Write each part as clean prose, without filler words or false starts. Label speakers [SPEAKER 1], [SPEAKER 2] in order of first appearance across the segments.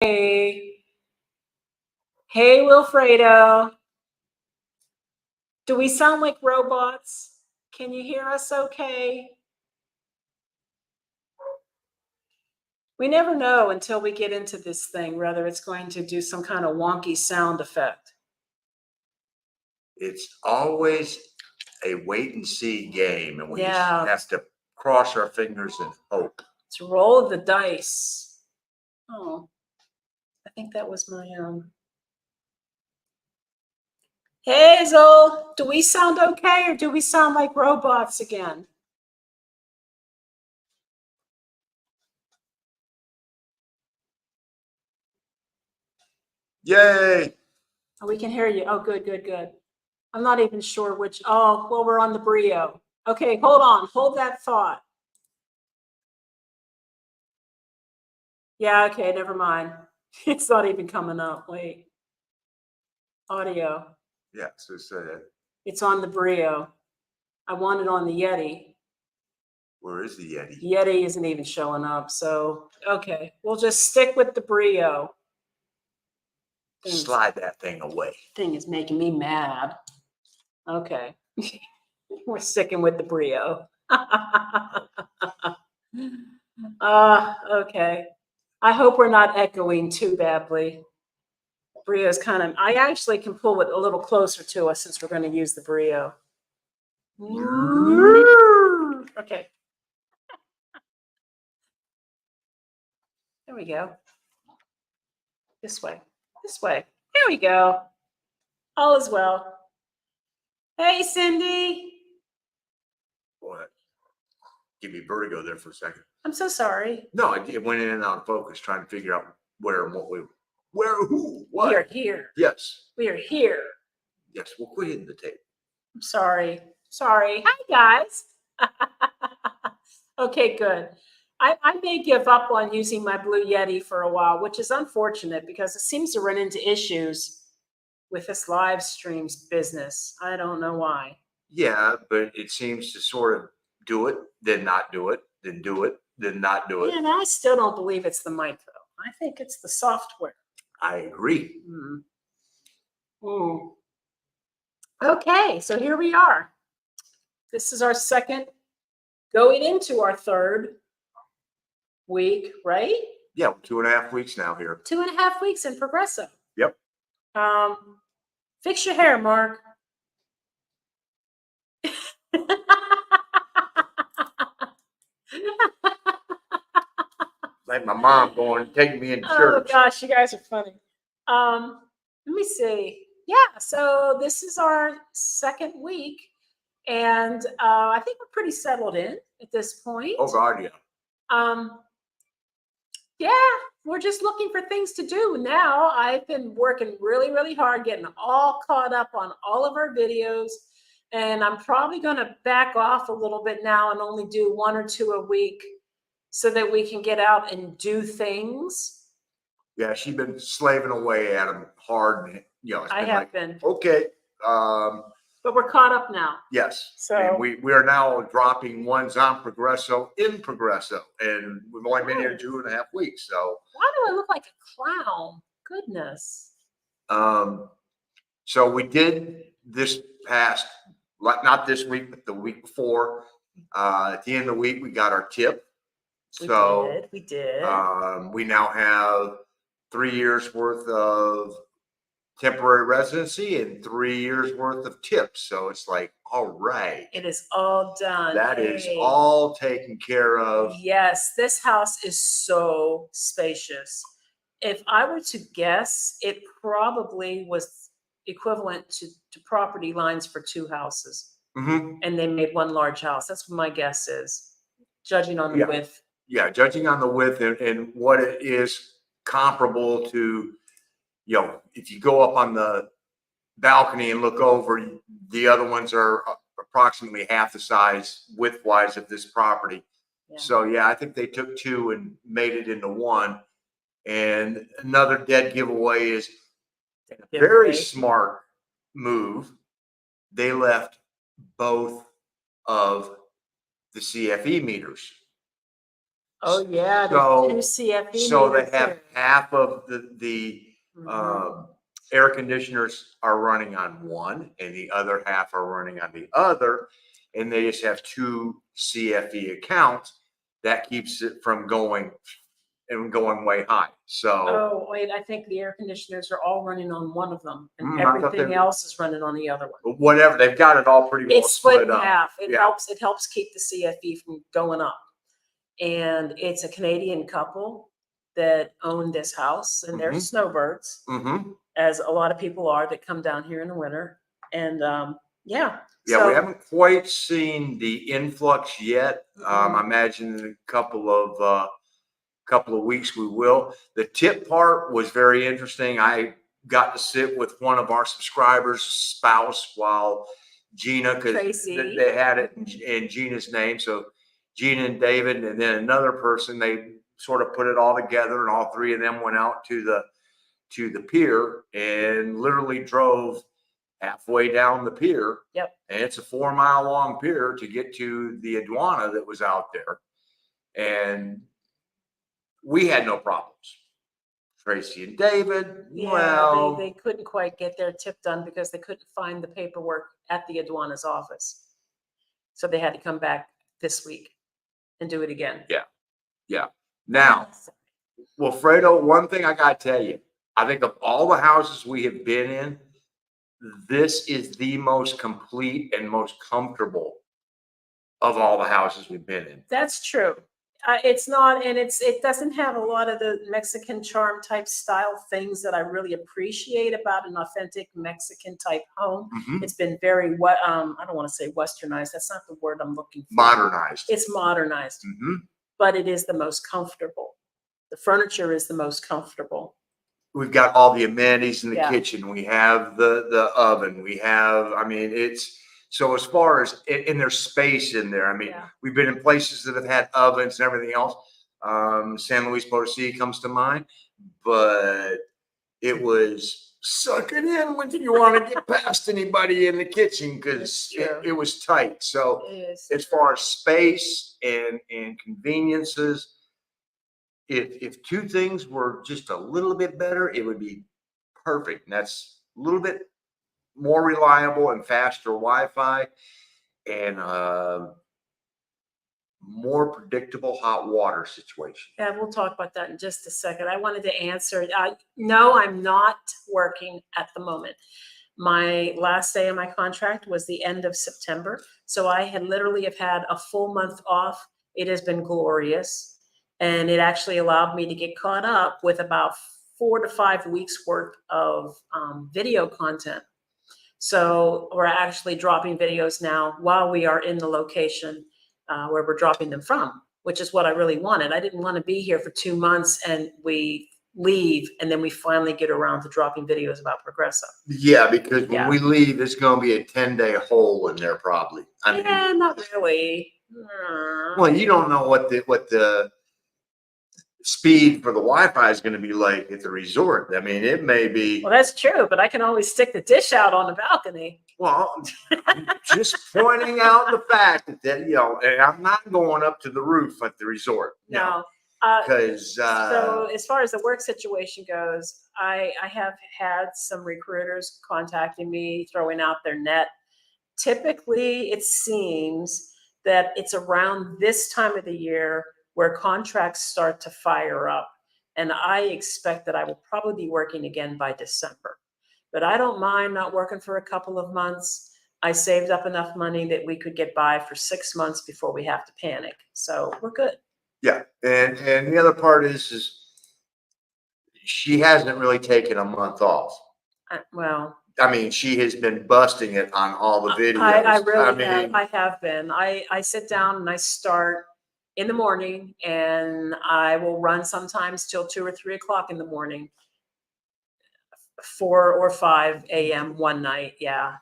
[SPEAKER 1] Hey, hey, Wilfredo. Do we sound like robots? Can you hear us okay? We never know until we get into this thing whether it's going to do some kind of wonky sound effect.
[SPEAKER 2] It's always a wait and see game, and we just
[SPEAKER 1] Yeah.
[SPEAKER 2] have to cross our fingers and hope.
[SPEAKER 1] It's roll of the dice. Oh, I think that was my Hazel, do we sound okay or do we sound like robots again?
[SPEAKER 2] Yay!
[SPEAKER 1] Oh, we can hear you. Oh, good, good, good. I'm not even sure which. Oh, well, we're on the Brio. Okay, hold on. Hold that thought. Yeah, okay, never mind. It's not even coming up. Wait. Audio.
[SPEAKER 2] Yeah, so
[SPEAKER 1] It's on the Brio. I want it on the Yeti.
[SPEAKER 2] where is the Yeti?
[SPEAKER 1] Yeti isn't even showing up. So, okay, we'll just stick with the Brio.
[SPEAKER 2] Slide that thing away.
[SPEAKER 1] Thing is making me mad. Okay. We're sticking with the Brio. Okay. I hope we're not echoing too badly. Brio's kind of, I actually can pull it a little closer to us since we're going to use the Brio. Okay. There we go. This way. This way. There we go. All is well. Hey, Cindy.
[SPEAKER 2] Boy, give me vertigo there for a second.
[SPEAKER 1] I'm so sorry.
[SPEAKER 2] No, it went in and out of focus trying to figure out where and what who, what.
[SPEAKER 1] We are here.
[SPEAKER 2] Yes.
[SPEAKER 1] We are here.
[SPEAKER 2] Yes, we'll quit hitting the tape.
[SPEAKER 1] I'm sorry. Sorry. Hi, guys. Okay, good. I may give up on using my Blue Yeti for a while, which is unfortunate because it seems to run into issues with this live streams business. I don't know why.
[SPEAKER 2] Yeah, but it seems to sort of do it, then not do it, then do it, then not do it.
[SPEAKER 1] And I still don't believe it's the mic, though. I think it's the software.
[SPEAKER 2] I agree.
[SPEAKER 1] Okay, so here we are. This is our second, going into our third week, right?
[SPEAKER 2] Yeah, 2.5 weeks now here.
[SPEAKER 1] 2.5 weeks in Progreso.
[SPEAKER 2] Yep.
[SPEAKER 1] Fix your hair, Mark.
[SPEAKER 2] Like my mom going, taking me in church.
[SPEAKER 1] Oh gosh, you guys are funny. Let me see. Yeah, so this is our second week, and I think we're pretty settled in at this point.
[SPEAKER 2] Oh God, yeah.
[SPEAKER 1] Yeah, we're just looking for things to do now. I've been working really, really hard, getting all caught up on all of our videos, and I'm probably going to back off a little bit now and only do 1 or 2 a week so that we can get out and do things.
[SPEAKER 2] Yeah, she's been slaving away at them hard. It's
[SPEAKER 1] I
[SPEAKER 2] been
[SPEAKER 1] have
[SPEAKER 2] like,
[SPEAKER 1] been.
[SPEAKER 2] okay.
[SPEAKER 1] But we're caught up now.
[SPEAKER 2] Yes.
[SPEAKER 1] So
[SPEAKER 2] and we are now dropping ones on Progreso in Progreso, and we've only been here 2.5 weeks. So
[SPEAKER 1] why do I look like a clown? Goodness.
[SPEAKER 2] So we did this past, not this week, but the week before. At the end of the week, we got our tip.
[SPEAKER 1] We did.
[SPEAKER 2] We now have 3 years worth of temporary residency and 3 years worth of tips. So it's like, all right.
[SPEAKER 1] It is all done.
[SPEAKER 2] That is all taken care of.
[SPEAKER 1] Yes, this house is so spacious. If I were to guess, it probably was equivalent to property lines for 2 houses. And they made 1 large house. That's what my guess is, judging on the width.
[SPEAKER 2] Yeah, judging on the width and what it is comparable to, if you go up on the balcony and look over, the other ones are approximately half the size width-wise of this property. Yeah. So, yeah, I think they took 2 and made it into 1. And another dead giveaway is a very smart move. They left both of the CFE meters.
[SPEAKER 1] Oh, yeah, the
[SPEAKER 2] So-
[SPEAKER 1] 2 CFE
[SPEAKER 2] So they
[SPEAKER 1] meters
[SPEAKER 2] have
[SPEAKER 1] too.
[SPEAKER 2] half of the
[SPEAKER 1] Mhm.
[SPEAKER 2] air conditioners are running on one and the other half are running on the other. And they just have 2 CFE accounts. That keeps it from going way high. So
[SPEAKER 1] Oh, wait, I think the air conditioners are all running on one of them and
[SPEAKER 2] I thought
[SPEAKER 1] everything
[SPEAKER 2] they-
[SPEAKER 1] else is running on the other one.
[SPEAKER 2] whatever, they've got it all pretty well
[SPEAKER 1] It's split in
[SPEAKER 2] up.
[SPEAKER 1] half. It
[SPEAKER 2] Yeah.
[SPEAKER 1] helps keep the CFE from going up. And it's a Canadian couple that own this house and they're
[SPEAKER 2] Mhm.
[SPEAKER 1] snowbirds,
[SPEAKER 2] Mm-hmm.
[SPEAKER 1] as a lot of people are that come down here in the winter. And yeah.
[SPEAKER 2] Yeah, we
[SPEAKER 1] So
[SPEAKER 2] haven't quite seen the influx yet. I
[SPEAKER 1] Mhm.
[SPEAKER 2] imagine in a couple of weeks we will. The tip part was very interesting. I got to sit with one of our subscribers' spouse while Gina, because
[SPEAKER 1] Tracy.
[SPEAKER 2] they had it in Gina's name. So Gina and David, and then another person, they sort of put it all together, and all 3 of them went out to the pier and literally drove halfway down the pier.
[SPEAKER 1] Yep.
[SPEAKER 2] And it's a 4-mile long pier to get to the iguana that was out there. And we had no problems. Tracy and David,
[SPEAKER 1] Yeah,
[SPEAKER 2] well,
[SPEAKER 1] they couldn't quite get their tip done because they couldn't find the paperwork at the Aduana's office. So they had to come back this week and do it again.
[SPEAKER 2] yeah. Now, Wilfredo, one thing I got to tell you, I think of all the houses we have been in, this is the most complete and most comfortable of all the houses we've been in.
[SPEAKER 1] That's true. It's not, and it doesn't have a lot of the Mexican charm type style things that I really appreciate about an authentic Mexican type home.
[SPEAKER 2] Mhm.
[SPEAKER 1] It's been very what I don't want to say westernized. That's not the word I'm looking for.
[SPEAKER 2] Modernized.
[SPEAKER 1] It's modernized,
[SPEAKER 2] Mhm.
[SPEAKER 1] but it is the most comfortable. The furniture is the most comfortable.
[SPEAKER 2] We've got all the amenities in the
[SPEAKER 1] Yeah.
[SPEAKER 2] kitchen. We have the oven. We have, I mean, it's so as far as and there's space in there. I mean,
[SPEAKER 1] Yeah.
[SPEAKER 2] we've been in places that have had ovens and everything else. San Luis Potosí comes to mind, but it was suck it in when you want to get past anybody in the kitchen because
[SPEAKER 1] It's true.
[SPEAKER 2] it was tight. So
[SPEAKER 1] It is.
[SPEAKER 2] as far as space and conveniences, if 2 things were just a little bit better, it would be perfect. And that's a little bit more reliable and faster Wi-Fi and more predictable hot water situation.
[SPEAKER 1] Yeah, we'll talk about that in just a second. I wanted to answer. No, I'm not working at the moment. My last day of my contract was the end of September. So I had literally have had a full month off. It has been glorious. And it actually allowed me to get caught up with about 4 to 5 weeks worth of video content. So we're actually dropping videos now while we are in the location where we're dropping them from, which is what I really wanted. I didn't want to be here for 2 months and we leave and then we finally get around to dropping videos about Progreso.
[SPEAKER 2] Yeah, because when
[SPEAKER 1] Yeah.
[SPEAKER 2] we leave, it's going to be a 10-day hole in there probably. I mean,
[SPEAKER 1] Yeah, not really.
[SPEAKER 2] well, you don't know what the speed for the Wi-Fi is going to be like at the resort. I mean, it may be.
[SPEAKER 1] Well, that's true, but I can always stick the dish out on the balcony.
[SPEAKER 2] Well, I'm just pointing out the fact that and I'm not going up to the roof at the resort.
[SPEAKER 1] No.
[SPEAKER 2] Because
[SPEAKER 1] So as far as the work situation goes, I have had some recruiters contacting me, throwing out their net. Typically, it seems that it's around this time of the year where contracts start to fire up. And I expect that I will probably be working again by December. But I don't mind not working for a couple of months. I saved up enough money that we could get by for 6 months before we have to panic. So we're good.
[SPEAKER 2] yeah, and the other part is she hasn't really taken a month off.
[SPEAKER 1] Well,
[SPEAKER 2] I mean, she has been busting it on all the videos.
[SPEAKER 1] I really have.
[SPEAKER 2] mean,
[SPEAKER 1] I have been. I sit down and I start in the morning and I will run sometimes till 2 or 3 o'clock in the morning, 4 or 5 a.m. one night. Yeah.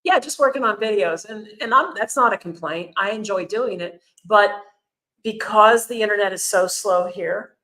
[SPEAKER 1] Yeah, just working on videos. And that's not a complaint. I enjoy doing it. But because the internet is so slow here,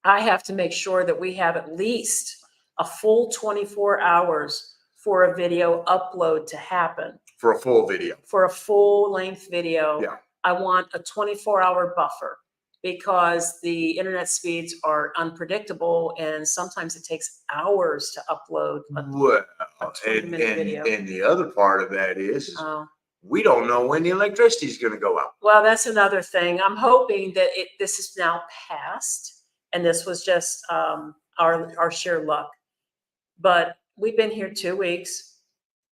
[SPEAKER 1] I have to make sure that we have at least a full 24 hours for a video upload to happen,
[SPEAKER 2] for a full video.
[SPEAKER 1] for a full length video.
[SPEAKER 2] Yeah.
[SPEAKER 1] I want a 24-hour buffer because the internet speeds are unpredictable and sometimes it takes hours to upload a
[SPEAKER 2] Well,
[SPEAKER 1] 20-minute video.
[SPEAKER 2] and the other part of that is
[SPEAKER 1] Oh.
[SPEAKER 2] we don't know when the electricity is going to go out.
[SPEAKER 1] Well, that's another thing. I'm hoping that this is now passed, and this was just our sheer luck. But we've been here 2 weeks,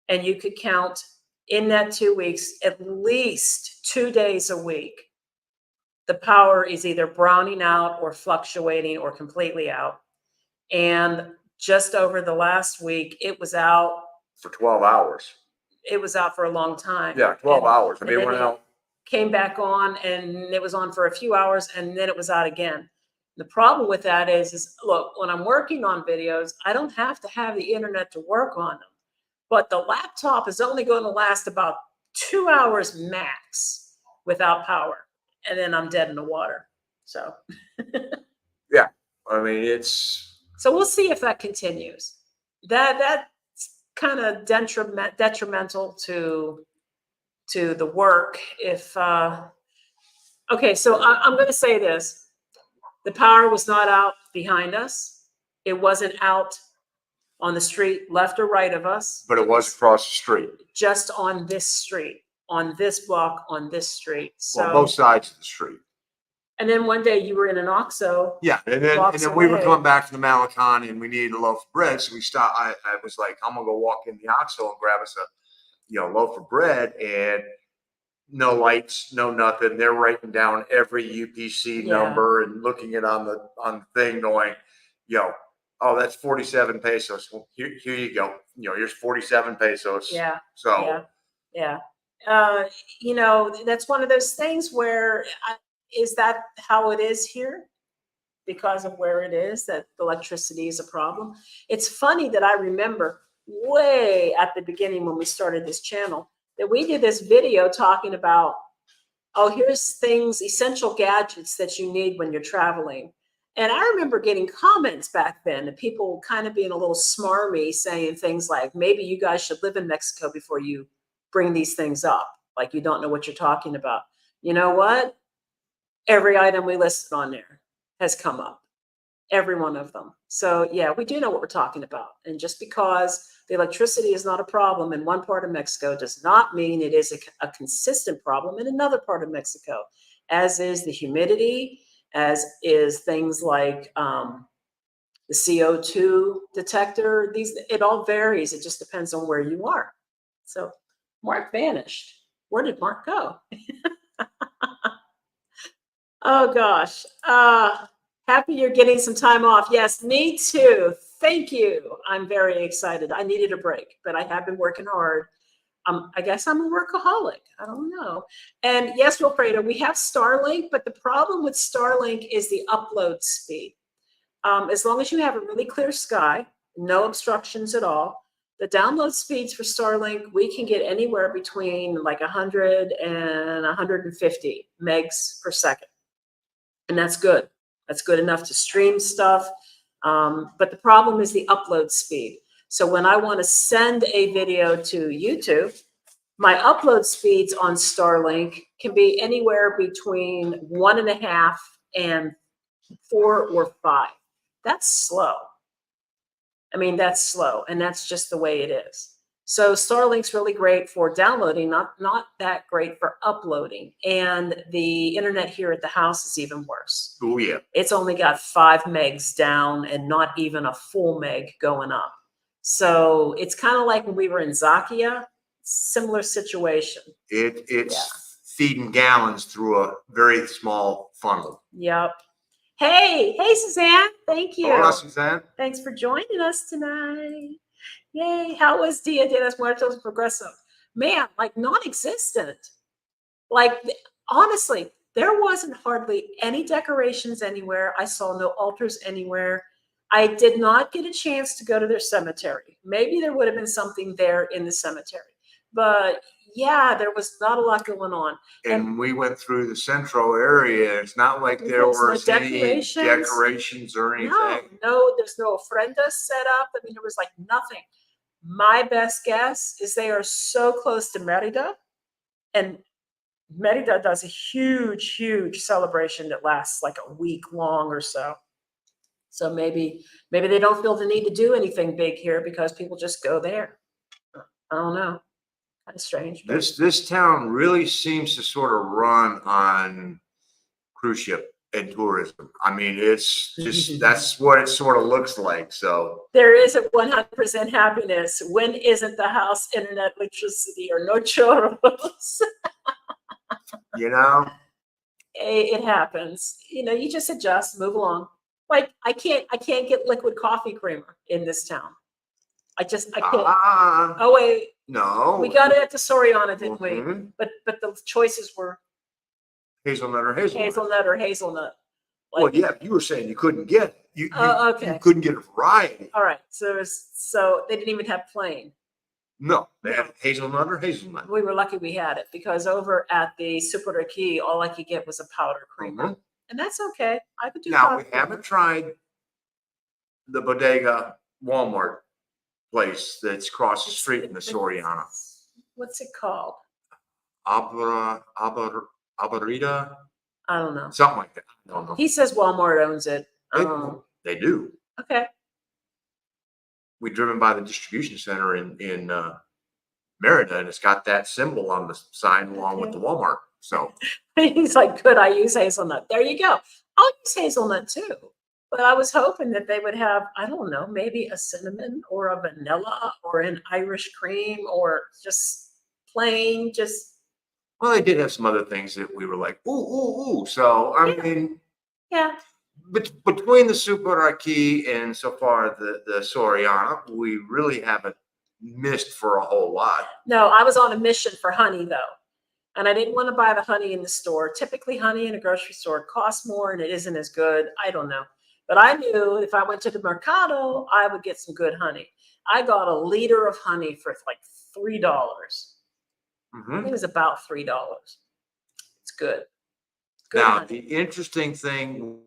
[SPEAKER 1] and you could count in that 2 weeks at least 2 days a week. The power is either browning out or fluctuating or completely out. And just over the last week, it was out
[SPEAKER 2] For 12 hours.
[SPEAKER 1] It was out for a long time.
[SPEAKER 2] Yeah, 12 hours. I
[SPEAKER 1] and
[SPEAKER 2] mean,
[SPEAKER 1] then
[SPEAKER 2] we're
[SPEAKER 1] it
[SPEAKER 2] now.
[SPEAKER 1] came back on and it was on for a few hours and then it was out again. The problem with that is look, when I'm working on videos, I don't have to have the internet to work on them. But the laptop is only going to last about 2 hours max without power. And then I'm dead in the water. So
[SPEAKER 2] Yeah, I mean, it's.
[SPEAKER 1] So we'll see if that continues. That's kind of detrimental to the work. If okay, so I'm going to say this: the power was not out behind us. It wasn't out on the street left or right of us.
[SPEAKER 2] But it was across the street.
[SPEAKER 1] Just on this street, on this block, on this street. So
[SPEAKER 2] Well, both sides of the street.
[SPEAKER 1] And then one day you were in an OXXO.
[SPEAKER 2] Yeah, and then we were coming back from the Malecon and we needed a loaf of bread, so we stopped. I was like, I'm gonna go walk in the OXXO and grab us a loaf of bread, and no lights, no nothing. They're writing down every UPC number and looking it on the thing, going, oh, that's 47 pesos. Well, here you go. Here's 47 pesos.
[SPEAKER 1] Yeah.
[SPEAKER 2] So
[SPEAKER 1] yeah. That's one of those things where is that how it is here? Because of where it is, that electricity is a problem. It's funny that I remember way at the beginning when we started this channel that we did this video talking about, oh, here's things, essential gadgets that you need when you're traveling. And I remember getting comments back then and people kind of being a little smarmy saying things like, maybe you guys should live in Mexico before you bring these things up. Like you don't know what you're talking about. You know what? Every item we listed on there has come up, every one of them. So yeah, we do know what we're talking about. And just because the electricity is not a problem in one part of Mexico does not mean it is a consistent problem in another part of Mexico, as is the humidity, as is things like the CO2 detector. It all varies. It just depends on where you are. So Mark vanished. Where did Mark go? Oh gosh. Happy you're getting some time off. Yes, me too. Thank you. I'm very excited. I needed a break, but I have been working hard. I guess I'm a workaholic. I don't know. And yes, Wilfredo, we have Starlink, but the problem with Starlink is the upload speed. As long as you have a really clear sky, no obstructions at all, the download speeds for Starlink, we can get anywhere between like 100 and 150 megs per second. And that's good. That's good enough to stream stuff. But the problem is the upload speed. So when I want to send a video to YouTube, my upload speeds on Starlink can be anywhere between 1.5 and 4 or 5. That's slow. I mean, that's slow, and that's just the way it is. So Starlink's really great for downloading, not that great for uploading. And the internet here at the house is even worse.
[SPEAKER 2] Oh yeah.
[SPEAKER 1] It's only got 5 megs down and not even a full meg going up. So it's kind of like when we were in Zakia, similar situation.
[SPEAKER 2] It's feeding gallons through a very small funnel.
[SPEAKER 1] Yep. Hey, Suzanne. Thank you.
[SPEAKER 2] Hola, Suzanne.
[SPEAKER 1] Thanks for joining us tonight. Yay. How was Dia de los Muertos Progreso? Man, like non-existent. Like, honestly, there wasn't hardly any decorations anywhere. I saw no altars anywhere. I did not get a chance to go to their cemetery. Maybe there would have been something there in the cemetery. But yeah, there was not a lot going on.
[SPEAKER 2] And we went through the central area. It's not like there were any decorations or anything.
[SPEAKER 1] No, there's no ofrendas set up. I mean, there was like nothing. My best guess is they are so close to Merida, and Merida does a huge, huge celebration that lasts like a week long or so. So maybe they don't feel the need to do anything big here because people just go there. I don't know. Kind of strange, but
[SPEAKER 2] This town really seems to sort of run on cruise ship and tourism. I mean, it's just that's what it sort of looks like. So
[SPEAKER 1] there is a 100% happiness. When isn't the house, internet, electricity, or no churros?
[SPEAKER 2] you know,
[SPEAKER 1] It happens. You just adjust, move along. Like I can't get liquid coffee creamer in this town. I can't.
[SPEAKER 2] ah,
[SPEAKER 1] Oh wait, we
[SPEAKER 2] no,
[SPEAKER 1] got it at the Soriana, didn't we?
[SPEAKER 2] mhm.
[SPEAKER 1] But the choices were
[SPEAKER 2] Hazelnut or hazelnut.
[SPEAKER 1] hazelnut or hazelnut.
[SPEAKER 2] Well,
[SPEAKER 1] Like,
[SPEAKER 2] yeah, you were saying you couldn't get you
[SPEAKER 1] okay,
[SPEAKER 2] couldn't get a variety.
[SPEAKER 1] all right. So they didn't even have plain.
[SPEAKER 2] No, they
[SPEAKER 1] No.
[SPEAKER 2] had hazelnut or hazelnut.
[SPEAKER 1] We were lucky we had it because over at the Super Key, all I could get was a powder creamer,
[SPEAKER 2] Mhm.
[SPEAKER 1] and that's okay. I could do
[SPEAKER 2] Now we
[SPEAKER 1] coffee.
[SPEAKER 2] haven't tried the Bodega Walmart place that's across the street in the Soriana.
[SPEAKER 1] What's it called?
[SPEAKER 2] Abarita,
[SPEAKER 1] I don't know.
[SPEAKER 2] something like that. I don't know.
[SPEAKER 1] He says Walmart owns it.
[SPEAKER 2] They, they do.
[SPEAKER 1] Okay.
[SPEAKER 2] We driven by the distribution center in Merida, and it's got that symbol on the sign along with the Walmart. So
[SPEAKER 1] He's like, could I use hazelnut? There you go. I'll use hazelnut too. But I was hoping that they would have, I don't know, maybe a cinnamon or a vanilla or an Irish cream or just plain, just,
[SPEAKER 2] well, they did have some other things that we were like, ooh, ooh, ooh. So I
[SPEAKER 1] yeah,
[SPEAKER 2] mean,
[SPEAKER 1] yeah.
[SPEAKER 2] between the Superarchi and so far the Soriana, we really haven't missed for a whole lot.
[SPEAKER 1] No, I was on a mission for honey though. And I didn't want to buy the honey in the store. Typically, honey in a grocery store costs more and it isn't as good. I don't know. But I knew if I went to the Mercado, I would get some good honey. I got a liter of honey for like $3. I think
[SPEAKER 2] Mm-hmm.
[SPEAKER 1] it was about $3. It's good. Good
[SPEAKER 2] Now,
[SPEAKER 1] honey.
[SPEAKER 2] the interesting thing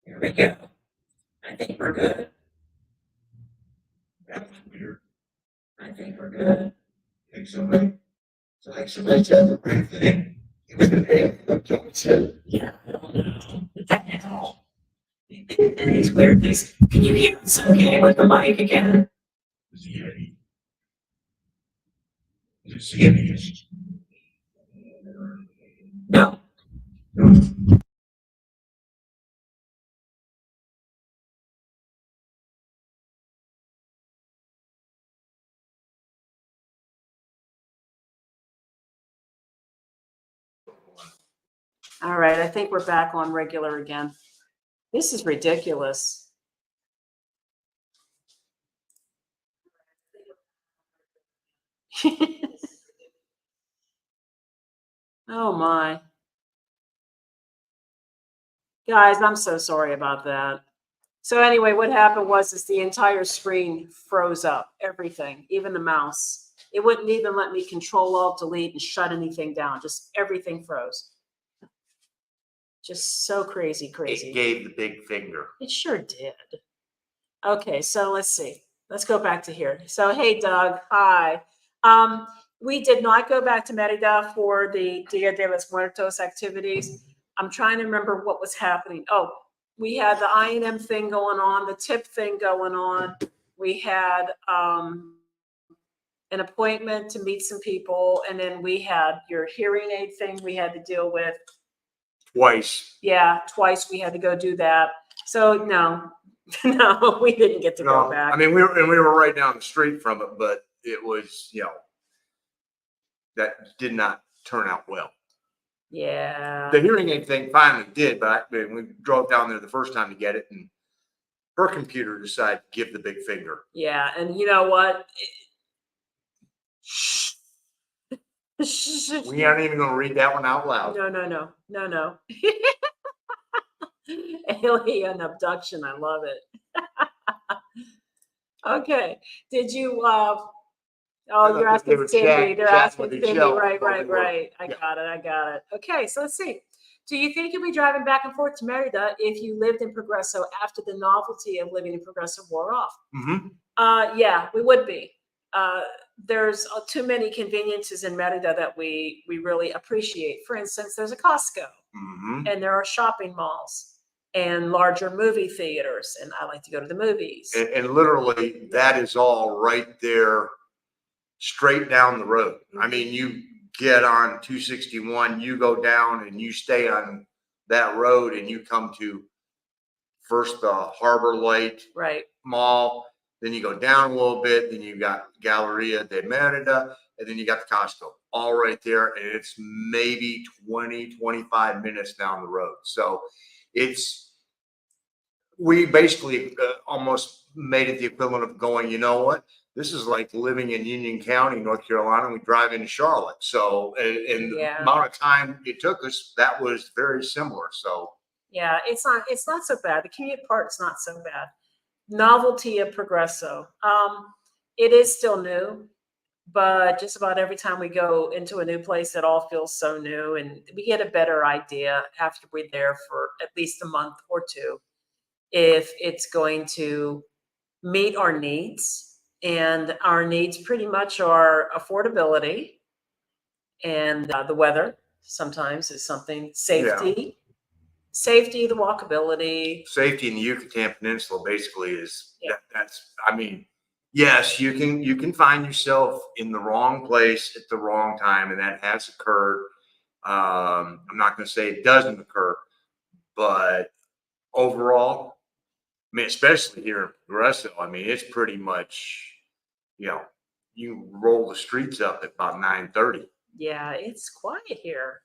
[SPEAKER 1] Here we go. I think we're good. I think we're good. Think so, right? So like somebody said the right thing. It was the thing that John said. Yeah, I don't know. What the hell? And these weird things. Can you hear us okay with the mic again? No. All right, I think we're back on regular again. This is ridiculous. Oh my. Guys, I'm so sorry about that. So anyway, what happened was is the entire screen froze up, everything, even the mouse. It wouldn't even let me Control Alt Delete and shut anything down. Just everything froze. Just so crazy.
[SPEAKER 2] It gave the big finger.
[SPEAKER 1] It sure did. Okay, so let's see. Let's go back to here. So hey Doug, hi. We did not go back to Merida for the Dia de los Muertos activities. I'm trying to remember what was happening. Oh, we had the I&M thing going on, the tip thing going on. We had an appointment to meet some people, and then we had your hearing aid thing we had to deal with.
[SPEAKER 2] Twice.
[SPEAKER 1] Yeah, twice we had to go do that. So no, no, we didn't get to go back.
[SPEAKER 2] I mean, we were right down the street from it, but it was, that did not turn out well.
[SPEAKER 1] Yeah.
[SPEAKER 2] The hearing aid thing finally did, but we drove down there the first time to get it, and her computer decided to give the big finger.
[SPEAKER 1] Yeah, and you know what?
[SPEAKER 2] We aren't even going to read that one out loud.
[SPEAKER 1] No. Alien abduction. I love it. Okay. Did you? Oh, you're asking Cindy. They're asking Cindy. Right. I got it. Okay, so let's see. Do you think you'll be driving back and forth to Merida if you lived in Progreso after the novelty of living in Progreso wore off?
[SPEAKER 2] Mm-hmm.
[SPEAKER 1] Yeah, we would be. There's too many conveniences in Merida that we really appreciate. For instance, there's a Costco,
[SPEAKER 2] Mm-hmm.
[SPEAKER 1] and there are shopping malls and larger movie theaters, and I like to go to the movies.
[SPEAKER 2] And literally, that is all right there, straight down the road. I mean, you get on 261, you go down and you stay on that road, and you come to first the Harbor Light Mall, then you go down a little bit, then you got Galleria de Merida, and then you got the Costco, all right there, and it's maybe 20, 25 minutes down the road. So we basically almost made it the equivalent of going, you know what? This is like living in Union County, North Carolina, and we drive into Charlotte. So, and the amount of time it took us, that was very similar. So,
[SPEAKER 1] yeah, it's not so bad. The commute part's not so bad. Novelty of Progreso. It is still new, but just about every time we go into a new place, it all feels so new, and we get a better idea after we're there for at least a month or two if it's going to meet our needs. And our needs pretty much are affordability and the weather sometimes is something, safety, the walkability.
[SPEAKER 2] Safety in the Yucatan Peninsula basically is I mean, yes, you can find yourself in the wrong place at the wrong time, and that has occurred. I'm not going to say it doesn't occur, but overall, I mean, especially here in Progreso, I mean, it's pretty much, you roll the streets up at about 9:30.
[SPEAKER 1] Yeah, it's quiet here.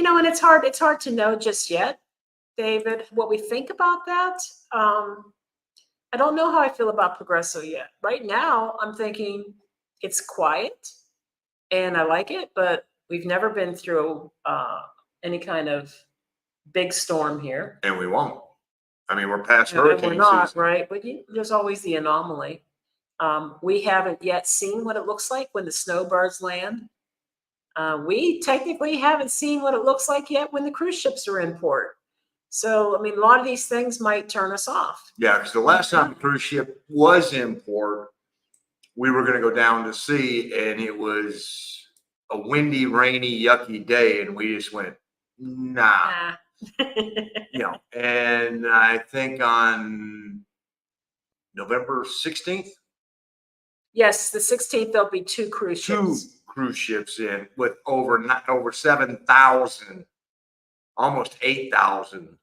[SPEAKER 1] And it's hard to know just yet, David, what we think about that. I don't know how I feel about Progreso yet. Right now, I'm thinking it's quiet and I like it, but we've never been through any kind of big storm here.
[SPEAKER 2] And we won't. I mean, we're past hurricane
[SPEAKER 1] we're not,
[SPEAKER 2] season.
[SPEAKER 1] right? But there's always the anomaly. We haven't yet seen what it looks like when the snowbirds land. We technically haven't seen what it looks like yet when the cruise ships are in port. So, I mean, a lot of these things might turn us off.
[SPEAKER 2] Yeah, because the last time the cruise ship was in port, we were going to go down to sea, and it was a windy, rainy, yucky day, and we just went, nah. And I think on November 16th,
[SPEAKER 1] Yes, the 16th, there'll be two cruise ships.
[SPEAKER 2] cruise ships in with over 7,000, almost 8,000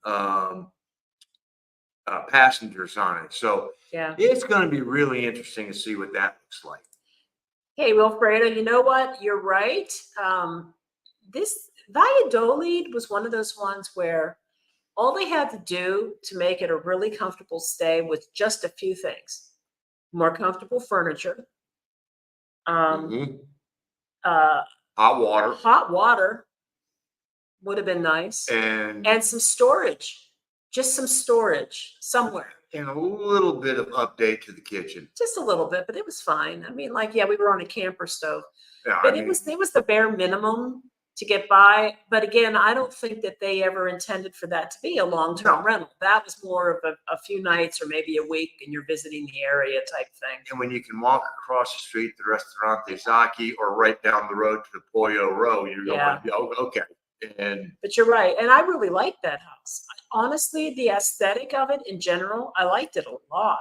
[SPEAKER 2] passengers on it. So
[SPEAKER 1] Yeah,
[SPEAKER 2] it's going to be really interesting to see what that looks like.
[SPEAKER 1] Hey, Wilfredo, you know what? You're right. This Valladolid was one of those ones where all they had to do to make it a really comfortable stay was just a few things: more comfortable furniture,
[SPEAKER 2] Mhm.
[SPEAKER 1] uh,
[SPEAKER 2] Hot water
[SPEAKER 1] would have been nice,
[SPEAKER 2] and
[SPEAKER 1] some storage, just some storage somewhere.
[SPEAKER 2] a little bit of update to the kitchen.
[SPEAKER 1] Just a little bit, but it was fine. I mean, like, yeah, we were on a camper stove,
[SPEAKER 2] Yeah,
[SPEAKER 1] but it was the bare minimum to get by. But again, I don't think that they ever intended for that to be a long-term
[SPEAKER 2] No.
[SPEAKER 1] rental. That was more of a few nights or maybe a week, and you're visiting the area type thing.
[SPEAKER 2] And when you can walk across the street, the restaurant Zaki, or right down the road to the Pollo Row, you're going, oh, okay.
[SPEAKER 1] But you're right, and I really like that house. Honestly, the aesthetic of it in general, I liked it a lot.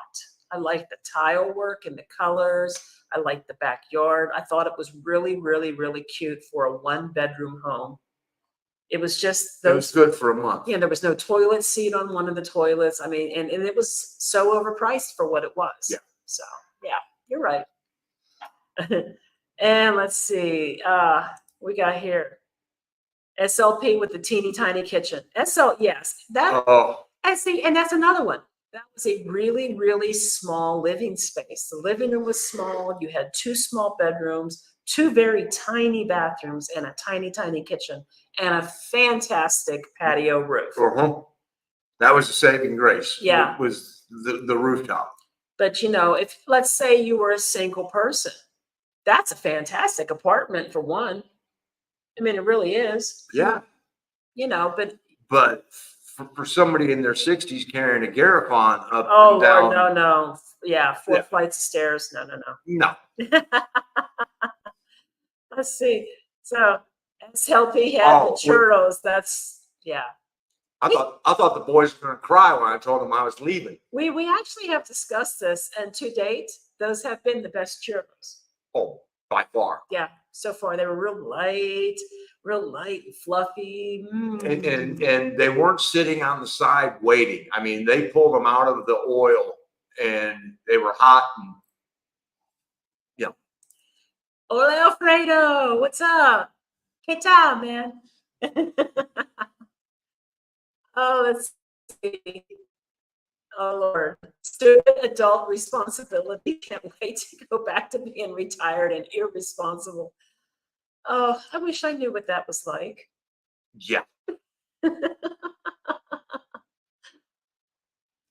[SPEAKER 1] I liked the tile work and the colors. I liked the backyard. I thought it was really, really, really cute for a one-bedroom home. It was just those.
[SPEAKER 2] It was good for a month.
[SPEAKER 1] Yeah, there was no toilet seat on one of the toilets. I mean, and it was so overpriced for what it was.
[SPEAKER 2] Yeah.
[SPEAKER 1] So yeah, you're right. And let's see, we got here SLP with the teeny tiny kitchen. Yes, that.
[SPEAKER 2] Oh,
[SPEAKER 1] And see, and that's another one. That was a really, really small living space. The living room was small. You had two small bedrooms, two very tiny bathrooms, and a tiny, tiny kitchen, and a fantastic patio roof.
[SPEAKER 2] That was a saving grace.
[SPEAKER 1] Yeah.
[SPEAKER 2] Was the rooftop.
[SPEAKER 1] But if, let's say, you were a single person, that's a fantastic apartment for one. I mean, it really is.
[SPEAKER 2] Yeah.
[SPEAKER 1] But
[SPEAKER 2] for somebody in their 60s carrying a Garifon up
[SPEAKER 1] Lord,
[SPEAKER 2] and down.
[SPEAKER 1] no. Yeah, four flights of stairs. No. Let's see. So SLP had the churros. That's, yeah.
[SPEAKER 2] I thought the boys were going to cry when I told them I was leaving.
[SPEAKER 1] We actually have discussed this, and to date, those have been the best churros.
[SPEAKER 2] Oh, by far.
[SPEAKER 1] Yeah, so far they were real light and fluffy.
[SPEAKER 2] And they weren't sitting on the side waiting. I mean, they pulled them out of the oil, and they were hot. And
[SPEAKER 1] Hola, Alfredo, what's up? ¿Qué tal, man? Oh, let's see. Oh, Lord. Stupid adult responsibility. Can't wait to go back to being retired and irresponsible. Oh, I wish I knew what that was like.
[SPEAKER 2] Yeah.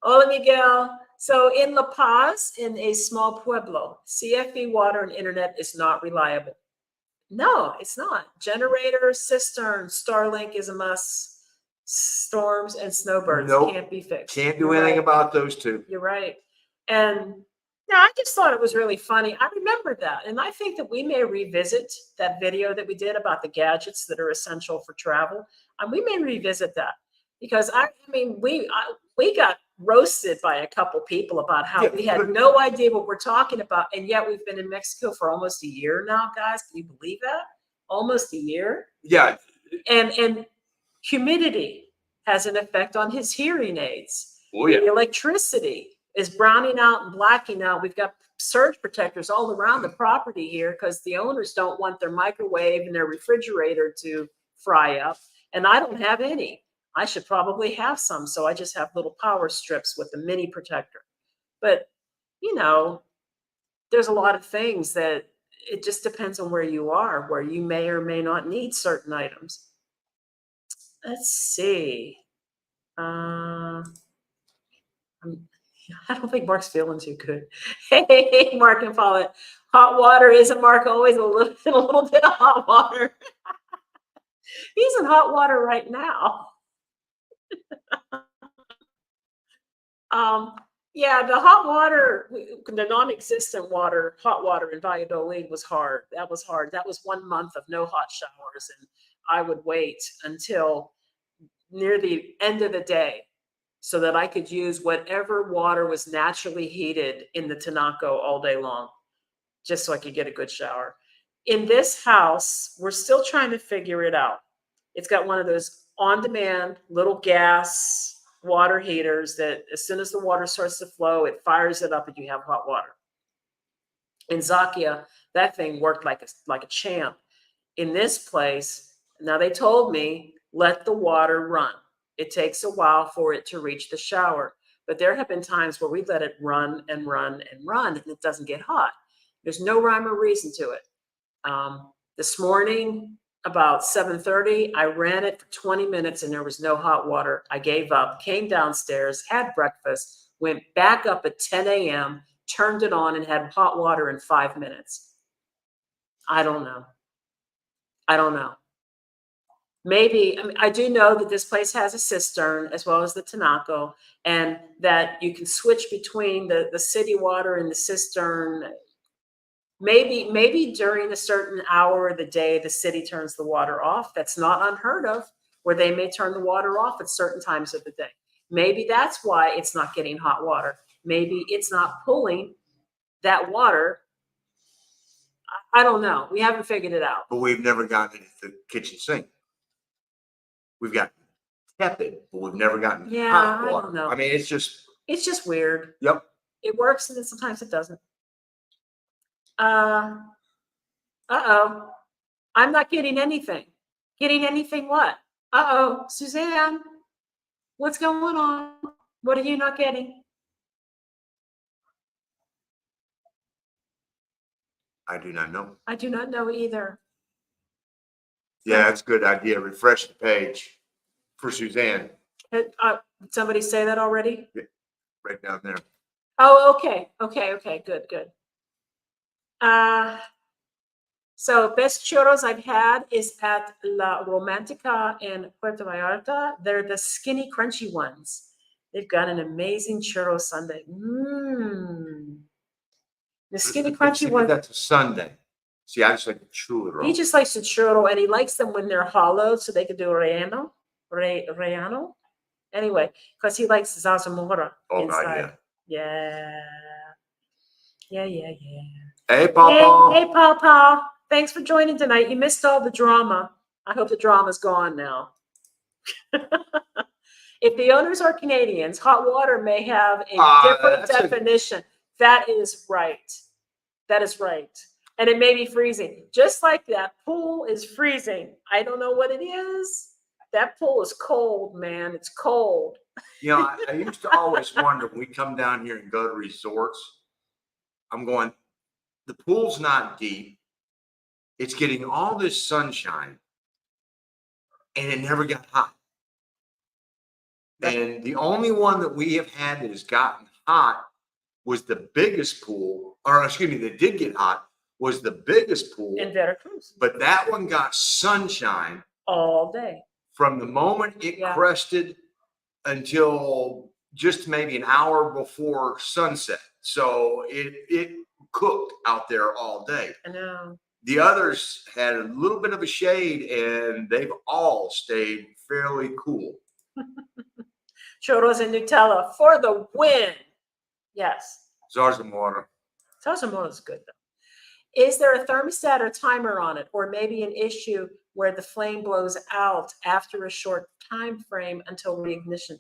[SPEAKER 1] Hola, Miguel. So in La Paz, in a small pueblo, CFE water and internet is not reliable. No, it's not. Generator, cistern, Starlink is a must. Storms and snowbirds can't be fixed.
[SPEAKER 2] Can't do anything about those two.
[SPEAKER 1] You're right. And I just thought it was really funny. I remember that. And I think that we may revisit that video that we did about the gadgets that are essential for travel. And we may revisit that because we got roasted by a couple people about how we had no idea what we're talking about. And yet we've been in Mexico for almost a year now, guys. Can you believe that? Almost a year.
[SPEAKER 2] Yeah.
[SPEAKER 1] And humidity has an effect on his hearing aids.
[SPEAKER 2] Oh, yeah.
[SPEAKER 1] The electricity is browning out and blacking out. We've got surge protectors all around the property here because the owners don't want their microwave and their refrigerator to fry up. And I don't have any. I should probably have some. So I just have little power strips with a mini protector. But, there's a lot of things that it just depends on where you are, where you may or may not need certain items. Let's see. I don't think Mark's feeling too good. Hey, Mark and Paulette. Hot water, isn't Mark always a little bit of hot water? He's in hot water right now. Um, yeah, the hot water, the non-existent water, hot water in Valladolid was hard. That was hard. That was 1 month of no hot showers, and I would wait until near the end of the day so that I could use whatever water was naturally heated in the Tinaco all day long, just so I could get a good shower. In this house, we're still trying to figure it out. It's got one of those on-demand little gas water heaters that as soon as the water starts to flow, it fires it up and you have hot water. In Zakia, that thing worked like a champ. In this place, now they told me, let the water run. It takes a while for it to reach the shower. But there have been times where we let it run and run and run, and it doesn't get hot. There's no rhyme or reason to it. This morning, about 7:30, I ran it for 20 minutes and there was no hot water. I gave up, came downstairs, had breakfast, went back up at 10 a.m., turned it on and had hot water in 5 minutes. I don't know. I don't know. Maybe, I mean, I do know that this place has a cistern as well as the Tinaco, and that you can switch between the city water and the cistern. Maybe during a certain hour of the day, the city turns the water off. That's not unheard of, where they may turn the water off at certain times of the day. Maybe that's why it's not getting hot water. Maybe it's not pulling that water. I don't know. We haven't figured it out.
[SPEAKER 2] But we've never gotten it at the kitchen sink. We've got tepid, but we've never gotten hot water. I don't know. I mean, it's just
[SPEAKER 1] weird.
[SPEAKER 2] Yep.
[SPEAKER 1] It works and then sometimes it doesn't. Uh-oh. I'm not getting anything. Getting anything what? Uh-oh. Suzanne, what's going on? What are you not getting?
[SPEAKER 2] I do not know.
[SPEAKER 1] I do not know either.
[SPEAKER 2] Yeah, that's a good idea. Refresh the page for Suzanne.
[SPEAKER 1] Did somebody say that already?
[SPEAKER 2] Yeah, right down there.
[SPEAKER 1] Oh, okay. Good. So best churros I've had is at La Romantica in Puerto Vallarta. They're the skinny, crunchy ones. They've got an amazing churro sundae. The skinny, crunchy one.
[SPEAKER 2] That's a sundae. See, I just like the churro.
[SPEAKER 1] He just likes the churro, and he likes them when they're hollow, so they can do relleno. Anyway, because he likes zarzamora inside. Yeah.
[SPEAKER 2] Hey, Papa.
[SPEAKER 1] Hey, Papa. Thanks for joining tonight. You missed all the drama. I hope the drama's gone now. If the owners are Canadians, hot water may have a different definition. That is right. That is right. And it may be freezing. Just like that pool is freezing. I don't know what it is. That pool is cold, man. It's cold.
[SPEAKER 2] You know, I used to always wonder when we come down here and go to resorts, I'm going, the pool's not deep. It's getting all this sunshine and it never got hot. And the only one that we have had that has gotten hot was the biggest pool, or excuse me, that did get hot was the biggest pool
[SPEAKER 1] in Veracruz.
[SPEAKER 2] But that one got sunshine
[SPEAKER 1] all day
[SPEAKER 2] from the moment it crested until just maybe an hour before sunset. So it cooked out there all day.
[SPEAKER 1] I know.
[SPEAKER 2] The others had a little bit of a shade and they've all stayed fairly cool.
[SPEAKER 1] Churros and Nutella for the win. Yes.
[SPEAKER 2] Zarzamora.
[SPEAKER 1] Zarzamora is good though. Is there a thermostat or timer on it, or maybe an issue where the flame blows out after a short time frame until reignition?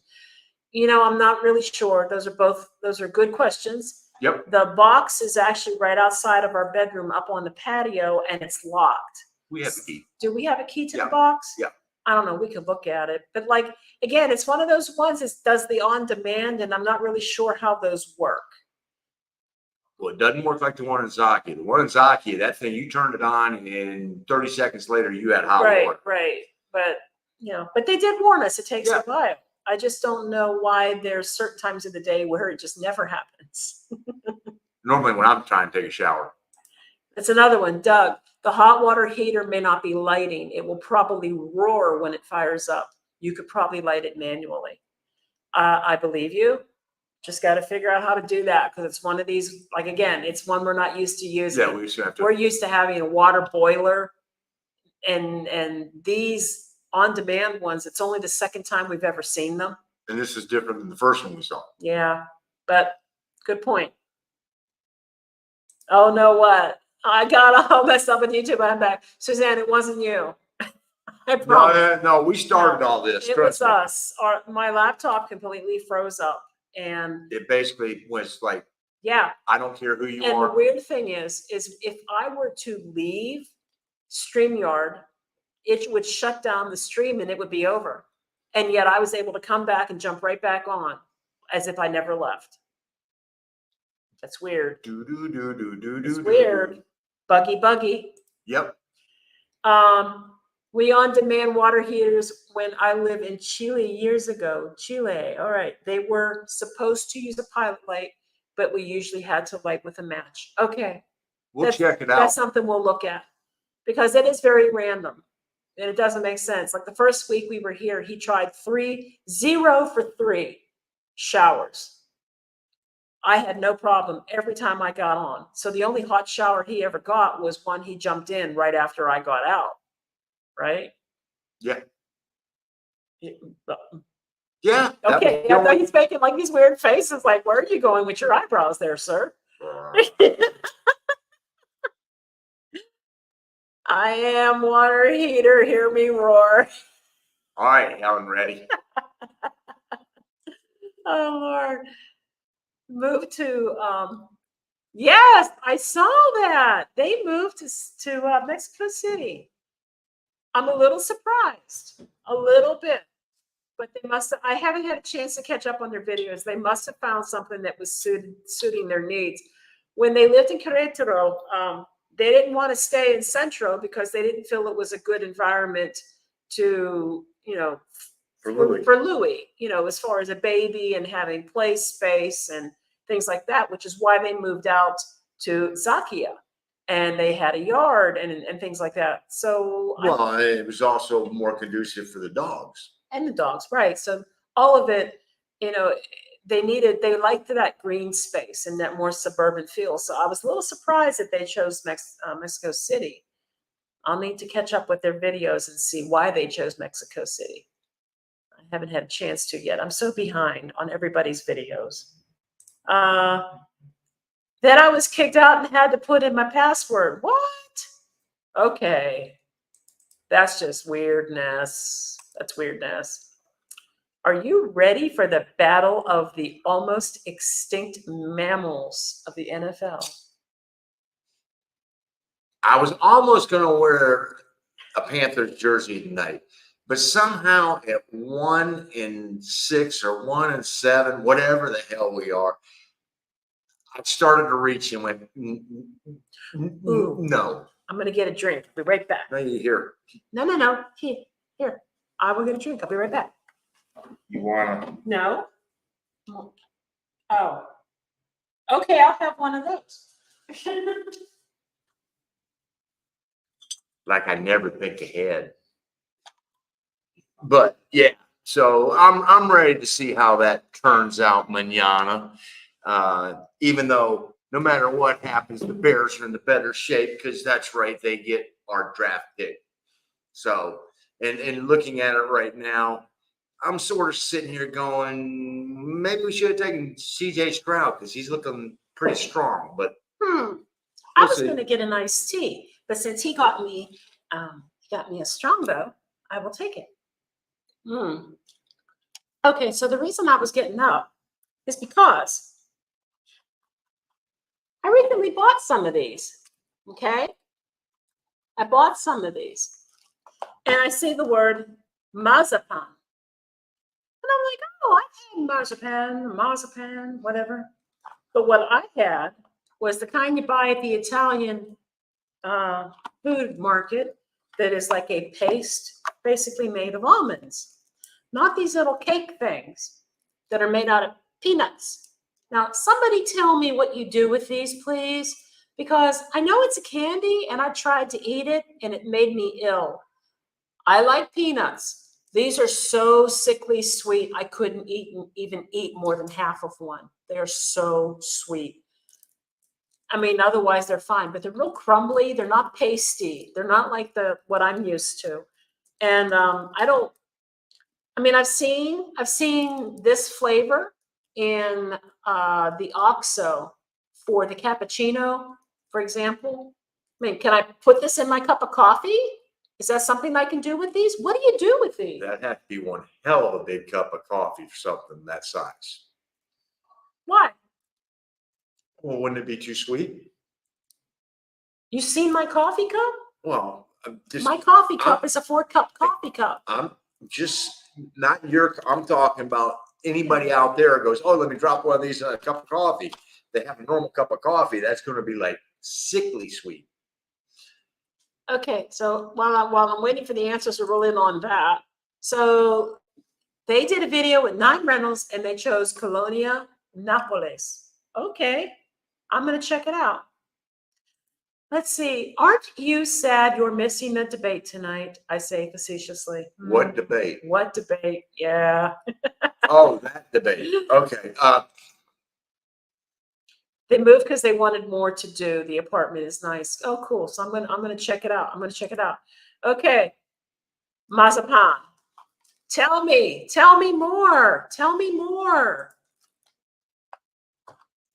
[SPEAKER 1] You know, I'm not really sure. Those are good questions.
[SPEAKER 2] Yep.
[SPEAKER 1] The box is actually right outside of our bedroom up on the patio and it's locked.
[SPEAKER 2] We have a key.
[SPEAKER 1] Do we have a key to the box?
[SPEAKER 2] Yeah.
[SPEAKER 1] I don't know. We could look at it. But like, again, it's one of those ones that does the on demand, and I'm not really sure how those work.
[SPEAKER 2] Well, it doesn't work like the one in Zakia. The one in Zakia, that thing, you turned it on and 30 seconds later you had hot water.
[SPEAKER 1] Right. But, you know, but they did warn us it takes a while. I just don't know why there's certain times of the day where it just never happens.
[SPEAKER 2] Normally when I'm trying to take a shower.
[SPEAKER 1] It's another one. Doug, the hot water heater may not be lighting. It will probably roar when it fires up. You could probably light it manually. I believe you. Just got to figure out how to do that because it's one of these, like, again, it's one we're not used to using.
[SPEAKER 2] Yeah, we used to have to.
[SPEAKER 1] We're used to having a water boiler, and these on-demand ones, it's only the second time we've ever seen them.
[SPEAKER 2] And this is different than the first one we saw.
[SPEAKER 1] Yeah, but good point. Oh, no, what? I got all messed up on YouTube. I'm back. Suzanne, it wasn't you. I promise.
[SPEAKER 2] No, we started all this.
[SPEAKER 1] It was us. My laptop completely froze up. And
[SPEAKER 2] it basically was like,
[SPEAKER 1] yeah,
[SPEAKER 2] I don't care who you
[SPEAKER 1] and
[SPEAKER 2] are.
[SPEAKER 1] the weird thing is if I were to leave StreamYard, it would shut down the stream and it would be over. And yet I was able to come back and jump right back on as if I never left. That's weird. It's weird. Buggy.
[SPEAKER 2] Yep.
[SPEAKER 1] We on-demand water heaters when I lived in Chile years ago. Chile, all right. They were supposed to use a pilot light, but we usually had to light with a match. Okay.
[SPEAKER 2] We'll check it out.
[SPEAKER 1] That's something we'll look at because it is very random and it doesn't make sense. Like the first week we were here, he tried 0 for 3 showers. I had no problem every time I got on. So the only hot shower he ever got was one he jumped in right after I got out. Right?
[SPEAKER 2] Yeah.
[SPEAKER 1] Yeah. Okay. I thought he's making like these weird faces. Like, where are you going with your eyebrows there, sir? I am water heater. Hear me roar.
[SPEAKER 2] All right, I'm ready.
[SPEAKER 1] Oh, Lord. Move to, yes, I saw that. They moved to Mexico City. I'm a little surprised, a little bit, but I haven't had a chance to catch up on their videos. They must have found something that was suiting their needs. When they lived in Querétaro, they didn't want to stay in Centro because they didn't feel it was a good environment to, for Louis, as far as a baby and having play space and things like that, which is why they moved out to Zakia. And they had a yard and things like that. So
[SPEAKER 2] it was also more conducive for the dogs.
[SPEAKER 1] And the dogs, right. So all of it, they liked that green space and that more suburban feel. So I was a little surprised that they chose Mexico City. I'll need to catch up with their videos and see why they chose Mexico City. I haven't had a chance to yet. I'm so behind on everybody's videos. Then I was kicked out and had to put in my password. What? Okay. That's just weirdness. That's weirdness. Are you ready for the battle of the almost extinct mammals of the NFL?
[SPEAKER 2] I was almost going to wear a Panthers jersey tonight, but somehow at 1-6 or 1-7, whatever the hell we are, I started to reach and went, no.
[SPEAKER 1] I'm going to get a drink. I'll be right back.
[SPEAKER 2] No, you here.
[SPEAKER 1] No. Here. I will get a drink. I'll be right back.
[SPEAKER 2] You want to?
[SPEAKER 1] No. Oh. Okay, I'll have one of those.
[SPEAKER 2] Like I never think ahead. But yeah, so I'm ready to see how that turns out mañana. Even though no matter what happens, the Bears are in the better shape because that's right, they get our draft pick. So, and looking at it right now, I'm sort of sitting here going, maybe we should have taken CJ Stroud because he's looking pretty strong. But
[SPEAKER 1] I was going to get an iced tea, but since he got me a Strongbow, I will take it. Okay, so the reason I was getting up is because I recently bought some of these. Okay, I bought some of these, and I see the word marzipan, and I'm like, oh, I've had marzipan, whatever. But what I had was the kind you buy at the Italian food market that is like a paste, basically made of almonds, not these little cake things that are made out of peanuts. Now, somebody tell me what you do with these, please, because I know it's a candy and I tried to eat it and it made me ill. I like peanuts. These are so sickly sweet. I couldn't even eat more than half of one. They're so sweet. I mean, otherwise they're fine, but they're real crumbly. They're not pasty. They're not like what I'm used to. And I don't. I mean, I've seen this flavor in the OXO for the cappuccino, for example. I mean, can I put this in my cup of coffee? Is that something I can do with these? What do you do with these?
[SPEAKER 2] That'd have to be one hell of a big cup of coffee for something that size.
[SPEAKER 1] Why?
[SPEAKER 2] Well, wouldn't it be too sweet?
[SPEAKER 1] You seen my coffee cup?
[SPEAKER 2] Well,
[SPEAKER 1] My coffee cup is a 4-cup coffee cup.
[SPEAKER 2] I'm just not I'm talking about anybody out there goes, oh, let me drop one of these in a cup of coffee. They have a normal cup of coffee. That's going to be like sickly sweet.
[SPEAKER 1] Okay, so while I'm waiting for the answers to roll in on that, so they did a video with 9 Reynolds and they chose Colonia Napoles. Okay, I'm gonna check it out. Let's see. Aren't you sad you're missing the debate tonight? I say facetiously.
[SPEAKER 2] What debate?
[SPEAKER 1] What debate? Yeah.
[SPEAKER 2] Oh, that debate. Okay.
[SPEAKER 1] They moved because they wanted more to do. The apartment is nice. Oh, cool. So I'm gonna check it out. I'm gonna check it out. Okay. Mazapan. Tell me more. Tell me more.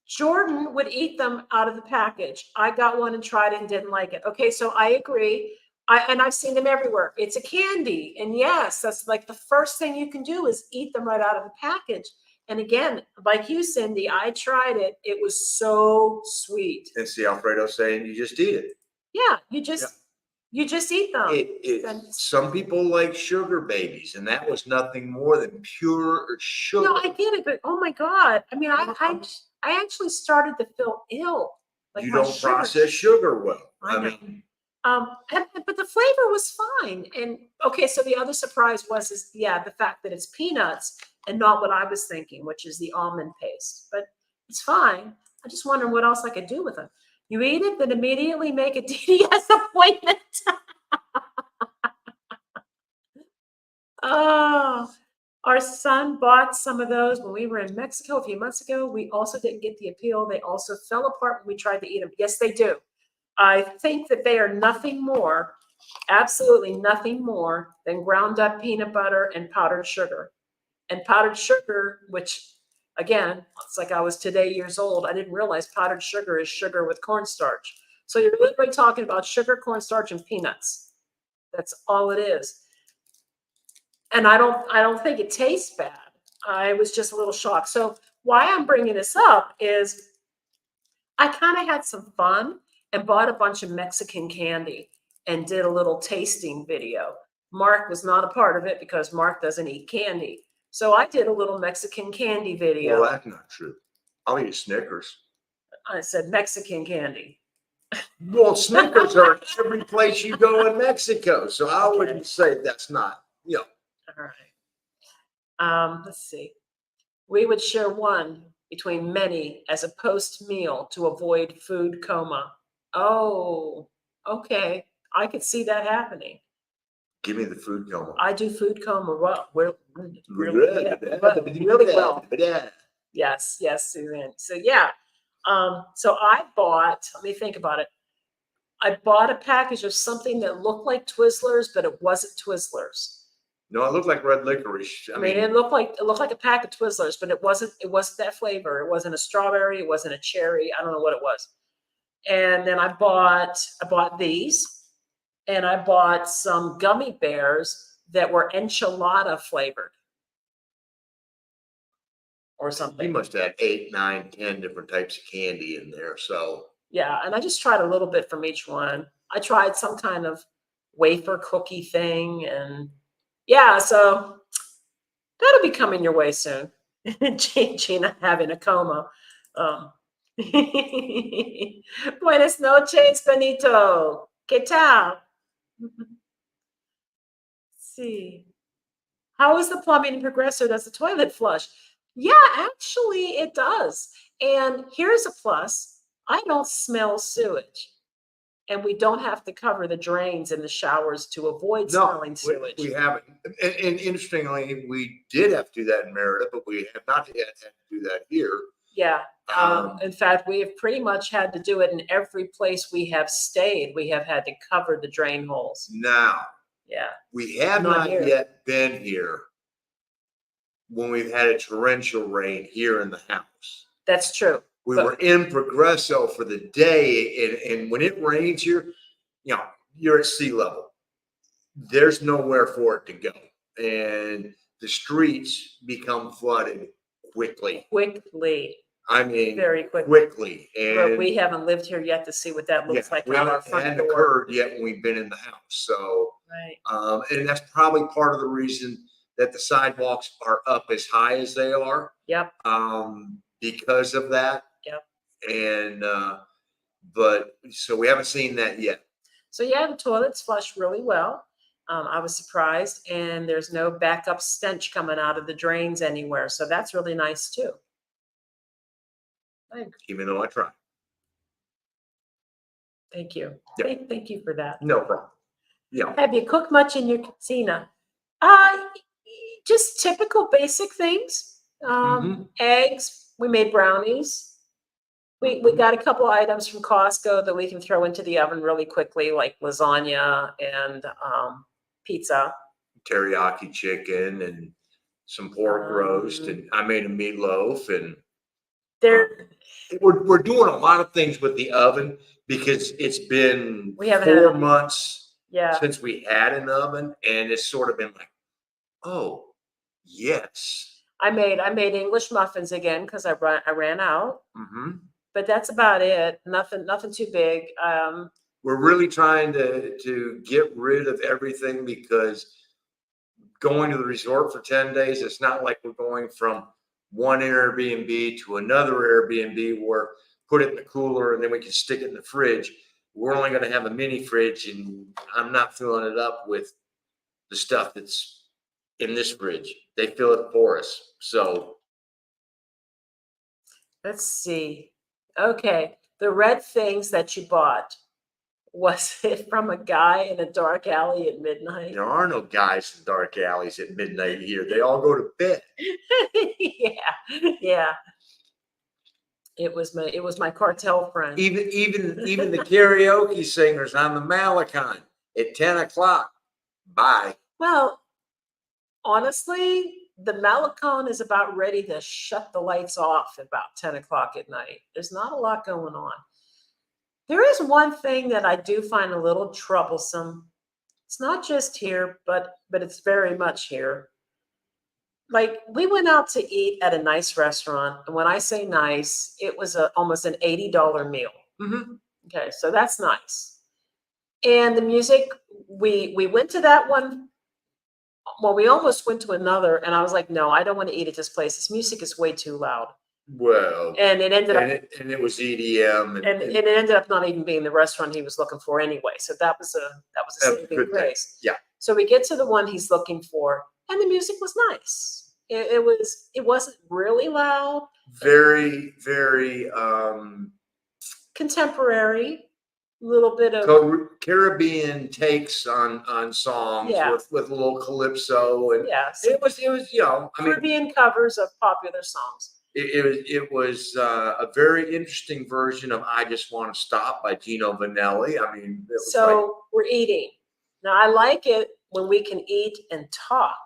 [SPEAKER 1] Jordan would eat them out of the package. I got one and tried it and didn't like it. Okay, so I agree. I've seen them everywhere. It's a candy. And yes, that's like the first thing you can do is eat them right out of the package. And again, like you, Cindy, I tried it. It was so sweet.
[SPEAKER 2] And see Alfredo saying you just eat it.
[SPEAKER 1] Yeah, you just eat them.
[SPEAKER 2] Some people like sugar babies, and that was nothing more than pure sugar.
[SPEAKER 1] No, I get it, but oh my God. I mean, I actually started to feel ill.
[SPEAKER 2] Like you don't process sugar well. I mean,
[SPEAKER 1] but the flavor was fine. And okay, so the other surprise is the fact that it's peanuts and not what I was thinking, which is the almond paste. But it's fine. I just wondering what else I could do with it. You eat it, then immediately make a DDS appointment. Oh, our son bought some of those when we were in Mexico a few months ago. We also didn't get the appeal. They also fell apart when we tried to eat them. Yes, they do. I think that they are nothing more, absolutely nothing more than ground up peanut butter and powdered sugar. And powdered sugar, which again, it's like I was today years old. I didn't realize powdered sugar is sugar with cornstarch. So you're literally talking about sugar, cornstarch, and peanuts. That's all it is. And I don't think it tastes bad. I was just a little shocked. So why I'm bringing this up is I kind of had some fun and bought a bunch of Mexican candy and did a little tasting video. Mark was not a part of it because Mark doesn't eat candy. So I did a little Mexican candy video.
[SPEAKER 2] Well, that's not true. I'll eat Snickers.
[SPEAKER 1] I said Mexican candy.
[SPEAKER 2] Well, Snickers are every place you go in Mexico. So I wouldn't say that's not,
[SPEAKER 1] All right. Let's see. We would share one between many as a post meal to avoid food coma. Oh, okay. I could see that happening.
[SPEAKER 2] Give me the food coma.
[SPEAKER 1] I do food coma well. Really well. Yes, Suzanne. So yeah. So I bought, let me think about it. I bought a package of something that looked like Twizzlers, but it wasn't Twizzlers.
[SPEAKER 2] No, it looked like red licorice.
[SPEAKER 1] I mean, it looked like a pack of Twizzlers, but it wasn't that flavor. It wasn't a strawberry, it wasn't a cherry. I don't know what it was. And then I bought these, and I bought some gummy bears that were enchilada flavored or something.
[SPEAKER 2] You must have 8, 9, 10 different types of candy in there. So
[SPEAKER 1] yeah, and I just tried a little bit from each one. I tried some kind of wafer cookie thing, and yeah, so that'll be coming your way soon. Gina having a coma. Buenas noches, Benito. ¿Qué tal? See. How is the plumbing in Progreso? Does the toilet flush? Yeah, actually it does. And here's a plus. I don't smell sewage. And we don't have to cover the drains in the showers to avoid
[SPEAKER 2] No,
[SPEAKER 1] smelling sewage.
[SPEAKER 2] we haven't. And interestingly, we did have to do that in Merida, but we have not yet had to do that here.
[SPEAKER 1] Yeah.
[SPEAKER 2] Um,
[SPEAKER 1] In fact, we have pretty much had to do it in every place we have stayed. We have had to cover the drain holes.
[SPEAKER 2] Now,
[SPEAKER 1] Yeah.
[SPEAKER 2] we have
[SPEAKER 1] Not
[SPEAKER 2] not
[SPEAKER 1] here.
[SPEAKER 2] yet been here when we've had a torrential rain here in the house.
[SPEAKER 1] That's true.
[SPEAKER 2] We
[SPEAKER 1] But-
[SPEAKER 2] were in Progreso for the day, and when it rains here, you know, you're at sea level. There's nowhere for it to go, and the streets become flooded quickly.
[SPEAKER 1] Quickly,
[SPEAKER 2] I mean,
[SPEAKER 1] very quickly.
[SPEAKER 2] quickly.
[SPEAKER 1] But
[SPEAKER 2] And
[SPEAKER 1] we haven't lived here yet to see what that looks like
[SPEAKER 2] we
[SPEAKER 1] on our
[SPEAKER 2] haven't
[SPEAKER 1] front
[SPEAKER 2] hadn't
[SPEAKER 1] door.
[SPEAKER 2] occurred yet when we've been in the house. So,
[SPEAKER 1] Right.
[SPEAKER 2] and that's probably part of the reason that the sidewalks are up as high as they are.
[SPEAKER 1] Yep.
[SPEAKER 2] Because of that.
[SPEAKER 1] Yep.
[SPEAKER 2] And but so we haven't seen that yet.
[SPEAKER 1] So yeah, the toilets flush really well. I was surprised, and there's no backup stench coming out of the drains anywhere. So that's really nice too.
[SPEAKER 2] Even though I try.
[SPEAKER 1] Thank you.
[SPEAKER 2] Yeah.
[SPEAKER 1] Thank you for that.
[SPEAKER 2] No problem. Yeah.
[SPEAKER 1] Have you cooked much in your cucina? Just typical basic things. Eggs. We made brownies. We got a couple items from Costco that we can throw into the oven really quickly, like lasagna and pizza.
[SPEAKER 2] Teriyaki chicken and some pork roast, and I made a meatloaf, and we're doing a lot of things with the oven because it's been
[SPEAKER 1] We haven't
[SPEAKER 2] 4
[SPEAKER 1] had-
[SPEAKER 2] months
[SPEAKER 1] Yeah.
[SPEAKER 2] since we had an oven, and it's sort of been like, oh, yes.
[SPEAKER 1] I made English muffins again because I ran out. But that's about it. Nothing too big.
[SPEAKER 2] We're really trying to get rid of everything because going to the resort for 10 days, it's not like we're going from one Airbnb to another Airbnb where put it in the cooler and then we can stick it in the fridge. We're only going to have a mini fridge, and I'm not filling it up with the stuff that's in this fridge. They fill it for us. So
[SPEAKER 1] let's see. Okay. The red things that you bought, was it from a guy in a dark alley at midnight?
[SPEAKER 2] there are no guys in dark alleys at midnight here. They all go to bed.
[SPEAKER 1] Yeah. It was my cartel friend.
[SPEAKER 2] Even the karaoke singers on the Malachi at 10 o'clock. Bye.
[SPEAKER 1] Well, honestly, the Malecon is about ready to shut the lights off at about 10 o'clock at night. There's not a lot going on. There is one thing that I do find a little troublesome. It's not just here, but it's very much here. Like, we went out to eat at a nice restaurant, and when I say nice, it was almost an $80 meal. Okay, so that's nice. And the music, we went to that one. Well, we almost went to another, and I was like, no, I don't want to eat at this place. This music is way too loud.
[SPEAKER 2] Well,
[SPEAKER 1] And it ended up,
[SPEAKER 2] and it was EDM,
[SPEAKER 1] and it ended up not even being the restaurant he was looking for anyway. So that was a saving
[SPEAKER 2] good thing.
[SPEAKER 1] grace.
[SPEAKER 2] Yeah.
[SPEAKER 1] So we get to the one he's looking for, and the music was nice. It wasn't really loud.
[SPEAKER 2] Very
[SPEAKER 1] Contemporary, little bit of
[SPEAKER 2] Caribbean takes on songs.
[SPEAKER 1] Yeah.
[SPEAKER 2] with a little calypso, and
[SPEAKER 1] yes,
[SPEAKER 2] it was I mean,
[SPEAKER 1] Caribbean covers of popular songs.
[SPEAKER 2] it was a very interesting version of "I Just Want to Stop" by Gino Vanelli. I mean, it was
[SPEAKER 1] So we're eating. Now, I like it when we can eat and talk.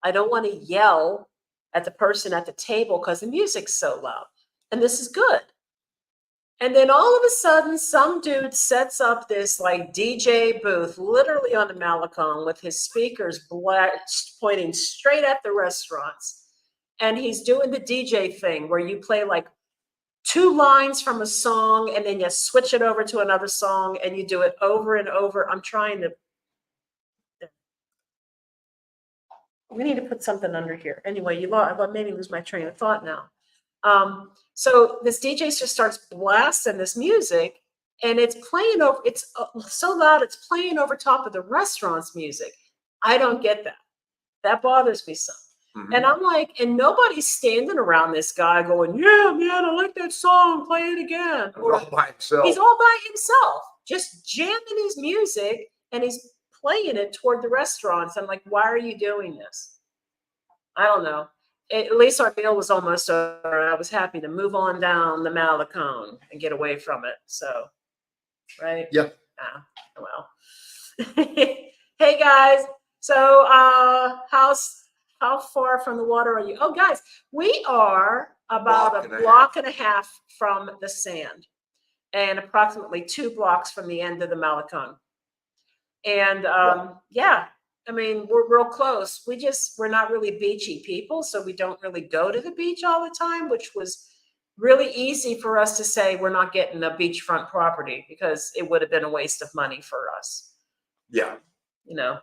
[SPEAKER 1] I don't want to yell at the person at the table because the music's so loud. And this is good. And then all of a sudden, some dude sets up this like DJ booth literally on the Malecon with his speakers pointing straight at the restaurants. And he's doing the DJ thing where you play like 2 lines from a song and then you switch it over to another song and you do it over and over. I'm trying to. We need to put something under here. Anyway, I made me lose my train of thought now. So this DJ just starts blasting this music, and it's playing over. It's so loud. It's playing over top of the restaurant's music. I don't get that. That bothers me some. And I'm like, and nobody's standing around this guy going, yeah, man, I like that song, play it again.
[SPEAKER 2] Or all by himself.
[SPEAKER 1] He's all by himself, just jamming his music, and he's playing it toward the restaurants. I'm like, why are you doing this? I don't know. At least our meal was almost over. I was happy to move on down the Malecone and get away from it. So, right?
[SPEAKER 2] Yeah.
[SPEAKER 1] Well. Hey guys. So, how far from the water are you? Oh, guys, we are about a block and a half from the sand, and approximately 2 blocks from the end of the Malecone. And yeah, I mean, we're real close. We're not really beachy people, so we don't really go to the beach all the time, which was really easy for us to say we're not getting a beachfront property because it would have been a waste of money for us.
[SPEAKER 2] Yeah.
[SPEAKER 1] You know,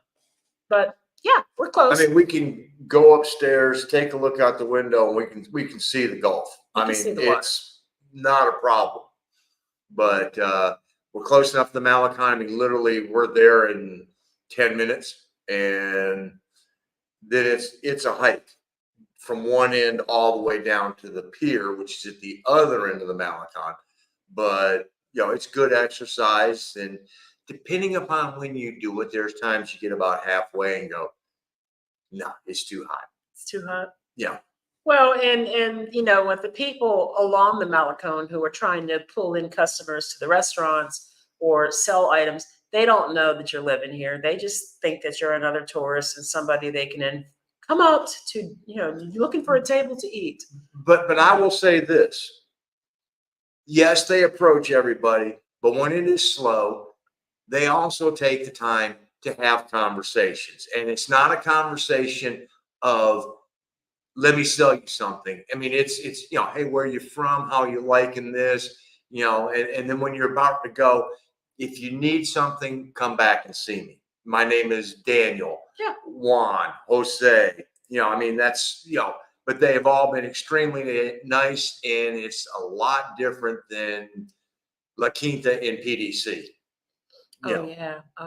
[SPEAKER 1] but yeah, we're close.
[SPEAKER 2] I mean, we can go upstairs, take a look out the window, and we can see the Gulf. I mean, it's not a problem. But we're close enough to the Malecone. I mean, literally, we're there in 10 minutes, and then it's a hike from one end all the way down to the pier, which is at the other end of the Malecone. But it's good exercise, and depending upon when you do it, there's times you get about halfway and go, no, it's too hot.
[SPEAKER 1] It's too hot.
[SPEAKER 2] Yeah.
[SPEAKER 1] Well, and with the people along the Malecone who are trying to pull in customers to the restaurants or sell items, they don't know that you're living here. They just think that you're another tourist and somebody they can come out to, looking for a table to eat.
[SPEAKER 2] But I will say this. Yes, they approach everybody, but when it is slow, they also take the time to have conversations. And it's not a conversation of, let me sell you something. I mean, it's hey, where are you from? How are you liking this? And then when you're about to go, if you need something, come back and see me. My name is Daniel, Juan, Jose. I mean, that's, but they have all been extremely nice, and it's a lot different than La Quinta in PDC.
[SPEAKER 1] Oh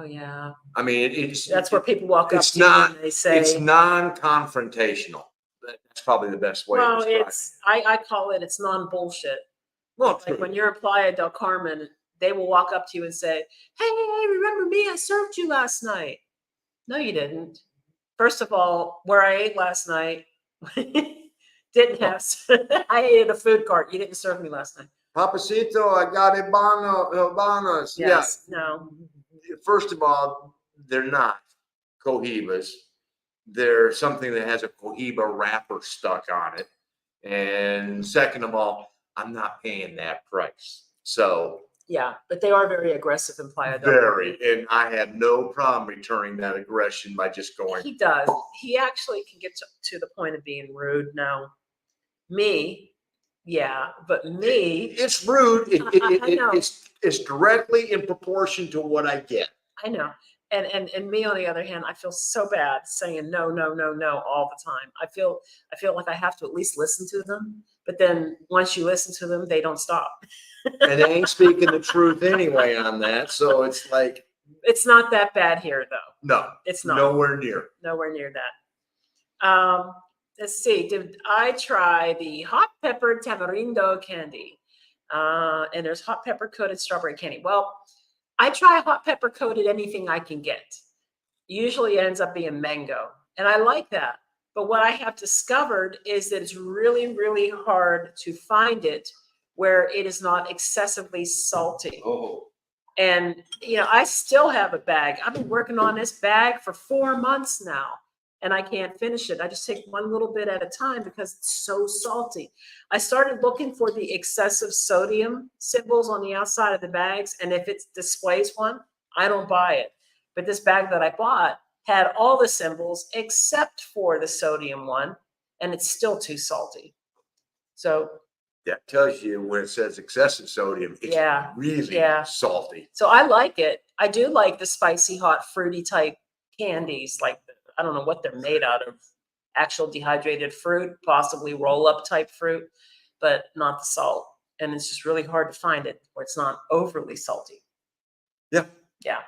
[SPEAKER 1] yeah.
[SPEAKER 2] I mean,
[SPEAKER 1] that's where people walk up to you and they say
[SPEAKER 2] it's non-confrontational. That's probably the best way to describe it.
[SPEAKER 1] I call it's non-bullshit.
[SPEAKER 2] Well,
[SPEAKER 1] like when you're in Playa del Carmen, they will walk up to you and say, hey, remember me? I served you last night. No, you didn't. First of all, where I ate last night didn't have, I ate at a food cart. You didn't serve me last night.
[SPEAKER 2] Papacito, I got Habanos.
[SPEAKER 1] Yes, no.
[SPEAKER 2] First of all, they're not Cohibas. They're something that has a Cohiba wrapper stuck on it. And second of all, I'm not paying that price. So
[SPEAKER 1] yeah, but they are very aggressive in Playa del
[SPEAKER 2] Carmen. And I have no problem returning that aggression by just going.
[SPEAKER 1] He does. He actually can get to the point of being rude. Now, me, yeah, but me,
[SPEAKER 2] it's rude. It's directly in proportion to what I get.
[SPEAKER 1] I know. And me, on the other hand, I feel so bad saying no all the time. I feel like I have to at least listen to them. But then once you listen to them, they don't stop.
[SPEAKER 2] And they ain't speaking the truth anyway on that. So it's like,
[SPEAKER 1] it's not that bad here, though.
[SPEAKER 2] No, it's not. Nowhere near
[SPEAKER 1] that. Let's see. Did I try the hot pepper tamarindo candy? And there's hot pepper coated strawberry candy. Well, I try hot pepper coated anything I can get. Usually it ends up being mango, and I like that. But what I have discovered is that it's really, really hard to find it where it is not excessively salty.
[SPEAKER 2] Oh.
[SPEAKER 1] And, I still have a bag. I've been working on this bag for 4 months now, and I can't finish it. I just take one little bit at a time because it's so salty. I started looking for the excessive sodium symbols on the outside of the bags, and if it displays one, I don't buy it. But this bag that I bought had all the symbols except for the sodium one, and it's still too salty. So
[SPEAKER 2] that tells you when it says excessive sodium, it's really salty.
[SPEAKER 1] So I like it. I do like the spicy, hot, fruity type candies. Like, I don't know what they're made out of. Actual dehydrated fruit, possibly roll-up type fruit, but not the salt. And it's just really hard to find it where it's not overly salty.
[SPEAKER 2] Yeah.
[SPEAKER 1] Yeah.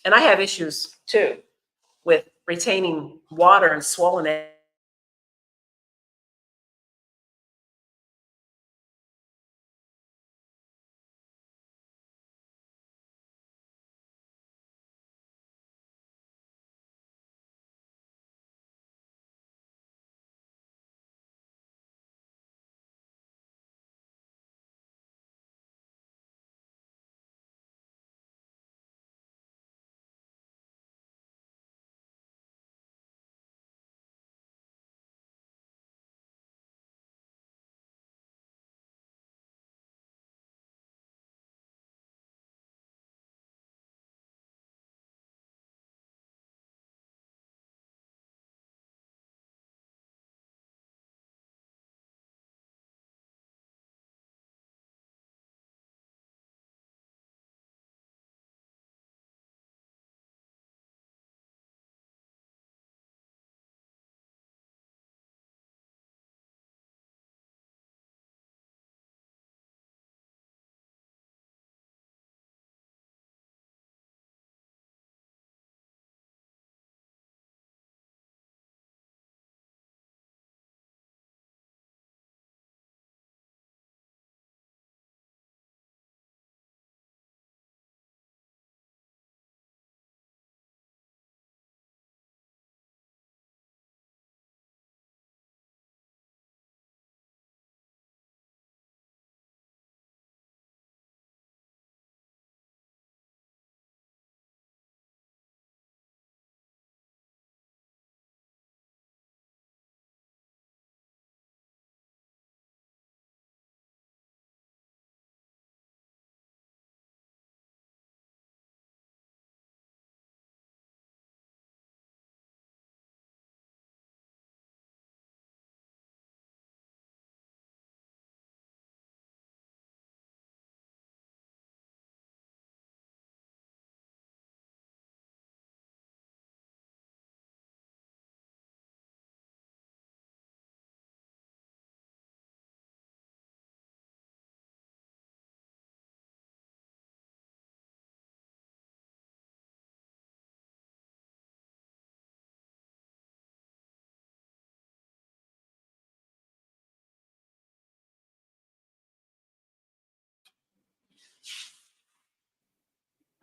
[SPEAKER 1] And I have issues too with retaining water and swollen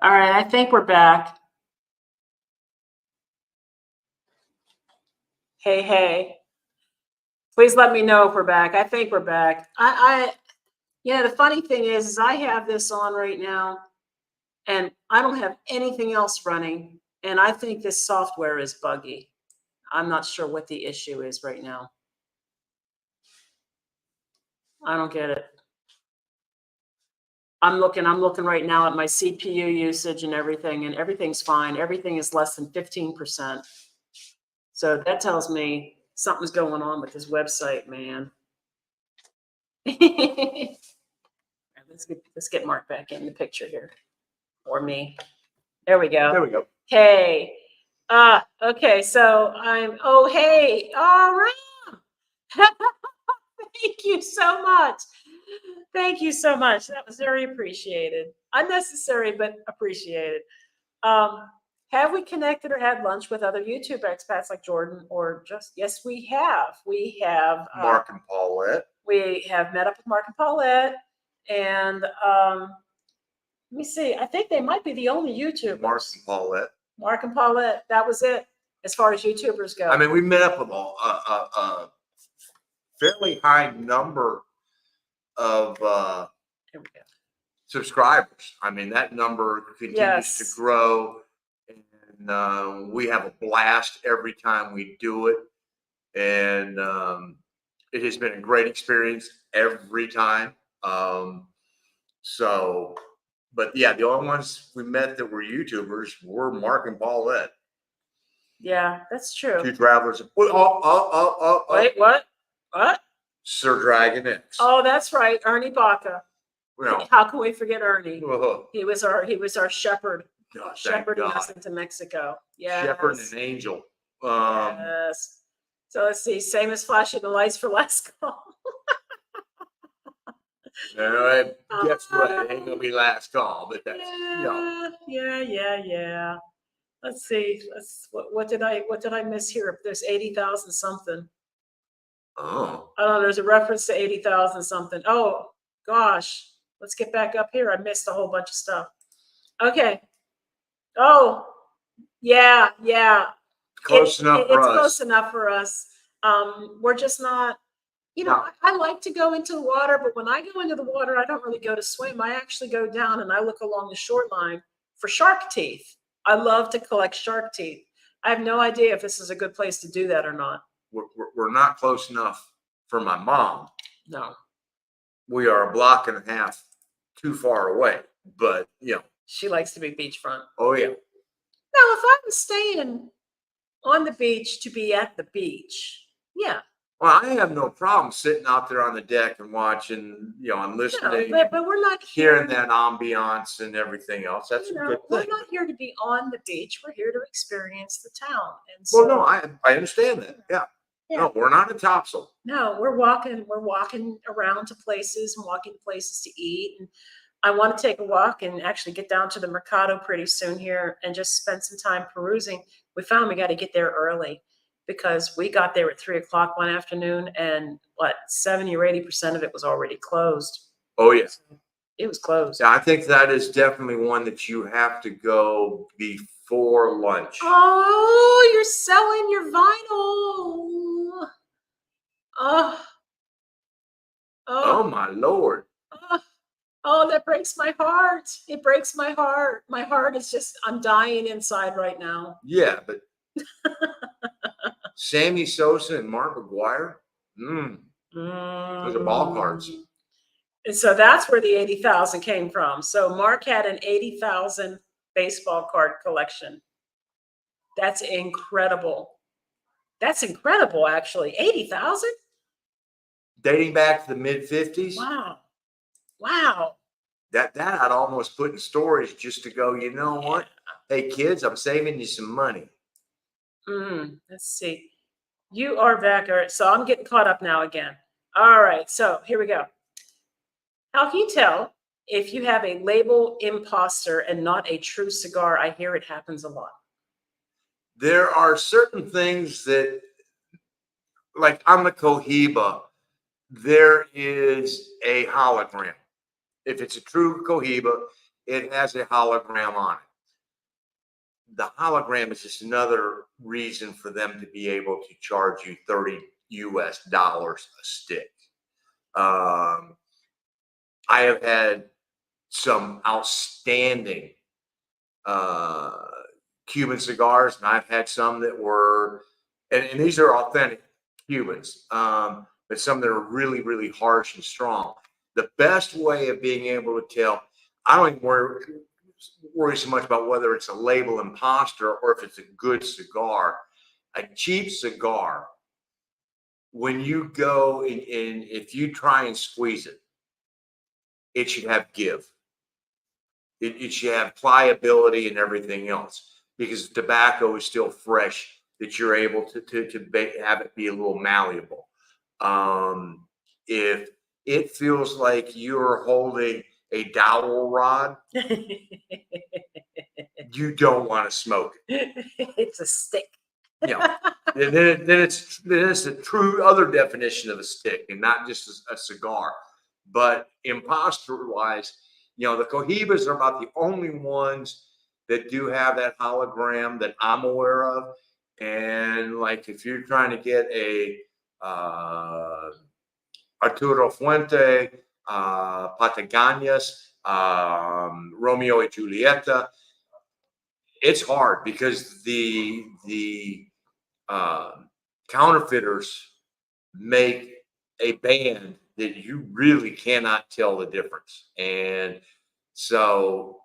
[SPEAKER 1] All right, I think we're back. Hey, hey. Please let me know if we're back. I think we're back. Yeah, the funny thing is I have this on right now and I don't have anything else running. And I think this software is buggy. I'm not sure what the issue is right now. I don't get it. I'm looking right now at my CPU usage and everything's fine. Everything is less than 15%. So that tells me something's going on with this website, man. Let's get Mark back in the picture here. Or me. There we go.
[SPEAKER 2] There we go.
[SPEAKER 1] Hey. Okay, so hey, all right. Thank you so much. Thank you so much. That was very appreciated. Unnecessary, but appreciated. Have we connected or had lunch with other YouTube expats like Jordan or just, yes, we have. We have
[SPEAKER 2] Mark and Paulette.
[SPEAKER 1] We have met up with Mark and Paulette. And let me see. I think they might be the only YouTubers. Mark and Paulette. That was it as far as YouTubers go.
[SPEAKER 2] I mean, we met up with a fairly high number of subscribers. I mean, that number continues to grow, and we have a blast every time we do it. And it has been a great experience every time. But yeah, the only ones we met that were YouTubers were Mark and Paulette.
[SPEAKER 1] Yeah, that's true.
[SPEAKER 2] Two travelers. Wait,
[SPEAKER 1] what? What?
[SPEAKER 2] Sir Dragon X.
[SPEAKER 1] Oh, that's right, Ernie Baca.
[SPEAKER 2] Well,
[SPEAKER 1] how can we forget Ernie?
[SPEAKER 2] Uh-huh.
[SPEAKER 1] He was our shepherd, shepherding us into Mexico. Yeah,
[SPEAKER 2] shepherd and angel.
[SPEAKER 1] Yes. So let's see. Same as flashing the lights for last call.
[SPEAKER 2] Guess what? It ain't gonna be last call, but that's
[SPEAKER 1] Yeah. Let's see. What did I miss here? There's 80,000 something.
[SPEAKER 2] Oh.
[SPEAKER 1] Oh, there's a reference to 80,000 something. Oh gosh. Let's get back up here. I missed a whole bunch of stuff. Okay. Oh, yeah.
[SPEAKER 2] Close enough for us.
[SPEAKER 1] It's close enough for us. We're just not, I like to go into the water, but when I go into the water, I don't really go to swim. I actually go down and I look along the shoreline for shark teeth. I love to collect shark teeth. I have no idea if this is a good place to do that or not.
[SPEAKER 2] We're not close enough for my mom.
[SPEAKER 1] No.
[SPEAKER 2] We are a block and a half too far away, but
[SPEAKER 1] she likes to be beachfront.
[SPEAKER 2] Oh yeah.
[SPEAKER 1] Now, if I was staying on the beach to be at the beach, yeah.
[SPEAKER 2] Well, I have no problem sitting out there on the deck and watching, and listening.
[SPEAKER 1] No, but we're not
[SPEAKER 2] hearing that ambiance and everything else. That's a good thing.
[SPEAKER 1] We're not here to be on the beach. We're here to experience the town. And so,
[SPEAKER 2] well, no, I understand that. Yeah. No, we're not in Topsail.
[SPEAKER 1] No, we're walking around to places and walking to places to eat. And I want to take a walk and actually get down to the Mercado pretty soon here and just spend some time perusing. We found we got to get there early because we got there at 3:00 one afternoon and 70 or 80% of it was already closed.
[SPEAKER 2] Oh, yeah.
[SPEAKER 1] It was closed.
[SPEAKER 2] Yeah, I think that is definitely one that you have to go before lunch.
[SPEAKER 1] Oh, you're selling your vinyl.
[SPEAKER 2] Oh my Lord.
[SPEAKER 1] Oh, that breaks my heart. It breaks my heart. My heart is just, I'm dying inside right now.
[SPEAKER 2] Yeah, but Sammy Sosa and Mark McGuire, those are ball cards.
[SPEAKER 1] And so that's where the 80,000 came from. So Mark had an 80,000 baseball card collection. That's incredible. That's incredible, actually. 80,000?
[SPEAKER 2] Dating back to the mid-50s.
[SPEAKER 1] Wow.
[SPEAKER 2] That I'd almost put in storage just to go, you know what? Hey, kids, I'm saving you some money.
[SPEAKER 1] Let's see. You are back. All right, so I'm getting caught up now again. All right, so here we go. How can you tell if you have a label imposter and not a true cigar? I hear it happens a lot.
[SPEAKER 2] There are certain things that, like on the Cohiba, there is a hologram. If it's a true Cohiba, it has a hologram on it. The hologram is just another reason for them to be able to charge you $30 a stick. I have had some outstanding Cuban cigars, and I've had some that were, and these are authentic Cubans, but some that are really, really harsh and strong. The best way of being able to tell, I don't even worry so much about whether it's a label imposter or if it's a good cigar. A cheap cigar, when you go and if you try and squeeze it, it should have give. It should have pliability and everything else, because tobacco is still fresh, that you're able to have it be a little malleable. If it feels like you're holding a dowel rod, you don't want to smoke it.
[SPEAKER 1] It's a stick.
[SPEAKER 2] Yeah. then it's a true other definition of a stick and not just a cigar. But imposter wise, the Cohibas are about the only ones that do have that hologram that I'm aware of. And like if you're trying to get a Arturo Fuente, Patagones, Romeo y Julieta, it's hard because the counterfeiters make a band that you really cannot tell the difference. And so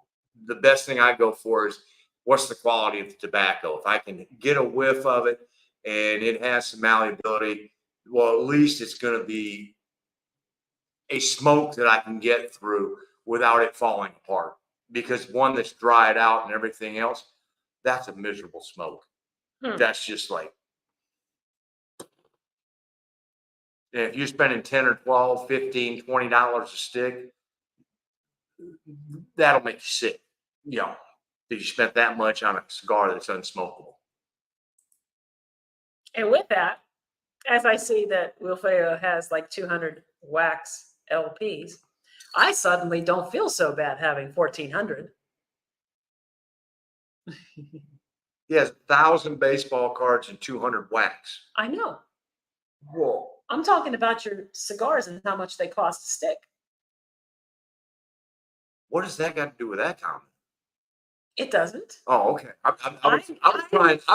[SPEAKER 2] the best thing I go for is, what's the quality of the tobacco? If I can get a whiff of it and it has some malleability, well, at least it's going to be a smoke that I can get through without it falling apart. Because one that's dried out and everything else, that's a miserable smoke. That's just like, if you're spending 10 or 12, 15, $20 a stick, that'll make you sick. That you spent that much on a cigar that's unsmokable.
[SPEAKER 1] And with that, as I see that Wilfredo has like 200 wax LPs, I suddenly don't feel so bad having 1,400.
[SPEAKER 2] He has 1,000 baseball cards and 200 wax.
[SPEAKER 1] I know.
[SPEAKER 2] Whoa.
[SPEAKER 1] I'm talking about your cigars and how much they cost a stick.
[SPEAKER 2] What does that got to do with that, Tom?
[SPEAKER 1] It doesn't.
[SPEAKER 2] Oh, okay. I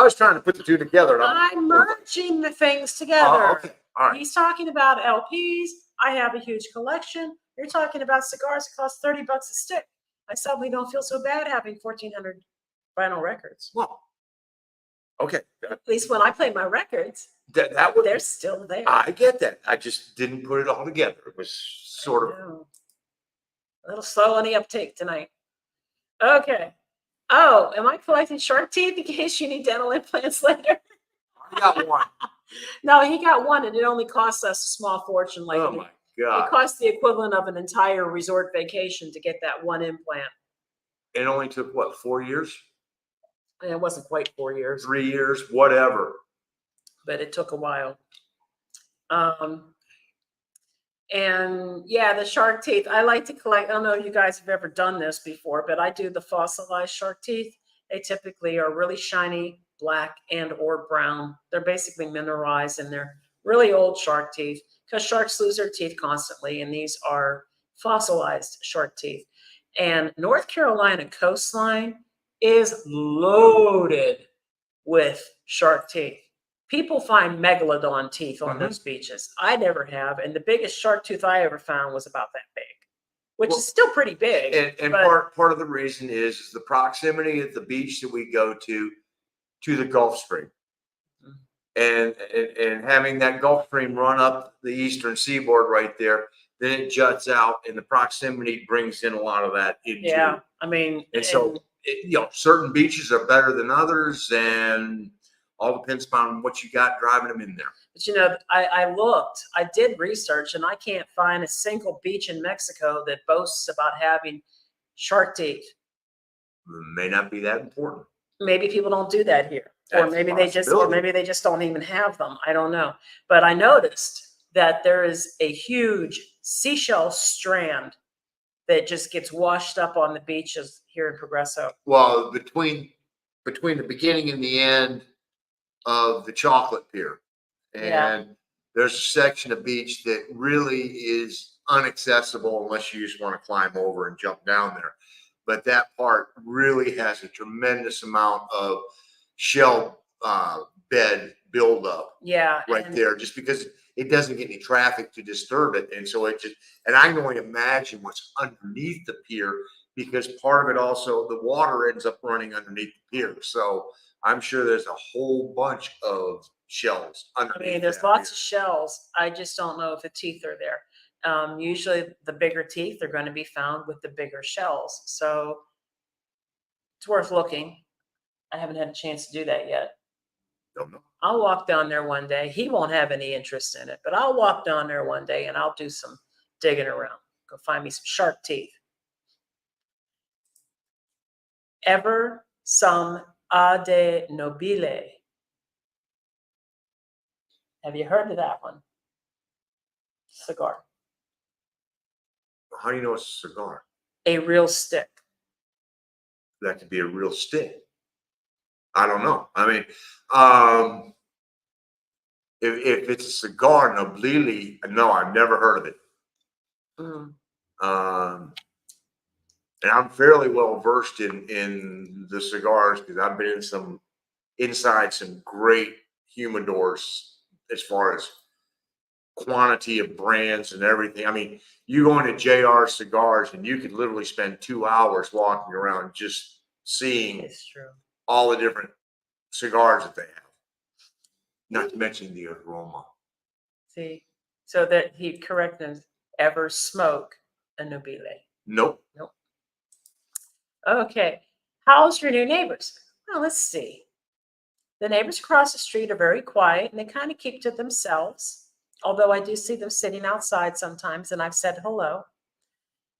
[SPEAKER 2] was trying to put the two together.
[SPEAKER 1] I'm merging the things together.
[SPEAKER 2] Oh, okay. All right.
[SPEAKER 1] He's talking about LPs. I have a huge collection. You're talking about cigars that cost $30 a stick. I suddenly don't feel so bad having 1,400 vinyl records.
[SPEAKER 2] Well, okay.
[SPEAKER 1] At least when I play my records, they're still there.
[SPEAKER 2] I get that. I just didn't put it all together. It was sort of
[SPEAKER 1] a little slow on the uptake tonight. Okay. Oh, am I collecting shark teeth in case you need dental implants later?
[SPEAKER 2] I got one.
[SPEAKER 1] No, he got one, and it only cost us a small fortune.
[SPEAKER 2] Oh my God!
[SPEAKER 1] It cost the equivalent of an entire resort vacation to get that one implant.
[SPEAKER 2] It only took what, 4 years?
[SPEAKER 1] And it wasn't quite 4 years.
[SPEAKER 2] 3 years, whatever.
[SPEAKER 1] But it took a while. And yeah, the shark teeth. I like to collect. I don't know if you guys have ever done this before, but I do the fossilized shark teeth. They typically are really shiny, black and or brown. They're basically mineralized, and they're really old shark teeth because sharks lose their teeth constantly, and these are fossilized shark teeth. And North Carolina coastline is loaded with shark teeth. People find megalodon teeth on those beaches. I never have. And the biggest shark tooth I ever found was about that big, which is still pretty big.
[SPEAKER 2] And part of the reason is the proximity at the beach that we go to the Gulf Stream. And having that Gulf Stream run up the eastern seaboard right there, then it juts out, and the proximity brings in a lot of that into.
[SPEAKER 1] Yeah, I mean,
[SPEAKER 2] and so certain beaches are better than others, and all depends upon what you got driving them in there.
[SPEAKER 1] But I did research, and I can't find a single beach in Mexico that boasts about having shark teeth.
[SPEAKER 2] May not be that important.
[SPEAKER 1] Maybe people don't do that here. Or maybe they just don't even have them. I don't know. But I noticed that there is a huge seashell strand that just gets washed up on the beaches here in Progreso.
[SPEAKER 2] Well, between the beginning and the end of the chocolate pier,
[SPEAKER 1] Yeah.
[SPEAKER 2] and there's a section of beach that really is inaccessible unless you just want to climb over and jump down there. But that part really has a tremendous amount of shell bed buildup
[SPEAKER 1] Yeah.
[SPEAKER 2] right there, just because it doesn't get any traffic to disturb it. And so it just, and I can only imagine what's underneath the pier, because part of it also, the water ends up running underneath the pier. So I'm sure there's a whole bunch of shells underneath.
[SPEAKER 1] I mean, there's lots of shells. I just don't know if the teeth are there. Usually the bigger teeth are going to be found with the bigger shells. So it's worth looking. I haven't had a chance to do that yet.
[SPEAKER 2] Don't know.
[SPEAKER 1] I'll walk down there one day. He won't have any interest in it, but I'll walk down there one day and I'll do some digging around. Go find me some sharp teeth. Ever some Ade Nobile. Have you heard of that one? Cigar.
[SPEAKER 2] How do you know it's a cigar?
[SPEAKER 1] A real stick.
[SPEAKER 2] That could be a real stick. I don't know. I mean, if it's a cigar, Noblili, no, I've never heard of it.
[SPEAKER 1] Mm.
[SPEAKER 2] And I'm fairly well versed in the cigars, because I've been inside some great humidors as far as quantity of brands and everything. I mean, you go into JR Cigars and you could literally spend 2 hours walking around just seeing
[SPEAKER 1] It's true.
[SPEAKER 2] all the different cigars that they have. Not to mention the aroma.
[SPEAKER 1] See, so that he corrected us, ever smoke a Nobile.
[SPEAKER 2] Nope.
[SPEAKER 1] Nope. Okay. How's your new neighbors? Well, let's see. The neighbors across the street are very quiet and they kind of keep to themselves. Although I do see them sitting outside sometimes, and I've said hello.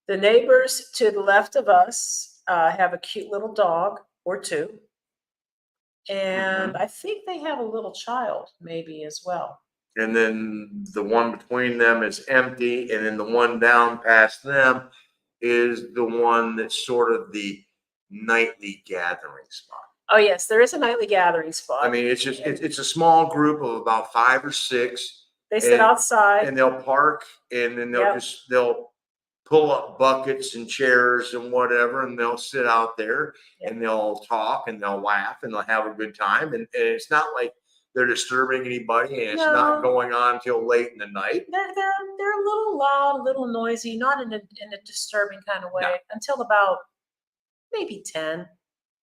[SPEAKER 1] The neighbors to the left of us have a cute little dog or two. And I think they have a little child, maybe as well.
[SPEAKER 2] And then the one between them is empty, and then the one down past them is the one that's sort of the nightly gathering spot.
[SPEAKER 1] Oh, yes, there is a nightly gathering spot.
[SPEAKER 2] I mean, it's a small group of about 5 or 6.
[SPEAKER 1] They sit outside.
[SPEAKER 2] And they'll park, and then
[SPEAKER 1] Yep.
[SPEAKER 2] they'll pull up buckets and chairs and whatever, and they'll sit out there.
[SPEAKER 1] Yep.
[SPEAKER 2] And they'll talk and they'll laugh and they'll have a good time. And it's not like they're disturbing anybody, and it's not going on till late in the night.
[SPEAKER 1] They're a little loud, a little noisy, not in a disturbing kind of way,
[SPEAKER 2] No.
[SPEAKER 1] until about maybe 10.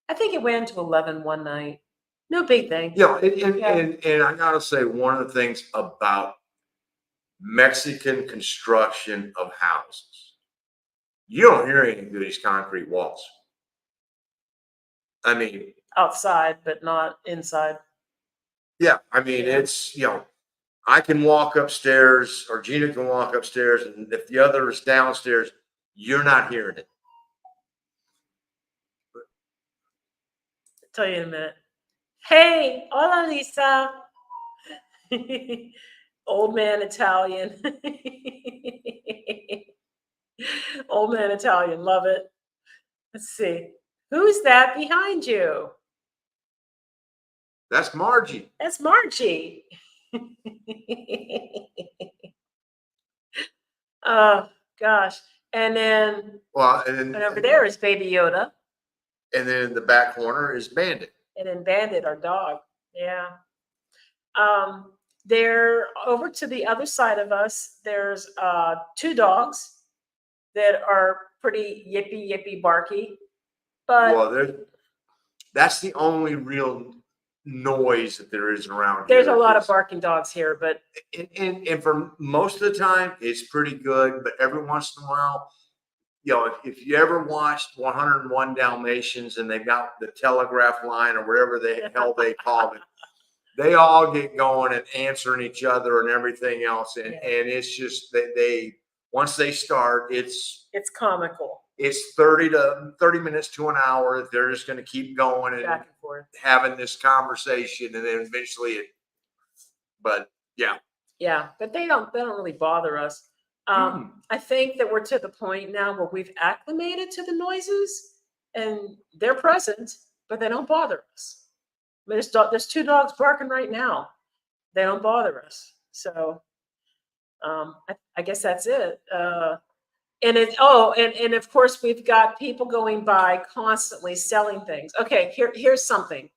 [SPEAKER 1] I think it went to 11 one night. No big thing.
[SPEAKER 2] Yeah, and I gotta say, one of the things about Mexican construction of houses, you don't hear anything through these concrete walls. I mean,
[SPEAKER 1] Outside, but not inside.
[SPEAKER 2] yeah, I mean, it's, I can walk upstairs, or Gina can walk upstairs, and if the other is downstairs, you're not hearing it.
[SPEAKER 1] I'll tell you in a minute. Hey, hola, Lisa. Old man Italian. Old man Italian, love it. Let's see. Who's that behind you?
[SPEAKER 2] That's Margie.
[SPEAKER 1] That's Margie. Oh, gosh. And then and over there is Baby Yoda.
[SPEAKER 2] And then in the back corner is Bandit.
[SPEAKER 1] And then Bandit, our dog. Yeah. They're over to the other side of us. There's 2 dogs that are pretty yippy barky. But
[SPEAKER 2] that's the only real noise that there is around
[SPEAKER 1] there's
[SPEAKER 2] here.
[SPEAKER 1] A lot of barking dogs here, but
[SPEAKER 2] and for most of the time it's pretty good. But every once in a while, if you ever watched 101 Dalmatians and they've got the telegraph line or whatever the hell they call it, they all get going and answering each other and everything else. And it's just they once they start, it's
[SPEAKER 1] comical.
[SPEAKER 2] It's 30 minutes to an hour. They're just going to keep going and
[SPEAKER 1] back and forth,
[SPEAKER 2] having this conversation, and then eventually but
[SPEAKER 1] but they don't really bother us. I think that we're to the point now where we've acclimated to the noises, and they're present, but they don't bother us. I mean, there's two dogs barking right now. They don't bother us. So I guess that's it. And of course we've got people going by constantly selling things. Okay, here's something.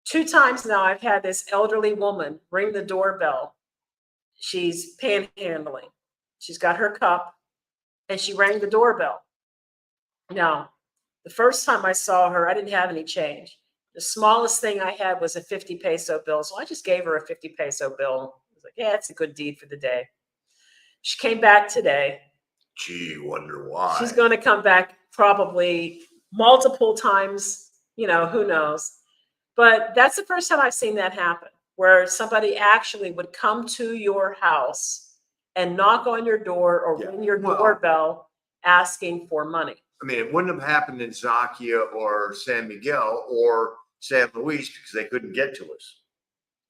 [SPEAKER 1] 2 times now I've had this elderly woman ring the doorbell. She's panhandling. She's got her cup and she rang the doorbell. Now, the first time I saw her, I didn't have any change. The smallest thing I had was a 50 peso bill. So I just gave her a 50 peso bill. I was like, yeah, it's a good deed for the day. She came back today.
[SPEAKER 2] Gee, wonder why.
[SPEAKER 1] She's going to come back probably multiple times, who knows. But that's the first time I've seen that happen, where somebody actually would come to your house and knock on your door or ring your doorbell asking for money.
[SPEAKER 2] I mean, it wouldn't have happened in Zakia or San Miguel or San Luis because they couldn't get to us.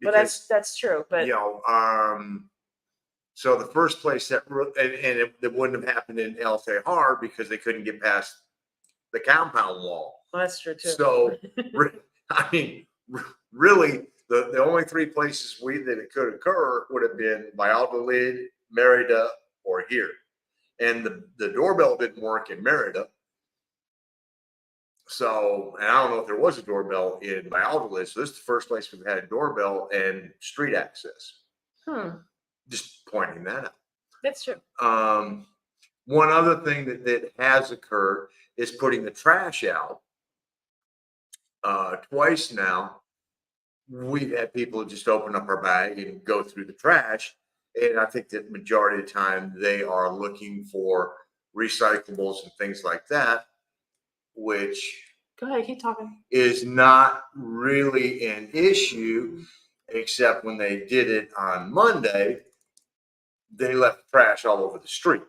[SPEAKER 1] But that's true. But
[SPEAKER 2] so the first place that it wouldn't have happened in El Tejar because they couldn't get past the compound wall.
[SPEAKER 1] Well, that's true too.
[SPEAKER 2] So, I mean, really, the only three places that it could occur would have been Valladolid, Merida, or here. And the doorbell didn't work in Merida. So, and I don't know if there was a doorbell in Valladolid. So this is the first place we've had a doorbell and street access. Just pointing that out.
[SPEAKER 1] That's true.
[SPEAKER 2] One other thing that has occurred is putting the trash out. Twice now, we've had people just open up our bag and go through the trash. And I think that majority of the time they are looking for recyclables and things like that, which
[SPEAKER 1] go ahead, keep talking.
[SPEAKER 2] Is not really an issue, except when they did it on Monday, they left trash all over the street.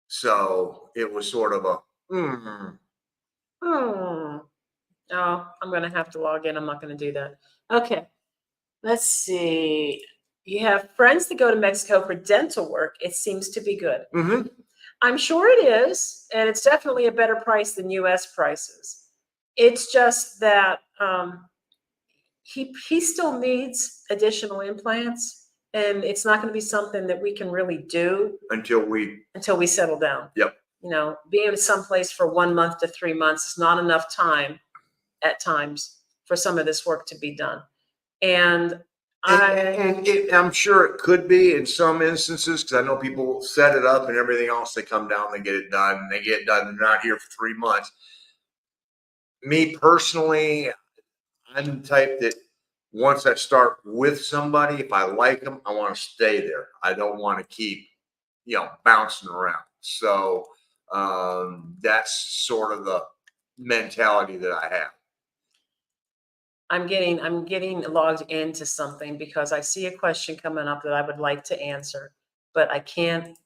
[SPEAKER 2] So it was sort of a
[SPEAKER 1] Oh, I'm going to have to log in. I'm not going to do that. Okay. Let's see. You have friends that go to Mexico for dental work. It seems to be good.
[SPEAKER 2] Mm-hmm.
[SPEAKER 1] I'm sure it is. And it's definitely a better price than US prices. It's just that he still needs additional implants. And it's not going to be something that we can really do
[SPEAKER 2] until we
[SPEAKER 1] settle down.
[SPEAKER 2] Yep.
[SPEAKER 1] Being someplace for 1 month to 3 months is not enough time at times for some of this work to be done. And
[SPEAKER 2] I'm sure it could be in some instances, because I know people set it up and everything else. They come down, they get it done, and they get it done. They're not here for 3 months. Me personally, I'm the type that once I start with somebody, if I like them, I want to stay there. I don't want to keep, bouncing around. So that's sort of the mentality that I have.
[SPEAKER 1] I'm getting logged into something because I see a question coming up that I would like to answer, but I can't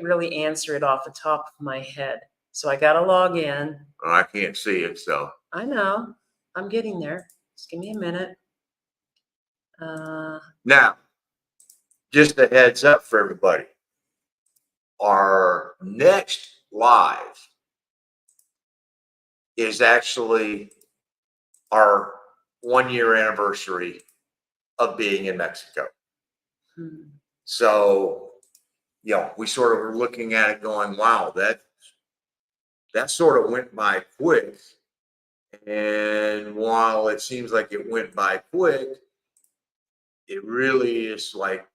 [SPEAKER 1] really answer it off the top of my head. So I got to log in.
[SPEAKER 2] I can't see it, so.
[SPEAKER 1] I know. I'm getting there. Just give me a minute.
[SPEAKER 2] Now, just a heads up for everybody. Our next live is actually our 1-year anniversary of being in Mexico. So, we sort of were looking at it going, wow, that sort of went by quick. And while it seems like it went by quick, it really is like,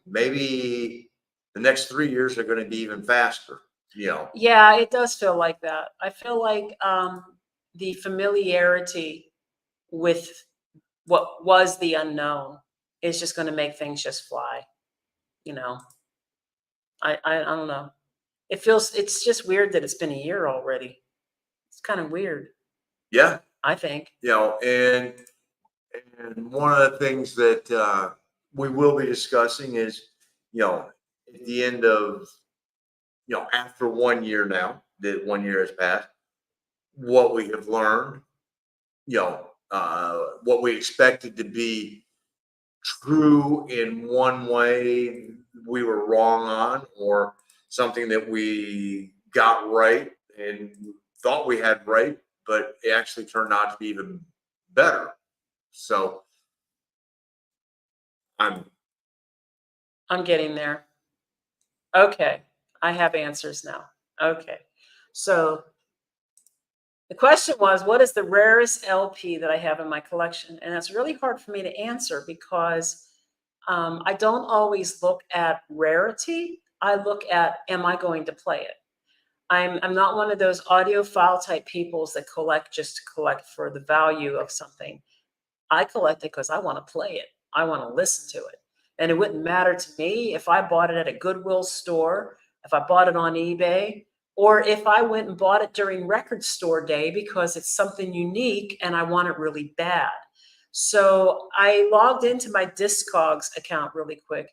[SPEAKER 2] maybe the next 3 years are going to be even faster.
[SPEAKER 1] Yeah, it does feel like that. I feel like the familiarity with what was the unknown is just going to make things just fly. I don't know. It's just weird that it's been a year already. It's kind of weird.
[SPEAKER 2] Yeah.
[SPEAKER 1] I think.
[SPEAKER 2] And one of the things that we will be discussing is, at the end of, after 1 year now, that 1 year has passed, what we have learned, what we expected to be true in one way we were wrong on, or something that we got right and thought we had right, but it actually turned out to be even better. So I'm
[SPEAKER 1] getting there. Okay, I have answers now. Okay, so the question was, what is the rarest LP that I have in my collection? And that's really hard for me to answer because I don't always look at rarity. I look at, am I going to play it? I'm not one of those audiophile type peoples that collect just to collect for the value of something. I collect it because I want to play it. I want to listen to it. And it wouldn't matter to me if I bought it at a Goodwill store, if I bought it on eBay, or if I went and bought it during record store day because it's something unique and I want it really bad. So I logged into my Discogs account really quick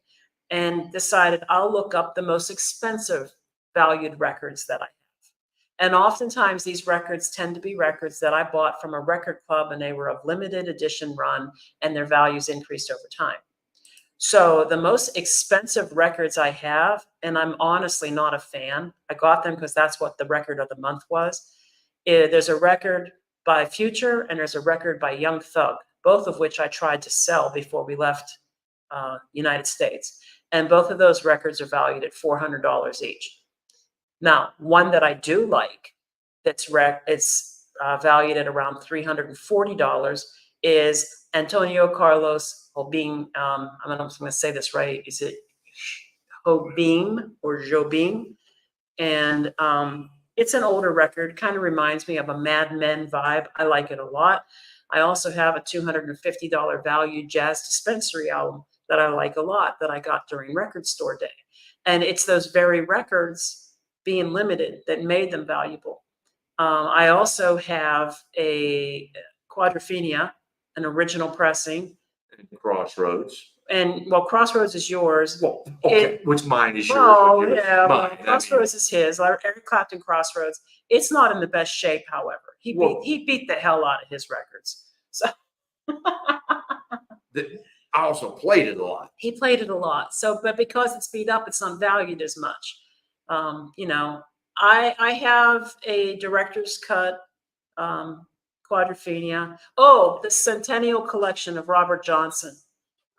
[SPEAKER 1] and decided I'll look up the most expensive valued records that I have. And oftentimes these records tend to be records that I bought from a record club and they were of limited edition run and their values increased over time. So the most expensive records I have, and I'm honestly not a fan, I got them because that's what the record of the month was. There's a record by Future and there's a record by Young Thug, both of which I tried to sell before we left United States. And both of those records are valued at $400 each. Now, one that I do like that's it's valued at around $340 is Antonio Carlos Jobim. I'm going to say this right. Is it Jobim or Jobim? And it's an older record. Kind of reminds me of a Mad Men vibe. I like it a lot. I also have a $250 value jazz dispensary album that I like a lot that I got during record store day. And it's those very records being limited that made them valuable. I also have a Quadrophenia, an original pressing.
[SPEAKER 2] Crossroads.
[SPEAKER 1] And well, Crossroads is yours.
[SPEAKER 2] Well, okay, which mine is yours?
[SPEAKER 1] Oh, yeah, well,
[SPEAKER 2] mine.
[SPEAKER 1] Crossroads is his. Eric Clapton Crossroads. It's not in the best shape, however. He beat the hell out of his records. So
[SPEAKER 2] I also played it a lot.
[SPEAKER 1] He played it a lot. So, but because it's beat up, it's not valued as much. I have a director's cut Quadrophenia. Oh, the Centennial Collection of Robert Johnson.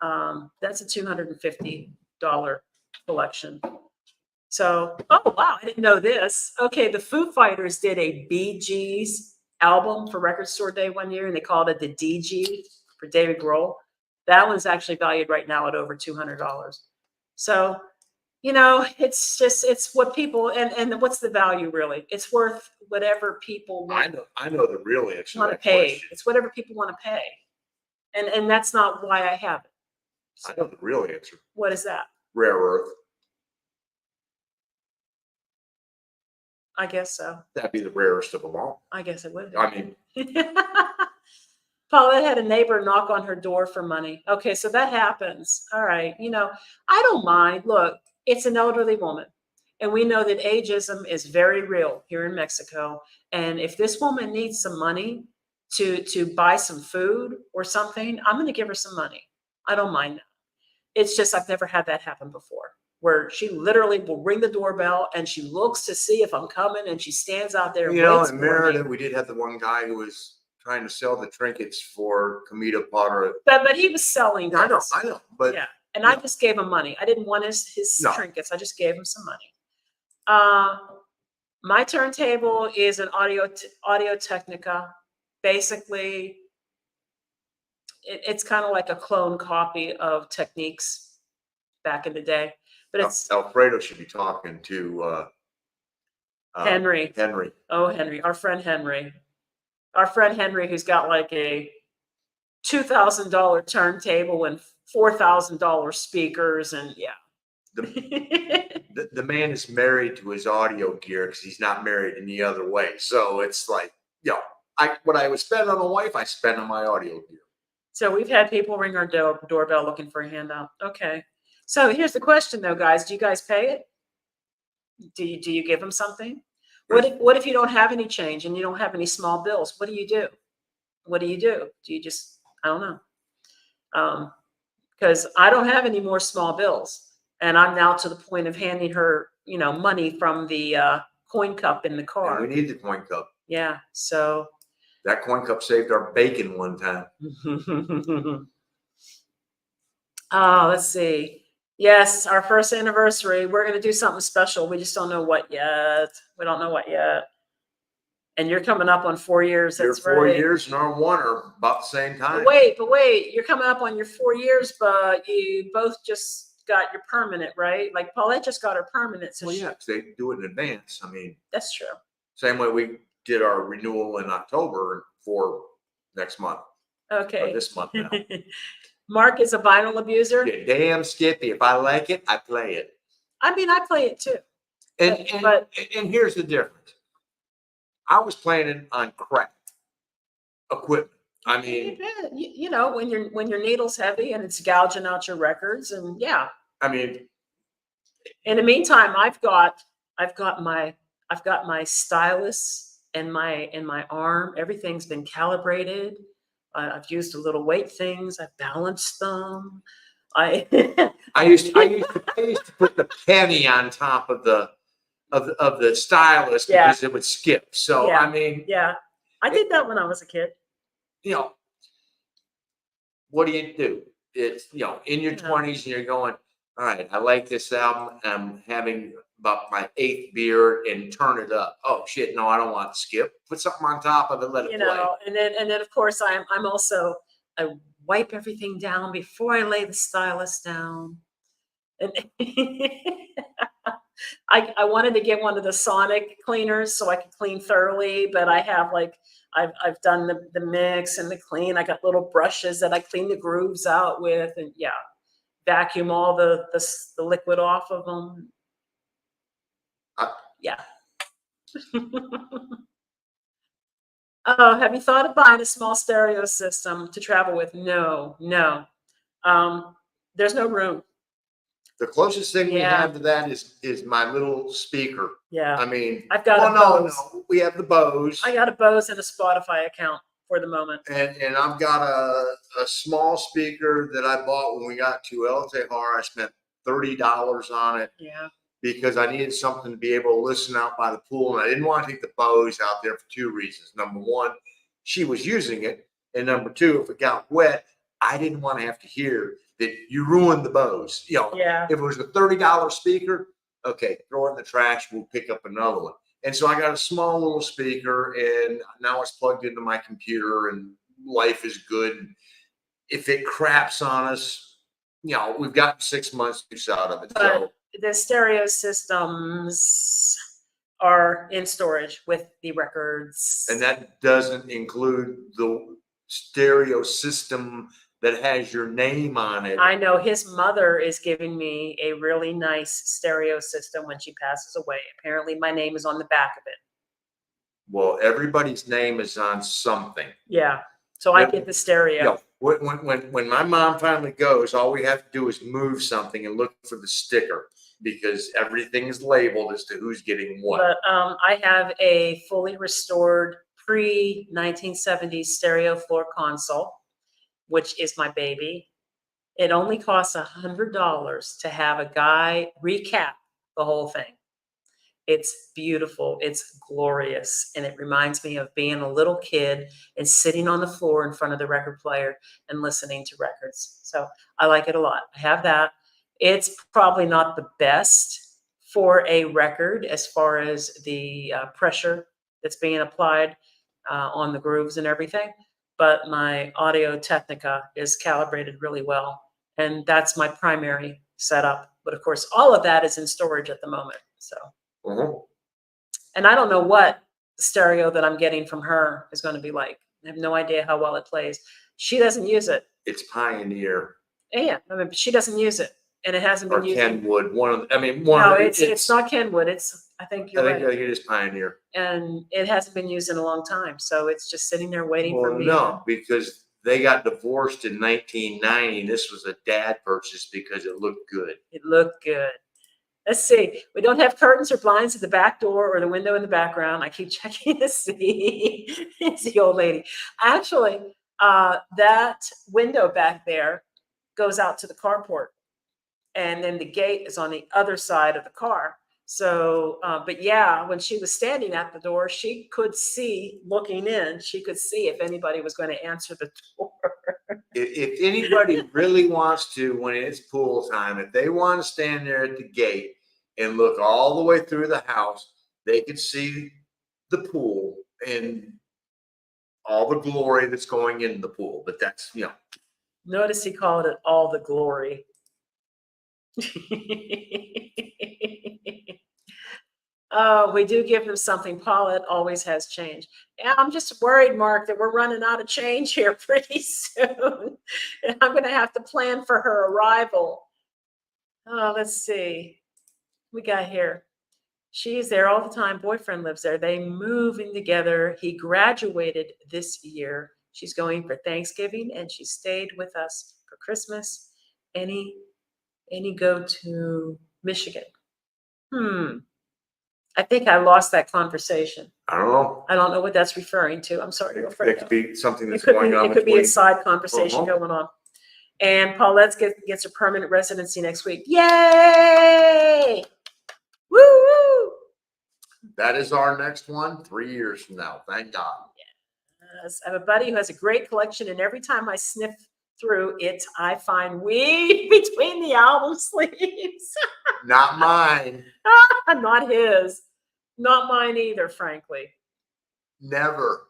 [SPEAKER 1] That's a $250 collection. So, oh wow, I didn't know this. Okay, the Foo Fighters did a Bee Gees album for Record Store Day one year, and they called it the DG for David Grohl. That one's actually valued right now at over $200. So, it's what people and what's the value really? It's worth whatever people
[SPEAKER 2] I know the real answer
[SPEAKER 1] want to pay. Question. It's whatever people want to pay, and that's not why I have it.
[SPEAKER 2] So, I know the real answer.
[SPEAKER 1] What is that?
[SPEAKER 2] Rare earth.
[SPEAKER 1] I guess so.
[SPEAKER 2] That'd be the rarest of them all.
[SPEAKER 1] I guess it would.
[SPEAKER 2] I mean,
[SPEAKER 1] Paulette had a neighbor knock on her door for money. Okay, so that happens. All right. I don't mind. Look, it's an elderly woman. And we know that ageism is very real here in Mexico. And if this woman needs some money to buy some food or something, I'm going to give her some money. I don't mind that. It's just I've never had that happen before, where she literally will ring the doorbell and she looks to see if I'm coming and she stands out there.
[SPEAKER 2] In Merida, we did have the one guy who was trying to sell the trinkets for Comida Potter.
[SPEAKER 1] But he was selling.
[SPEAKER 2] I know. But
[SPEAKER 1] yeah. And I just gave him money. I didn't want his trinkets. I just gave him some money. My turntable is an Audio Technica. Basically, it's kind of like a clone copy of Techniques back in the day. But it's
[SPEAKER 2] Alfredo should be talking to
[SPEAKER 1] Henry. Oh, Henry, our friend Henry. Our friend Henry, who's got like a $2,000 turntable and $4,000 speakers, and yeah.
[SPEAKER 2] The man is married to his audio gear because he's not married any other way. So it's like, what I would spend on a wife, I spend on my audio gear.
[SPEAKER 1] So we've had people ring our doorbell looking for a handout. Okay. So here's the question though, guys. Do you guys pay it? Do you give them something? What if you don't have any change and you don't have any small bills? What do you do? What do you do? Do you just, I don't know. because I don't have any more small bills. And I'm now to the point of handing her, money from the coin cup in the
[SPEAKER 2] And
[SPEAKER 1] car.
[SPEAKER 2] we need the coin cup.
[SPEAKER 1] Yeah. So
[SPEAKER 2] That coin cup saved our bacon one time.
[SPEAKER 1] let's see. Yes, our first anniversary. We're going to do something special. We just don't know what yet. We don't know what yet. And you're coming up on 4 years.
[SPEAKER 2] Your
[SPEAKER 1] That's
[SPEAKER 2] 4
[SPEAKER 1] right.
[SPEAKER 2] years and our 1 are about the same time.
[SPEAKER 1] But wait. You're coming up on your 4 years, but you both just got your permanent, right? Like Paulette just got her permanent. So
[SPEAKER 2] Well, yeah, 'cause they do it in advance. I mean,
[SPEAKER 1] that's true.
[SPEAKER 2] same way we did our renewal in October for next month or
[SPEAKER 1] Okay.
[SPEAKER 2] this month now.
[SPEAKER 1] Mark is a vinyl abuser.
[SPEAKER 2] Yeah, damn Skippy. If I like it, I play it.
[SPEAKER 1] I mean, I play it too.
[SPEAKER 2] And here's the difference. I was playing it on crack equipment. I mean,
[SPEAKER 1] when your needle's heavy and it's gouging out your records, and yeah.
[SPEAKER 2] I mean,
[SPEAKER 1] In the meantime, I've got my stylus in my arm. Everything's been calibrated. I've used a little weight things. I've balanced them. I
[SPEAKER 2] used to put the penny on top of the stylus because it would skip. So
[SPEAKER 1] Yeah.
[SPEAKER 2] I mean,
[SPEAKER 1] yeah, I did that when I was a kid.
[SPEAKER 2] What do you do? It's in your 20s and you're going, all right, I like this album. I'm having about my 8th beer and turn it up. Oh shit, no, I don't want to skip. Put something on top of it, let it play.
[SPEAKER 1] And then of course I'm also, I wipe everything down before I lay the stylus down. And I wanted to get one of the sonic cleaners so I could clean thoroughly, but I have I've done the mix and the clean. I got little brushes that I clean the grooves out with, and vacuum all the liquid off of them. Yeah. Oh, have you thought of buying a small stereo system to travel with? No. There's no room.
[SPEAKER 2] The closest thing we have to that is my little speaker.
[SPEAKER 1] Yeah.
[SPEAKER 2] I mean,
[SPEAKER 1] I've got
[SPEAKER 2] no, we have the Bose.
[SPEAKER 1] I got a Bose and a Spotify account for the moment.
[SPEAKER 2] And I've got a small speaker that I bought when we got to El Tejar. I spent $30 on it.
[SPEAKER 1] Yeah.
[SPEAKER 2] Because I needed something to be able to listen out by the pool. And I didn't want to take the Bose out there for 2 reasons. Number one, she was using it. And number two, if it got wet, I didn't want to have to hear that you ruined the Bose. If it was a $30 speaker, okay, throw it in the trash. We'll pick up another one. And so I got a small little speaker, and now it's plugged into my computer, and life is good. If it craps on us, we've got 6 months use out of it. So
[SPEAKER 1] the stereo systems are in storage with the records.
[SPEAKER 2] And that doesn't include the stereo system that has your name on it.
[SPEAKER 1] I know his mother is giving me a really nice stereo system when she passes away. Apparently my name is on the back of it.
[SPEAKER 2] Well, everybody's name is on something.
[SPEAKER 1] Yeah. So I get the stereo.
[SPEAKER 2] When my mom finally goes, all we have to do is move something and look for the sticker, because everything is labeled as to who's getting what.
[SPEAKER 1] But I have a fully restored pre-1970s stereo floor console, which is my baby. It only costs $100 to have a guy recap the whole thing. It's beautiful. It's glorious. And it reminds me of being a little kid and sitting on the floor in front of the record player and listening to records. So I like it a lot. I have that. It's probably not the best for a record as far as the pressure that's being applied on the grooves and everything. But my Audio Technica is calibrated really well. And that's my primary setup. But of course, all of that is in storage at the moment. So. And I don't know what the stereo that I'm getting from her is going to be like. I have no idea how well it plays. She doesn't use it.
[SPEAKER 2] It's Pioneer.
[SPEAKER 1] Yeah, I mean, she doesn't use it, and it hasn't been used.
[SPEAKER 2] Or Kenwood.
[SPEAKER 1] No, it's not Kenwood. I think you're right.
[SPEAKER 2] I think it is Pioneer.
[SPEAKER 1] And it hasn't been used in a long time, so it's just sitting there waiting for me.
[SPEAKER 2] No, because they got divorced in 1990. This was a dad purchase because it looked good.
[SPEAKER 1] It looked good. Let's see. We don't have curtains or blinds at the back door or the window in the background. I keep checking to see. It's the old lady. Actually, that window back there goes out to the carport, and then the gate is on the other side of the car. So, but yeah, when she was standing at the door, she could see, looking in, she could see if anybody was going to answer the door.
[SPEAKER 2] If anybody really wants to, when it's pool time, if they want to stand there at the gate and look all the way through the house, they could see the pool and all the glory that's going into the pool. But that's,
[SPEAKER 1] Notice he called it all the glory. Oh, we do give him something. Paulette always has change. Yeah, I'm just worried, Mark, that we're running out of change here pretty soon. And I'm going to have to plan for her arrival. Oh, let's see. We got here. She's there all the time. Boyfriend lives there. They move in together. He graduated this year. She's going for Thanksgiving, and she stayed with us for Christmas. Any go to Michigan? I think I lost that conversation.
[SPEAKER 2] I don't know.
[SPEAKER 1] I don't know what that's referring to. I'm sorry.
[SPEAKER 2] It could be something that's
[SPEAKER 1] It could
[SPEAKER 2] going
[SPEAKER 1] be,
[SPEAKER 2] on
[SPEAKER 1] it could be a
[SPEAKER 2] between.
[SPEAKER 1] side conversation
[SPEAKER 2] Uh-huh.
[SPEAKER 1] going on. And Paulette gets her permanent residency next week. Yay! Woo woo!
[SPEAKER 2] That is our next one 3 years from now. Thank God.
[SPEAKER 1] Yes, I have a buddy who has a great collection, and every time I sniff through it, I find weed between the album sleeves.
[SPEAKER 2] Not mine.
[SPEAKER 1] Not his. Not mine either, frankly.
[SPEAKER 2] Never.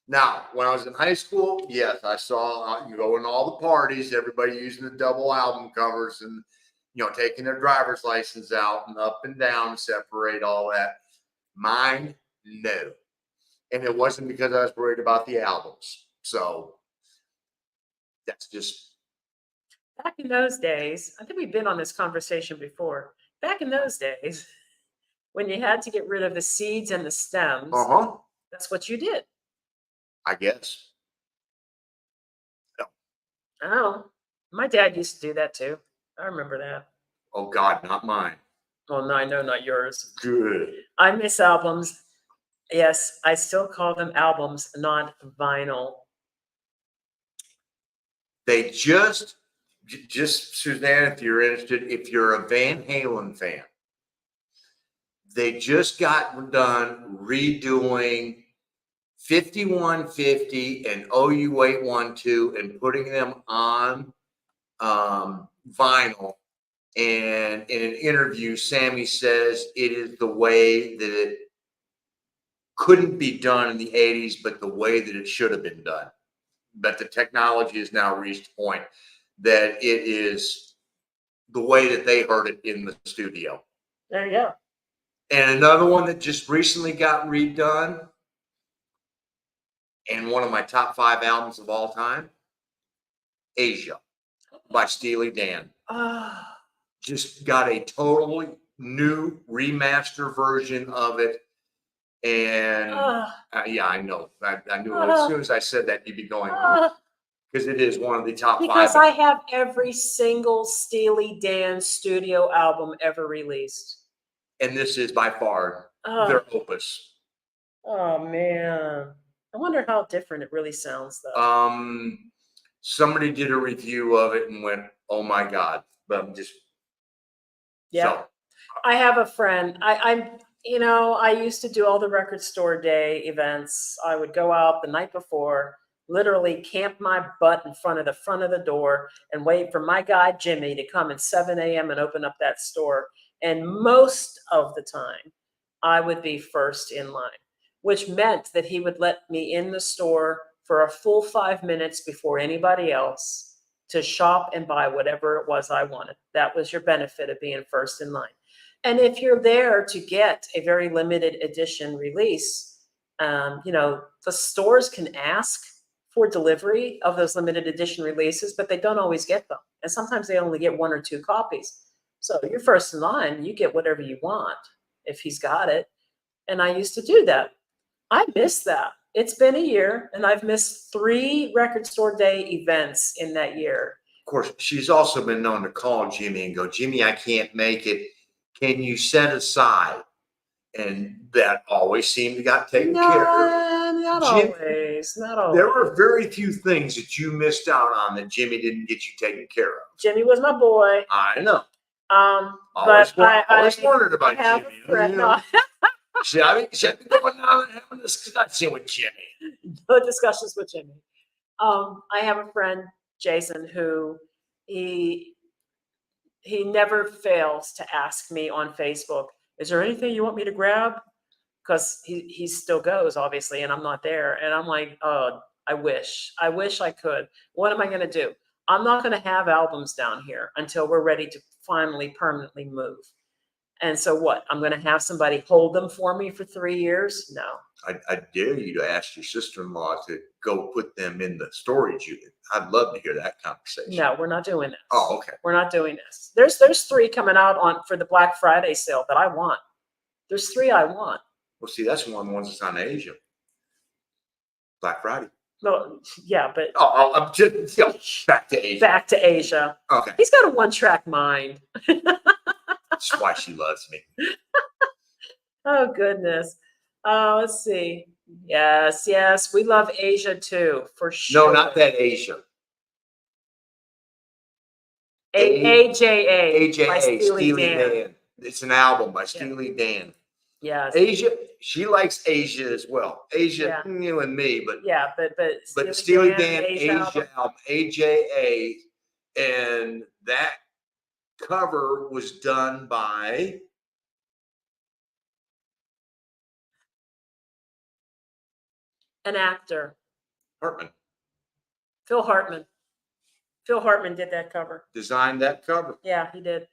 [SPEAKER 2] Now, when I was in high school, yes, I saw you go in all the parties, everybody using the double album covers and taking their driver's license out and up and down, separate all that. Mine, no. And it wasn't because I was worried about the albums. So that's just.
[SPEAKER 1] Back in those days, I think we've been on this conversation before. Back in those days, when you had to get rid of the seeds and the stems, that's what you did.
[SPEAKER 2] I guess.
[SPEAKER 1] Oh, my dad used to do that too. I remember that.
[SPEAKER 2] Oh God, not mine.
[SPEAKER 1] Well, no, I know, not yours.
[SPEAKER 2] Good.
[SPEAKER 1] I miss albums. Yes, I still call them albums, not vinyl.
[SPEAKER 2] They just Suzanne, if you're interested, if you're a Van Halen fan, they just got done redoing 5150 and OU 812 and putting them on vinyl. And in an interview, Sammy says it is the way that it couldn't be done in the 80s, but the way that it should have been done. But the technology has now reached a point that it is the way that they heard it in the studio.
[SPEAKER 1] There you go.
[SPEAKER 2] And another one that just recently got redone, and one of my top 5 albums of all time, Asia by Steely Dan. Just got a totally new remaster version of it. And yeah, I know. I knew as soon as I said that, you'd be going, because it is one of the top 5.
[SPEAKER 1] Because I have every single Steely Dan studio album ever released.
[SPEAKER 2] And this is by far their opus.
[SPEAKER 1] Oh, man. I wonder how different it really sounds, though.
[SPEAKER 2] Somebody did a review of it and went, oh, my God. But I'm just.
[SPEAKER 1] Yeah. So. I have a friend. I used to do all the record store day events. I would go out the night before, literally camp my butt in front of the door and wait for my guy, Jimmy, to come at 7 a.m. and open up that store. And most of the time, I would be first in line, which meant that he would let me in the store for a full 5 minutes before anybody else to shop and buy whatever it was I wanted. That was your benefit of being first in line. And if you're there to get a very limited edition release, the stores can ask for delivery of those limited edition releases, but they don't always get them. And sometimes they only get 1 or 2 copies. So you're first in line, you get whatever you want if he's got it. And I used to do that. I miss that. It's been a year, and I've missed 3 record store day events in that year.
[SPEAKER 2] Of course, she's also been known to call Jimmy and go, Jimmy, I can't make it. Can you set aside? And that always seemed to got taken care of.
[SPEAKER 1] Not
[SPEAKER 2] Jim,
[SPEAKER 1] always. Not
[SPEAKER 2] there
[SPEAKER 1] always.
[SPEAKER 2] were very few things that you missed out on that Jimmy didn't get you taken care of.
[SPEAKER 1] Jimmy was my boy.
[SPEAKER 2] I know.
[SPEAKER 1] But
[SPEAKER 2] Always wondered
[SPEAKER 1] I
[SPEAKER 2] about
[SPEAKER 1] have
[SPEAKER 2] Jimmy.
[SPEAKER 1] a friend. No,
[SPEAKER 2] See, I think should be going down and having a discussion with Jimmy.
[SPEAKER 1] no discussions with Jimmy. I have a friend, Jason, who he he never fails to ask me on Facebook, is there anything you want me to grab? Because he still goes, obviously, and I'm not there. And I'm like, oh, I wish I could. What am I going to do? I'm not going to have albums down here until we're ready to finally permanently move. And so what? I'm going to have somebody hold them for me for 3 years? No.
[SPEAKER 2] I dare you to ask your sister-in-law to go put them in the storage unit. I'd love to hear that conversation.
[SPEAKER 1] No, we're not doing this.
[SPEAKER 2] Oh, okay.
[SPEAKER 1] We're not doing this. There's 3 coming out on for the Black Friday sale that I want. There's 3 I want.
[SPEAKER 2] Well, see, that's one of the ones that's on Asia. Black Friday.
[SPEAKER 1] No, yeah, but
[SPEAKER 2] I'm just back to Asia.
[SPEAKER 1] back to Asia.
[SPEAKER 2] Okay.
[SPEAKER 1] He's got a one-track mind.
[SPEAKER 2] That's why she loves me.
[SPEAKER 1] Oh, goodness. Let's see. Yes, we love Asia too, for sure.
[SPEAKER 2] No, not that Asia.
[SPEAKER 1] AJA by
[SPEAKER 2] AJA,
[SPEAKER 1] Steely
[SPEAKER 2] Steely
[SPEAKER 1] Dan.
[SPEAKER 2] Dan. It's an album by Steely Dan.
[SPEAKER 1] Yes.
[SPEAKER 2] Asia, she likes Asia as well. Asia,
[SPEAKER 1] Yeah.
[SPEAKER 2] you and me, but
[SPEAKER 1] Yeah,
[SPEAKER 2] but Steely Dan,
[SPEAKER 1] Asia
[SPEAKER 2] album, AJA, and that cover was done by
[SPEAKER 1] an actor,
[SPEAKER 2] Hartman.
[SPEAKER 1] Phil Hartman. Phil Hartman did that cover.
[SPEAKER 2] Designed that cover.
[SPEAKER 1] Yeah, he did.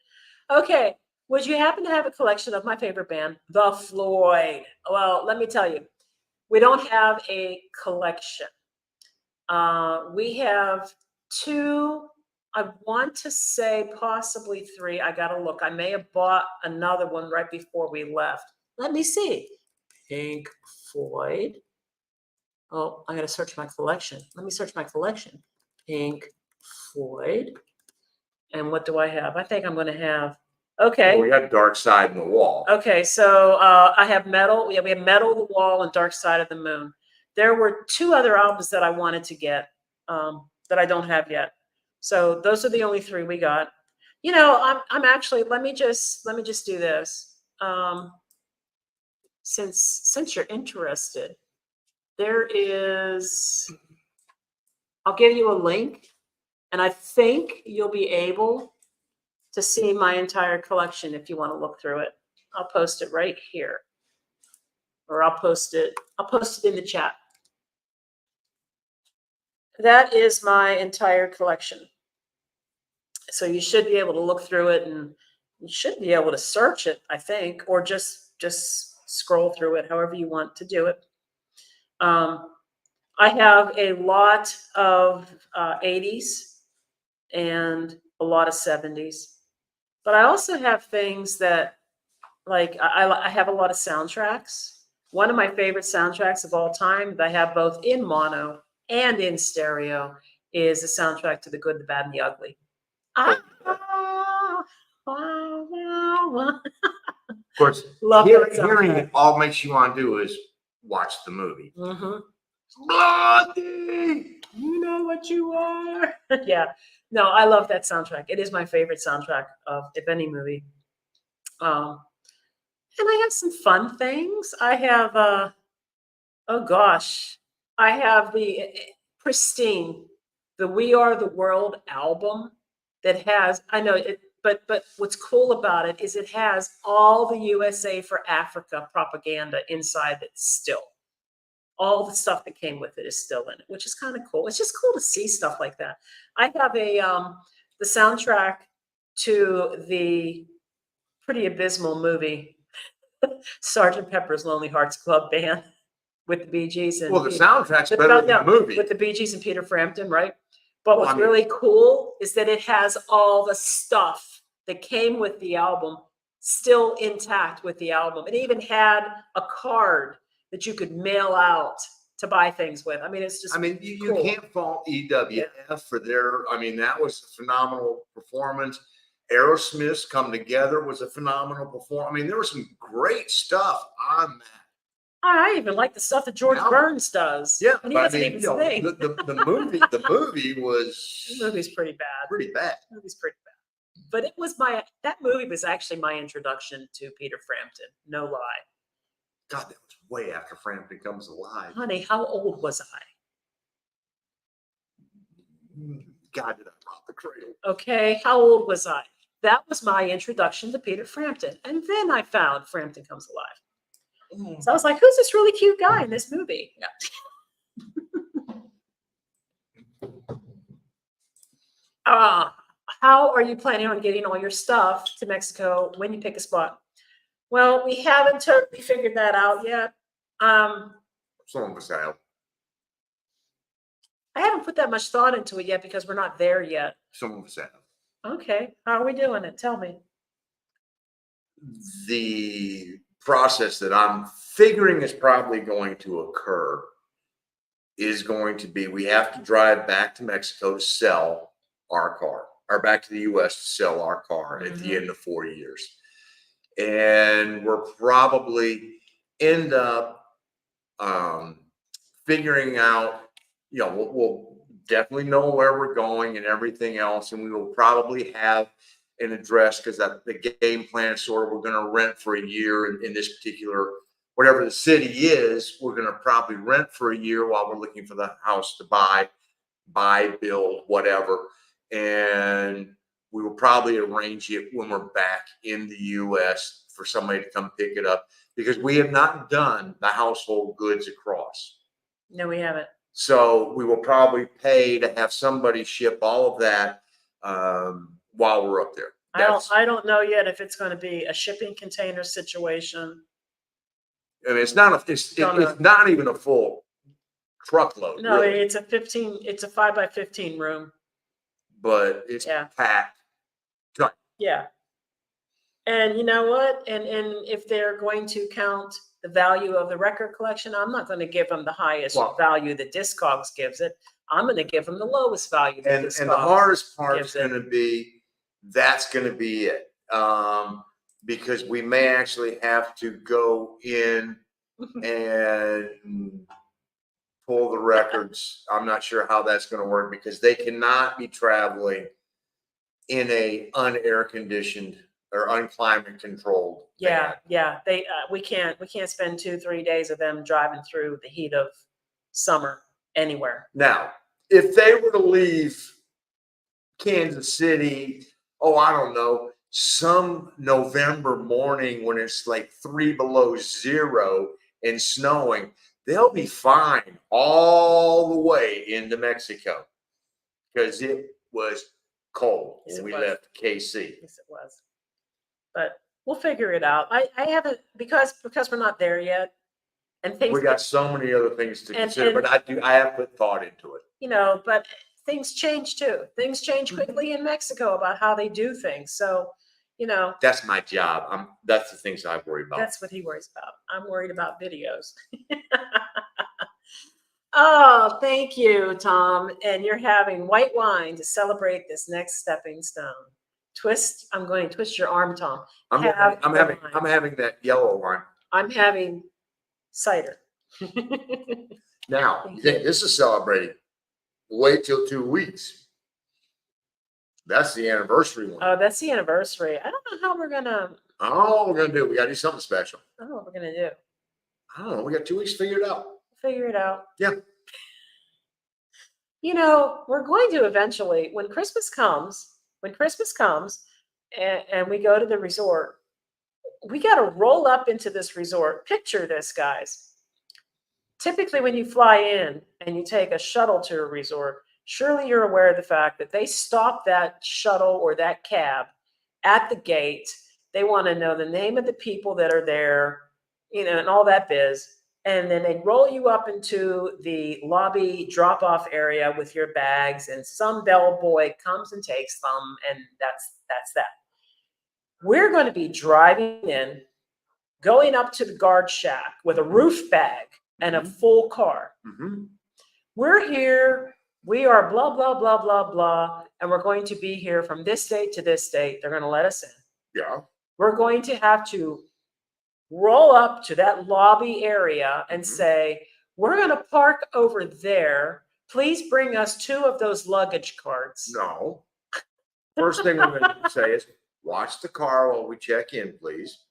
[SPEAKER 1] Okay. Would you happen to have a collection of my favorite band, The Floyd? Well, let me tell you, we don't have a collection. We have 2, I want to say possibly 3. I got to look. I may have bought another one right before we left. Let me see. Pink Floyd. Oh, I got to search my collection. Let me search my collection. Pink Floyd. And what do I have? I think I'm going to have, okay.
[SPEAKER 2] Well, we had Dark Side in the Wall.
[SPEAKER 1] Okay, so I have Metal. Yeah, we have Metal, The Wall, and Dark Side of the Moon. There were 2 other albums that I wanted to get that I don't have yet. So those are the only 3 we got. You know, I'm actually. Let me just do this. Since you're interested, there is. I'll give you a link, and I think you'll be able to see my entire collection if you want to look through it. I'll post it right here. Or I'll post it in the chat. That is my entire collection. So you should be able to look through it, and you should be able to search it, I think, or just scroll through it, however you want to do it. I have a lot of 80s and a lot of 70s. But I also have things that, like, I have a lot of soundtracks. One of my favorite soundtracks of all time that I have both in mono and in stereo is the soundtrack to The Good, the Bad, and the Ugly.
[SPEAKER 2] Of course, hearing it all makes you want to do is watch the movie.
[SPEAKER 1] Mm-hmm.
[SPEAKER 2] Blondie!
[SPEAKER 1] You know what you are. Yeah. No, I love that soundtrack. It is my favorite soundtrack of any movie. And I have some fun things. I have oh gosh. I have the pristine, the We Are the World album that has, I know it, but what's cool about it is it has all the USA for Africa propaganda inside it still. All the stuff that came with it is still in it, which is kind of cool. It's just cool to see stuff like that. I have the soundtrack to the pretty abysmal movie, Sergeant Pepper's Lonely Hearts Club Band with the Bee Gees. And
[SPEAKER 2] well, the soundtrack's better than the movie.
[SPEAKER 1] With the Bee Gees and Peter Frampton, right? But what's really cool is that it has all the stuff that came with the album still intact with the album. It even had a card that you could mail out to buy things with. I mean, it's just.
[SPEAKER 2] I mean, you can't fault EWF for their. I mean, that was a phenomenal performance. Aerosmith's Come Together was a phenomenal performance. I mean, there was some great stuff on that
[SPEAKER 1] I even like the stuff that George
[SPEAKER 2] Yeah.
[SPEAKER 1] Burns does.
[SPEAKER 2] Yeah,
[SPEAKER 1] And he
[SPEAKER 2] but I
[SPEAKER 1] doesn't
[SPEAKER 2] mean,
[SPEAKER 1] even
[SPEAKER 2] you know,
[SPEAKER 1] sing.
[SPEAKER 2] the movie was
[SPEAKER 1] The movie's pretty bad.
[SPEAKER 2] pretty bad.
[SPEAKER 1] The movie's pretty bad. But that movie was actually my introduction to Peter Frampton. No lie.
[SPEAKER 2] God, that was way after Frampton Comes Alive.
[SPEAKER 1] Honey, how old was I?
[SPEAKER 2] God, did I rob the cradle?
[SPEAKER 1] Okay, how old was I? That was my introduction to Peter Frampton. And then I found Frampton Comes Alive. So I was like, who's this really cute guy in this movie? How are you planning on getting all your stuff to Mexico when you pick a spot? Well, we haven't totally figured that out yet.
[SPEAKER 2] Some of us have.
[SPEAKER 1] I haven't put that much thought into it yet because we're not there yet.
[SPEAKER 2] Some of us have.
[SPEAKER 1] Okay, how are we doing it? Tell me.
[SPEAKER 2] The process that I'm figuring is probably going to occur is going to be we have to drive back to Mexico to sell our car, or back to the US to sell our car at the end of 4 years. And we're probably end up figuring out, you know, we'll definitely know where we're going and everything else. And we will probably have an address because the game plan is sort of we're going to rent for a year in this particular, whatever the city is, we're going to probably rent for a year while we're looking for the house to buy, build, whatever. And we will probably arrange it when we're back in the US for somebody to come pick it up because we have not done the household goods across.
[SPEAKER 1] No, we haven't.
[SPEAKER 2] So we will probably pay to have somebody ship all of that while we're up there.
[SPEAKER 1] I don't know yet if it's going to be a shipping container situation.
[SPEAKER 2] I mean, it's not even a full truckload.
[SPEAKER 1] No,
[SPEAKER 2] really.
[SPEAKER 1] it's a 5 by 15 room.
[SPEAKER 2] But it's packed.
[SPEAKER 1] Yeah. And you know what? And if they're going to count the value of the record collection, I'm not going to give them the highest value that Discogs gives it. I'm going to give them the lowest value.
[SPEAKER 2] And the hardest part is going to be, that's going to be it. Because we may actually have to go in and pull the records. I'm not sure how that's going to work because they cannot be traveling in a unair conditioned or unclimate controlled.
[SPEAKER 1] Yeah. We can't spend 2-3 days of them driving through the heat of summer anywhere.
[SPEAKER 2] Now, if they were to leave Kansas City, I don't know, some November morning when it's like 3 below zero and snowing, they'll be fine all the way into Mexico because it was cold when we left KC.
[SPEAKER 1] Yes, it was. But we'll figure it out. I haven't because we're not there yet, and things.
[SPEAKER 2] We got so many other things to consider, but I have put thought into it.
[SPEAKER 1] You know, but things change too. Things change quickly in Mexico about how they do things. So, you know,
[SPEAKER 2] that's my job. That's the things I worry about.
[SPEAKER 1] That's what he worries about. I'm worried about videos. Oh, thank you, Tom. And you're having white wine to celebrate this next stepping stone. I'm going to twist your arm, Tom.
[SPEAKER 2] I'm having that yellow wine.
[SPEAKER 1] I'm having cider.
[SPEAKER 2] Now, you think this is celebrating? Wait till 2 weeks. That's the anniversary one.
[SPEAKER 1] Oh, that's the anniversary. I don't know how we're gonna.
[SPEAKER 2] I don't know what we're gonna do. We gotta do something special.
[SPEAKER 1] I don't know what we're gonna do.
[SPEAKER 2] I don't know. We got 2 weeks to figure it out.
[SPEAKER 1] Figure it out.
[SPEAKER 2] Yeah.
[SPEAKER 1] You know, we're going to eventually, when Christmas comes, and we go to the resort, we got to roll up into this resort. Picture this, guys. Typically, when you fly in and you take a shuttle to a resort, surely you're aware of the fact that they stop that shuttle or that cab at the gate. They want to know the name of the people that are there, you know, and all that biz. And then they roll you up into the lobby drop-off area with your bags, and some bellboy comes and takes them, and that's that. We're going to be driving in, going up to the guard shack with a roof bag and a full car.
[SPEAKER 2] Mm-hmm.
[SPEAKER 1] We're here. We are blah, blah, blah, blah, blah, and we're going to be here from this date to this date. They're going to let us in.
[SPEAKER 2] Yeah.
[SPEAKER 1] We're going to have to roll up to that lobby area and
[SPEAKER 2] Mhm.
[SPEAKER 1] say, we're going to park over there. Please bring us 2 of those luggage carts.
[SPEAKER 2] No. First thing we're going to say is watch the car while we check in, please.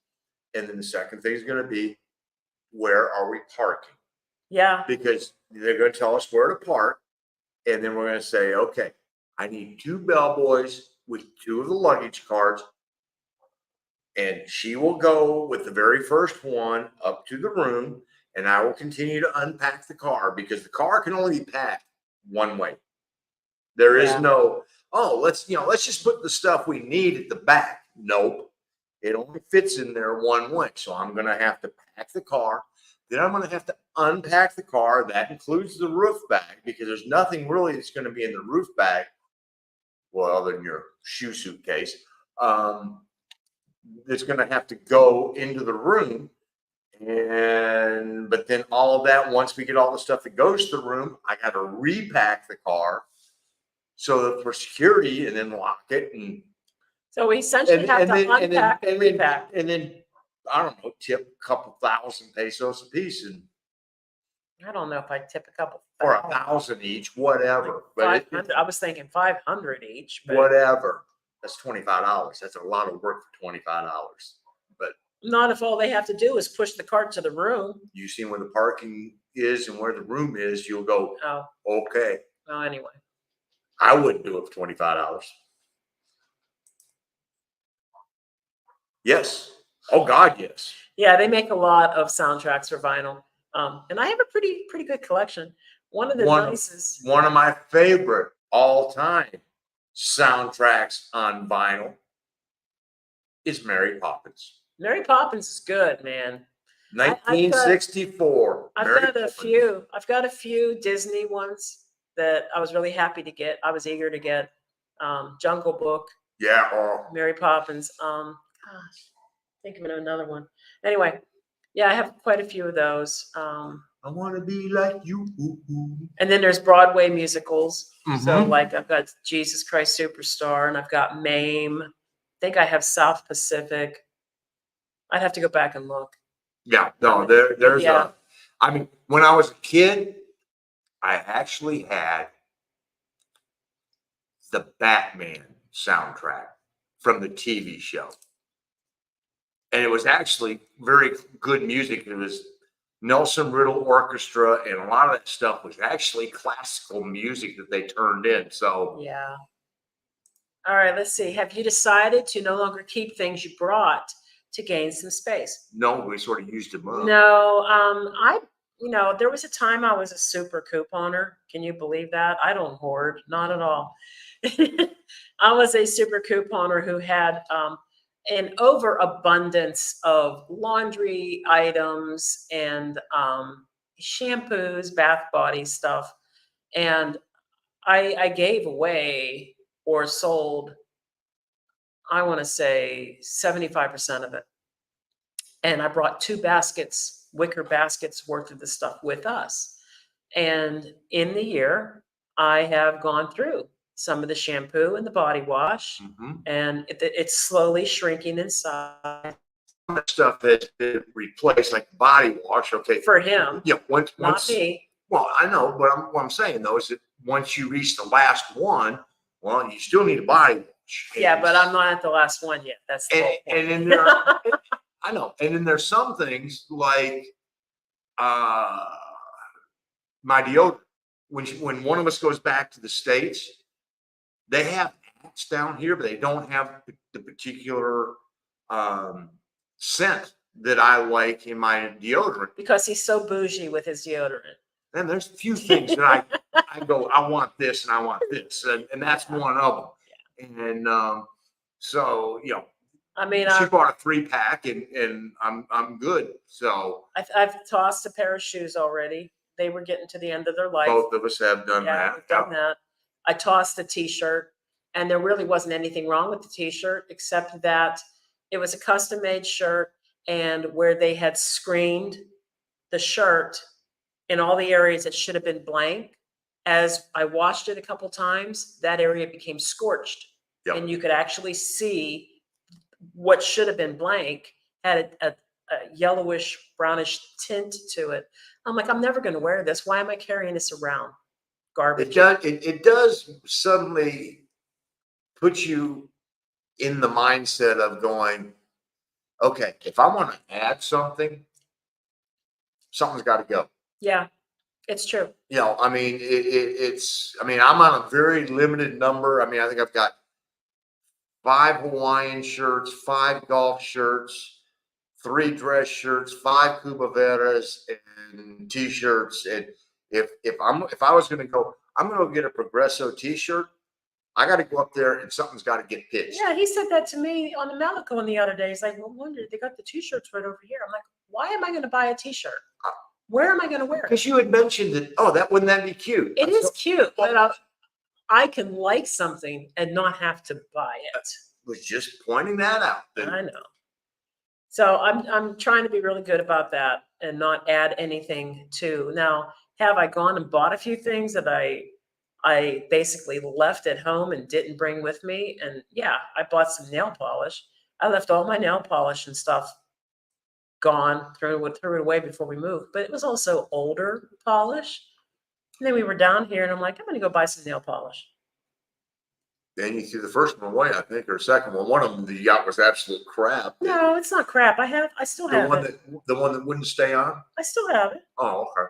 [SPEAKER 2] And then the second thing is going to be, where are we parking?
[SPEAKER 1] Yeah.
[SPEAKER 2] Because they're going to tell us where to park. And then we're going to say, okay, I need 2 bellboys with 2 of the luggage carts. And she will go with the very first one up to the room. And I will continue to unpack the car, because the car can only be packed one way. There is
[SPEAKER 1] Yeah.
[SPEAKER 2] no, oh, let's just put the stuff we need at the back. Nope. It only fits in there one way. So I'm going to have to pack the car. Then I'm going to have to unpack the car. That includes the roof bag, because there's nothing really that's going to be in the roof bag, well, other than your shoe suitcase, that's going to have to go into the room. But then all of that, once we get all the stuff that goes to the room, I got to repack the car so that for security, and then lock it, and
[SPEAKER 1] So we essentially have to unpack and repack.
[SPEAKER 2] and then I don't know, tip a couple thousand pesos a piece, and
[SPEAKER 1] I don't know if I'd tip a couple.
[SPEAKER 2] or 1,000 each, whatever. But
[SPEAKER 1] 500. I was thinking 500 each. But
[SPEAKER 2] whatever. That's $25. That's a lot of work for $25. But
[SPEAKER 1] not if all they have to do is push the cart to the room.
[SPEAKER 2] you see where the parking is and where the room is, you'll go,
[SPEAKER 1] Oh,
[SPEAKER 2] okay.
[SPEAKER 1] well, anyway.
[SPEAKER 2] I wouldn't do it for $25. Yes. Oh God, yes.
[SPEAKER 1] Yeah, they make a lot of soundtracks for vinyl. And I have a pretty good collection. One of the nicest.
[SPEAKER 2] One of my favorite all-time soundtracks on vinyl is Mary Poppins.
[SPEAKER 1] Mary Poppins is good, man.
[SPEAKER 2] 1964.
[SPEAKER 1] I've got a few. I've got a few Disney ones that I was really happy to get. I was eager to get. Jungle Book.
[SPEAKER 2] Yeah. Oh.
[SPEAKER 1] Mary Poppins. Gosh, think of another one. Anyway, yeah, I have quite a few of those.
[SPEAKER 2] I want to be like you.
[SPEAKER 1] And then there's Broadway musicals.
[SPEAKER 2] Mm-hmm.
[SPEAKER 1] So like I've got Jesus Christ Superstar, and I've got Mame. I think I have South Pacific. I'd have to go back and look.
[SPEAKER 2] Yeah, no, there's I mean, when I was a kid, I actually had the Batman soundtrack from the TV show. And it was actually very good music. It was Nelson Riddle Orchestra, and a lot of that stuff was actually classical music that they turned in. So
[SPEAKER 1] yeah. All right, let's see. Have you decided to no longer keep things you brought to gain some space?
[SPEAKER 2] No, we sort of used them up.
[SPEAKER 1] No, there was a time I was a super couponer. Can you believe that? I don't hoard, not at all. I was a super couponer who had an overabundance of laundry items and shampoos, bath body stuff. And I gave away or sold, I want to say 75% of it. And I brought 2 baskets, wicker baskets worth of the stuff with us. And in the year, I have gone through some of the shampoo and the body wash, and it's slowly shrinking in size.
[SPEAKER 2] That stuff has been replaced, like body wash. Okay,
[SPEAKER 1] for him.
[SPEAKER 2] Yeah, once
[SPEAKER 1] not me.
[SPEAKER 2] Well, I know, but what I'm saying though is that once you reach the last one, well, you still need a body wash.
[SPEAKER 1] Yeah, but I'm not at the last one yet. That's the whole point.
[SPEAKER 2] And then there are, I know, and then there's some things like my deodorant. When one of us goes back to the States, they have apps down here, but they don't have the particular scent that I like in my deodorant.
[SPEAKER 1] Because he's so bougie with his deodorant.
[SPEAKER 2] And there's a few things that I go, I want this and I want this, and that's one of them. Yeah. And so I mean, she bought a 3-pack, and I'm good. So
[SPEAKER 1] I've tossed a pair of shoes already. They were getting to the end of their life.
[SPEAKER 2] Both of us have done that.
[SPEAKER 1] We've done that. I tossed a T-shirt, and there really wasn't anything wrong with the T-shirt except that it was a custom-made shirt, and where they had screened the shirt in all the areas that should have been blank, as I washed it a couple times, that area became scorched. Yep. And you could actually see what should have been blank had a a yellowish brownish tint to it. I'm like, I'm never going to wear this. Why am I carrying this around? Garbage.
[SPEAKER 2] It does suddenly put you in the mindset of going, okay, if I want to add something, something's got to go.
[SPEAKER 1] Yeah, it's true.
[SPEAKER 2] You know, I mean, it's, I mean, I'm on a very limited number. I mean, I think I've got 5 Hawaiian shirts, 5 golf shirts, 3 dress shirts, 5 Cubaveras, and t-shirts. And if I was going to go, I'm going to get a Progreso t-shirt. I got to go up there and something's got to get pitched.
[SPEAKER 1] Yeah, he said that to me on the Malicone the other day. He's like, well, wonder they got the t-shirts right over here. I'm like, why am I going to buy a t-shirt? Where am I going to wear it?
[SPEAKER 2] Because you had mentioned that, oh, wouldn't that be cute?
[SPEAKER 1] It is cute, but I can like something and not have to buy it.
[SPEAKER 2] Was just pointing that out.
[SPEAKER 1] I know. So I'm trying to be really good about that and not add anything to. Now, have I gone and bought a few things that I basically left at home and didn't bring with me? And yeah, I bought some nail polish. I left all my nail polish and stuff gone, threw it away before we moved. But it was also older polish. And then we were down here, and I'm like, I'm going to go buy some nail polish.
[SPEAKER 2] Then you threw the first one away, I think, or second one. One of them, the yacht was absolute crap.
[SPEAKER 1] No, it's not crap. I still have it.
[SPEAKER 2] The one that wouldn't stay on.
[SPEAKER 1] I still have it.
[SPEAKER 2] Oh, okay.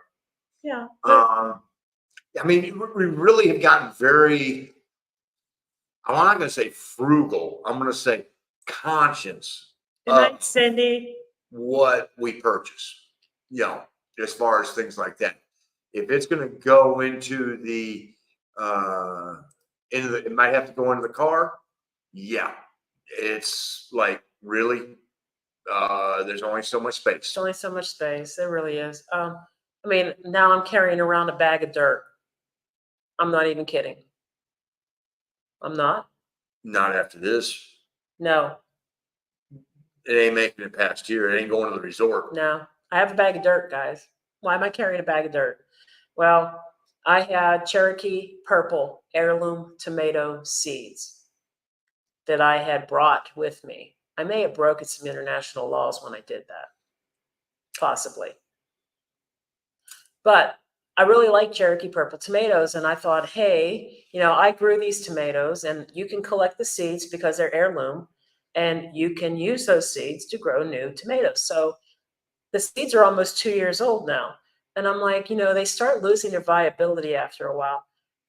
[SPEAKER 1] Yeah.
[SPEAKER 2] I mean, we really have gotten very, I'm not going to say frugal. I'm going to say conscious.
[SPEAKER 1] Good night, Cindy.
[SPEAKER 2] What we purchase, you know, as far as things like that. If it's going to go into it might have to go into the car. Yeah. It's like, really, there's only so much space.
[SPEAKER 1] There's only so much space. There really is. I mean, now I'm carrying around a bag of dirt. I'm not even kidding. I'm not.
[SPEAKER 2] Not after this.
[SPEAKER 1] No.
[SPEAKER 2] It ain't making it past here. It ain't going to the resort.
[SPEAKER 1] No. I have a bag of dirt, guys. Why am I carrying a bag of dirt? Well, I had Cherokee purple heirloom tomato seeds that I had brought with me. I may have broken some international laws when I did that. Possibly. But I really like Cherokee purple tomatoes. And I thought, hey, you know, I grew these tomatoes and you can collect the seeds because they're heirloom and you can use those seeds to grow new tomatoes. So the seeds are almost 2 years old now. And I'm like, you know, they start losing their viability after a while.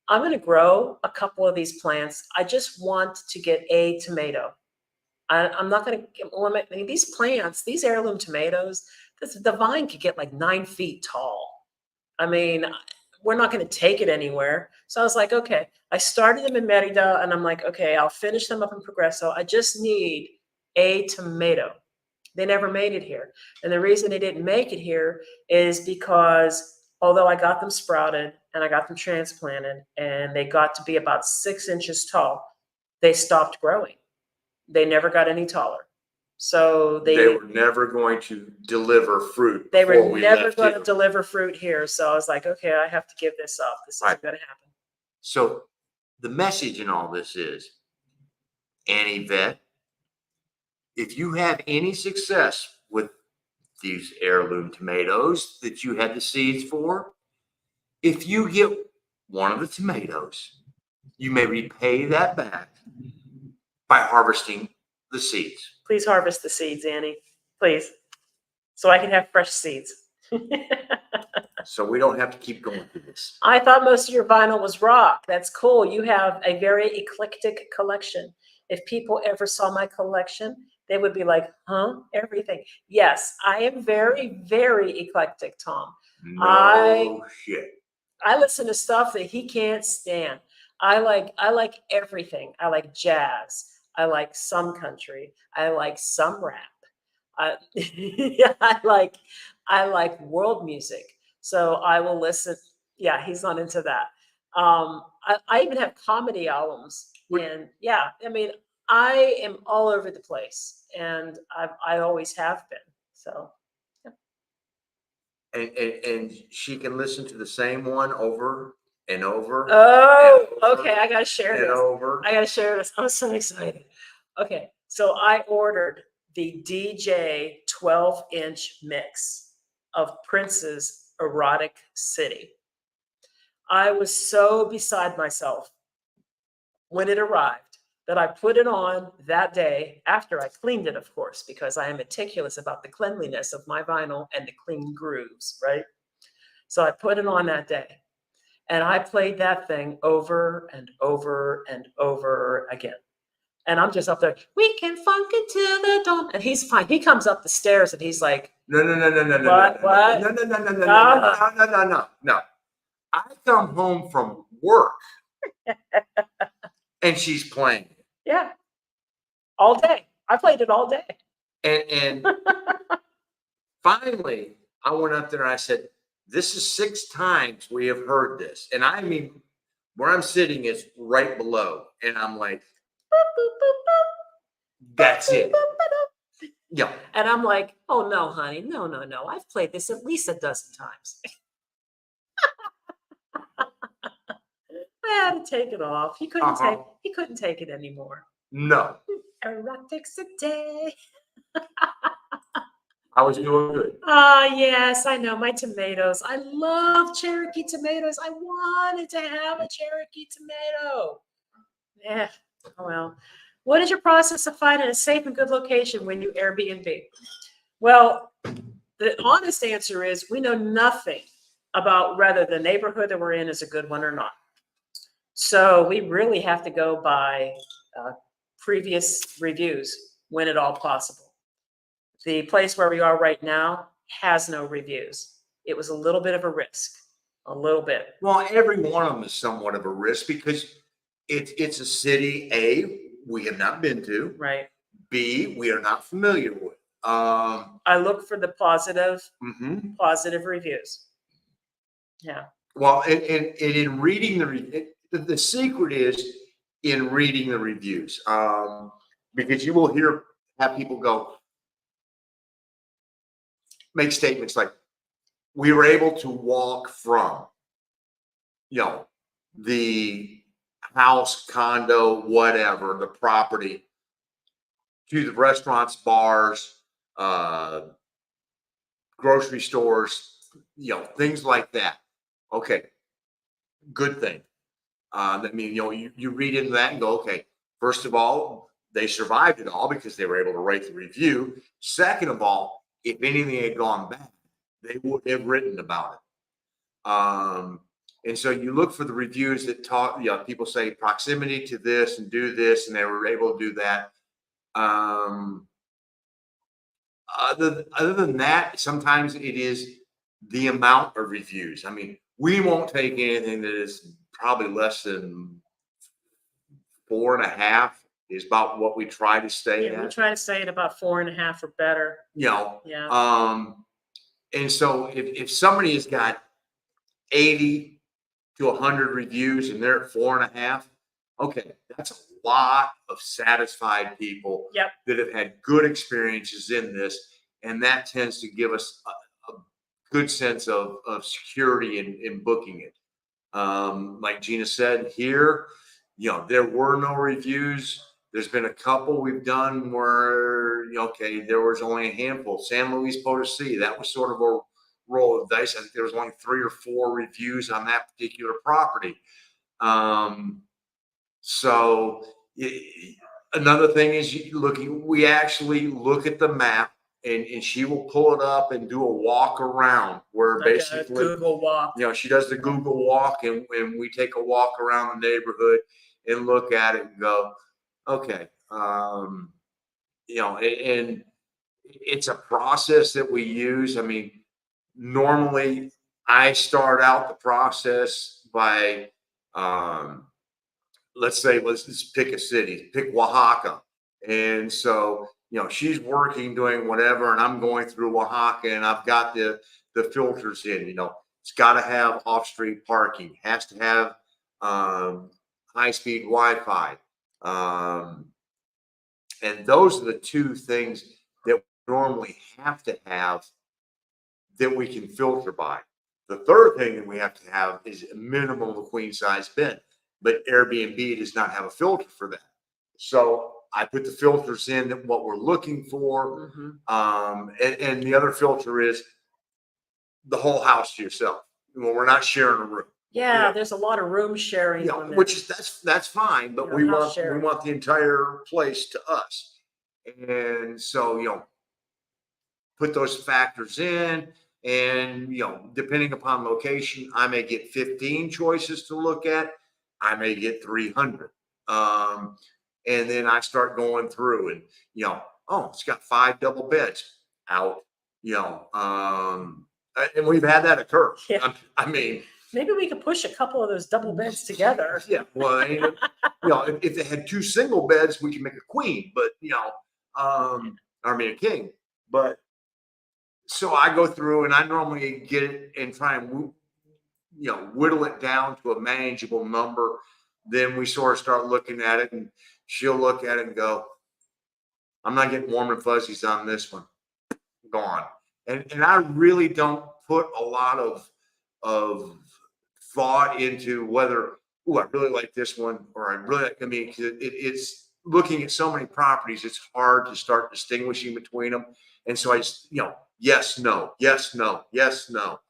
[SPEAKER 1] I'm going to grow a couple of these plants. I just want to get a tomato. I'm not going to, these plants, these heirloom tomatoes, the vine could get like 9 feet tall. I mean, we're not going to take it anywhere. So I was like, okay, I started them in Merida and I'm like, okay, I'll finish them up in Progreso. I just need a tomato. They never made it here. And the reason they didn't make it here is because although I got them sprouted and I got them transplanted and they got to be about 6 inches tall, they stopped growing. They never got any taller. So
[SPEAKER 2] they were never going to deliver fruit.
[SPEAKER 1] They were never going to deliver fruit here. So I was like, okay, I have to give this up. This isn't going to happen.
[SPEAKER 2] So the message in all this is, Annie Vet, if you have any success with these heirloom tomatoes that you had the seeds for, if you get one of the tomatoes, you may repay that back by harvesting the seeds.
[SPEAKER 1] Please harvest the seeds, Annie. Please. So I can have fresh seeds.
[SPEAKER 2] So we don't have to keep going through this.
[SPEAKER 1] I thought most of your vinyl was rock. That's cool. You have a very eclectic collection. If people ever saw my collection, they would be like, huh? Everything. Yes, I am very, very eclectic, Tom.
[SPEAKER 2] No shit.
[SPEAKER 1] I listen to stuff that he can't stand. I like everything. I like jazz. I like some country. I like some rap. I like world music. So I will listen. Yeah, he's not into that. I even have comedy albums. And yeah, I mean, I am all over the place, and I always have been. So.
[SPEAKER 2] Yeah. And she can listen to the same one over and over.
[SPEAKER 1] Oh, and over, okay. I gotta share this.
[SPEAKER 2] Over.
[SPEAKER 1] I gotta share this. I'm so excited. Okay, so I ordered the DJ 12-inch mix of Prince's Erotic City. I was so beside myself when it arrived that I put it on that day after I cleaned it, of course, because I am meticulous about the cleanliness of my vinyl and the clean grooves, right? So I put it on that day and I played that thing over and over and over again. And I'm just up there, we can funk until the dawn. And he's fine. He comes up the stairs and he's like,
[SPEAKER 2] No, no, no, no, no, no,
[SPEAKER 1] what,
[SPEAKER 2] no,
[SPEAKER 1] what?
[SPEAKER 2] no, no, no, no, no,
[SPEAKER 1] Ah.
[SPEAKER 2] no, no, no, no, no. I come home from work and she's playing.
[SPEAKER 1] Yeah. All day. I played it all day.
[SPEAKER 2] And finally, I went up there and I said, this is 6 times we have heard this. And I mean, where I'm sitting is right below. And I'm like, that's it. Yeah.
[SPEAKER 1] And I'm like, oh no, honey, no, no, no. I've played this at least a dozen times. I had to take it off. He couldn't take it anymore.
[SPEAKER 2] No.
[SPEAKER 1] Erotic's a day.
[SPEAKER 2] I was doing good.
[SPEAKER 1] Yes, I know. My tomatoes. I love Cherokee tomatoes. I wanted to have a Cherokee tomato. Yeah. Oh, well. What is your process of finding a safe and good location when you Airbnb? Well, the honest answer is we know nothing about whether the neighborhood that we're in is a good one or not. So we really have to go by previous reviews when at all possible. The place where we are right now has no reviews. It was a little bit of a risk, a little bit.
[SPEAKER 2] Well, every one of them is somewhat of a risk because it's a city, A, we have not been to.
[SPEAKER 1] Right.
[SPEAKER 2] B, we are not familiar with.
[SPEAKER 1] I look for the positive reviews. Yeah.
[SPEAKER 2] Well, and in reading the secret is in reading the reviews, because you will have people make statements like, we were able to walk from, the house, condo, whatever, the property, to the restaurants, bars, grocery stores, things like that. Okay, good thing. I mean, you read into that and go, okay, first of all, they survived it all because they were able to write the review. Second of all, if anything had gone bad, they would have written about it. And so you look for the reviews that talk, people say proximity to this and do this, and they were able to do that. Other than that, sometimes it is the amount of reviews. I mean, we won't take anything that is probably less than 4.5 is about what we try to stay at.
[SPEAKER 1] We try to stay at about 4.5 or better.
[SPEAKER 2] Yeah.
[SPEAKER 1] And
[SPEAKER 2] so if somebody has got 80 to 100 reviews and they're at 4.5, okay, that's a lot of satisfied people that have had good experiences in this, and that tends to give us a good sense of security in booking it. Like Gina said here, there were no reviews. There's been a couple we've done where, there was only a handful. San Luis Potosí, that was sort of a roll of dice. I think there was only 3 or 4 reviews on that particular property. So another thing is we actually look at the map, and she will pull it up and do a walk around where
[SPEAKER 1] like
[SPEAKER 2] basically
[SPEAKER 1] a Google walk.
[SPEAKER 2] She does the Google walk, and we take a walk around the neighborhood and look at it and go, okay, and it's a process that we use. I mean, normally I start out the process by, let's just pick a city, pick Oaxaca. And so, she's working, doing whatever, and I'm going through Oaxaca, and I've got the filters in, it's got to have off-street parking, has to have high-speed Wi-Fi. And those are the 2 things that we normally have to have that we can filter by. The third thing that we have to have is a minimum of a queen-size bed, but Airbnb does not have a filter for that. So I put the filters in that what we're looking for. And the other filter is the whole house to yourself. When we're not sharing a room.
[SPEAKER 1] Yeah, there's a lot of room sharing on this.
[SPEAKER 2] Which is that's fine, but we want
[SPEAKER 1] sharing.
[SPEAKER 2] the entire place to us. And so, put those factors in, and depending upon location, I may get 15 choices to look at. I may get 300. And then I start going through and, oh, it's got 5 double beds out, and we've had that occur.
[SPEAKER 1] Yeah.
[SPEAKER 2] I mean,
[SPEAKER 1] maybe we could push a couple of those double beds together.
[SPEAKER 2] Yeah. Well, if they had 2 single beds, we can make a queen, but, a king. But so I go through and I normally get it and try and, whittle it down to a manageable number. Then we sort of start looking at it, and she'll look at it and go, I'm not getting warm and fuzzies on this one. Gone. And I really don't put a lot of thought into whether, I really like this one, or I really like, it's looking at so many properties, it's hard to start distinguishing between them. And so I just, yes, no, yes, no, yes, no.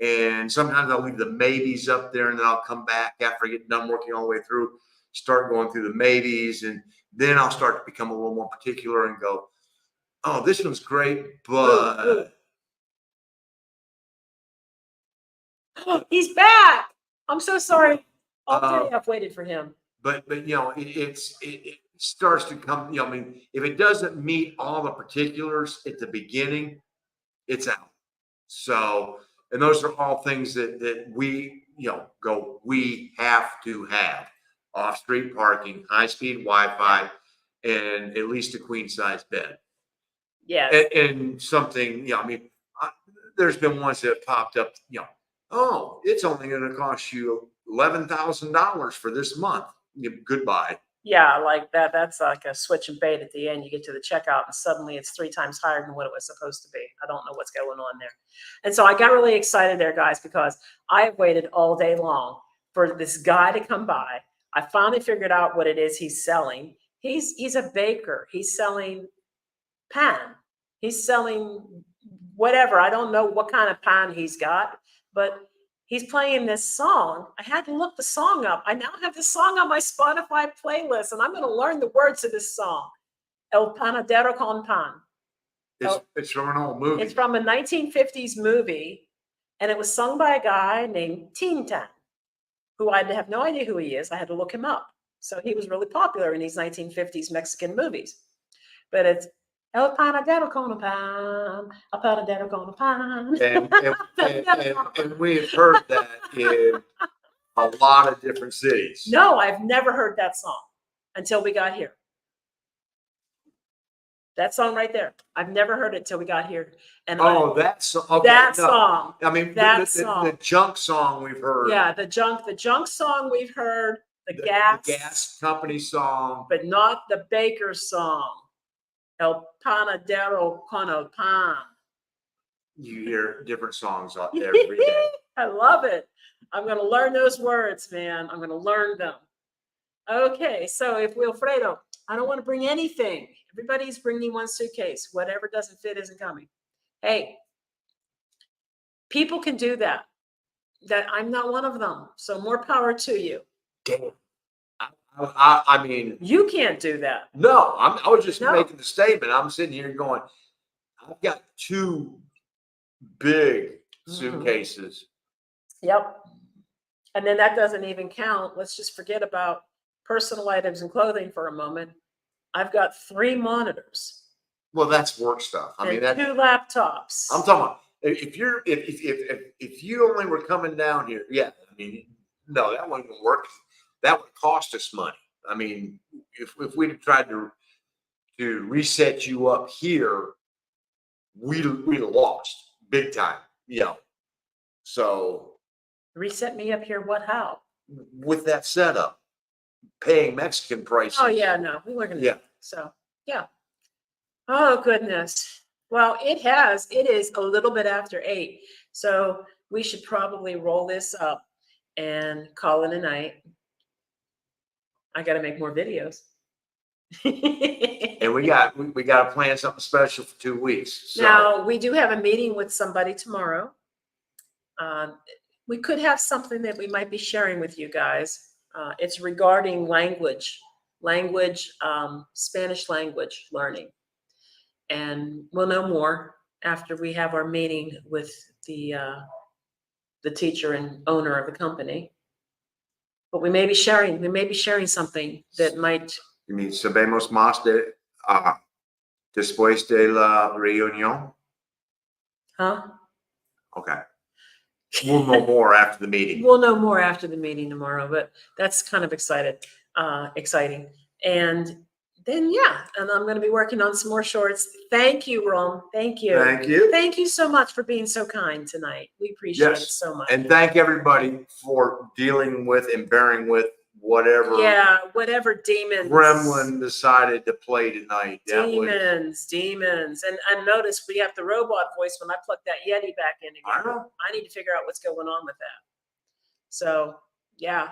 [SPEAKER 2] And sometimes I'll leave the maybes up there, and then I'll come back after I get done working all the way through, start going through the maybes, and then I'll start to become a little more particular and go, oh, this one's great, but
[SPEAKER 1] he's back. I'm so sorry. All day I've waited for him.
[SPEAKER 2] But it starts to come. If it doesn't meet all the particulars at the beginning, it's out. So, and those are all things that we we have to have: off-street parking, high-speed Wi-Fi, and at least a queen-size bed.
[SPEAKER 1] Yeah.
[SPEAKER 2] And something. There's been ones that have popped up. Oh, it's only going to cost you $11,000 for this month. Goodbye.
[SPEAKER 1] Yeah, like that. That's like a switch and bait at the end. You get to the checkout and suddenly it's 3 times higher than what it was supposed to be. I don't know what's going on there. And so I got really excited there, guys, because I have waited all day long for this guy to come by. I finally figured out what it is he's selling. He's a baker. He's selling pan. He's selling whatever. I don't know what kind of pan he's got, but he's playing this song. I had to look the song up. I now have the song on my Spotify playlist, and I'm going to learn the words of this song. El Panadero con Pan.
[SPEAKER 2] It's from an old movie.
[SPEAKER 1] It's from a 1950s movie, and it was sung by a guy named Tintan, who I have no idea who he is. I had to look him up. So he was really popular in these 1950s Mexican movies. But it's El Panadero con Pan, El Panadero con Pan.
[SPEAKER 2] And we have heard that in a lot of different cities.
[SPEAKER 1] No, I've never heard that song until we got here. That song right there. I've never heard it till we got here. And
[SPEAKER 2] that song. Okay,
[SPEAKER 1] that song.
[SPEAKER 2] I mean,
[SPEAKER 1] song.
[SPEAKER 2] The junk song we've heard.
[SPEAKER 1] Yeah, the junk song we've heard. The gas
[SPEAKER 2] company song,
[SPEAKER 1] but not the baker song. El Panadero con el Pan.
[SPEAKER 2] You hear different songs every day.
[SPEAKER 1] I love it. I'm going to learn those words, man. I'm going to learn them. Okay, so if Wilfredo, I don't want to bring anything. Everybody's bringing one suitcase. Whatever doesn't fit isn't coming. Hey, people can do that. That I'm not one of them. So more power to you.
[SPEAKER 2] Damn. I mean,
[SPEAKER 1] you can't do that.
[SPEAKER 2] No, I was just making the statement. I'm sitting here going, I've got 2 big suitcases.
[SPEAKER 1] Yep. And then that doesn't even count. Let's just forget about personal items and clothing for a moment. I've got 3 monitors.
[SPEAKER 2] Well, that's work stuff. I mean, that's
[SPEAKER 1] 2 laptops.
[SPEAKER 2] I'm talking about if you only were coming down here, yeah. I mean, no, that wouldn't work. That would cost us money. I mean, if we'd tried to reset you up here, we'd have lost big time. So
[SPEAKER 1] reset me up here. What? How?
[SPEAKER 2] With that setup, paying Mexican prices.
[SPEAKER 1] Oh yeah, no, we weren't gonna.
[SPEAKER 2] Yeah.
[SPEAKER 1] So yeah. Oh goodness. Well, it is a little bit after 8, so we should probably roll this up and call it a night. I got to make more videos.
[SPEAKER 2] And we got to plan something special for 2 weeks. So
[SPEAKER 1] Now, we do have a meeting with somebody tomorrow. We could have something that we might be sharing with you guys. It's regarding language, Spanish language learning. And we'll know more after we have our meeting with the teacher and owner of the company. But we may be sharing something that might.
[SPEAKER 2] you mean sabemos más después de la reunión?
[SPEAKER 1] Huh?
[SPEAKER 2] Okay. We'll know more after the meeting.
[SPEAKER 1] We'll know more after the meeting tomorrow, but that's kind of exciting. And then, yeah, and I'm going to be working on some more shorts. Thank you, Ron. Thank you.
[SPEAKER 2] Thank you.
[SPEAKER 1] Thank you so much for being so kind tonight. We appreciate it so much.
[SPEAKER 2] And thank everybody for dealing with and bearing with whatever
[SPEAKER 1] demons
[SPEAKER 2] gremlin decided to play tonight.
[SPEAKER 1] Demons. And notice we have the robot voice when I plug that Yeti back in again. I need to figure out what's going on with that. So, yeah,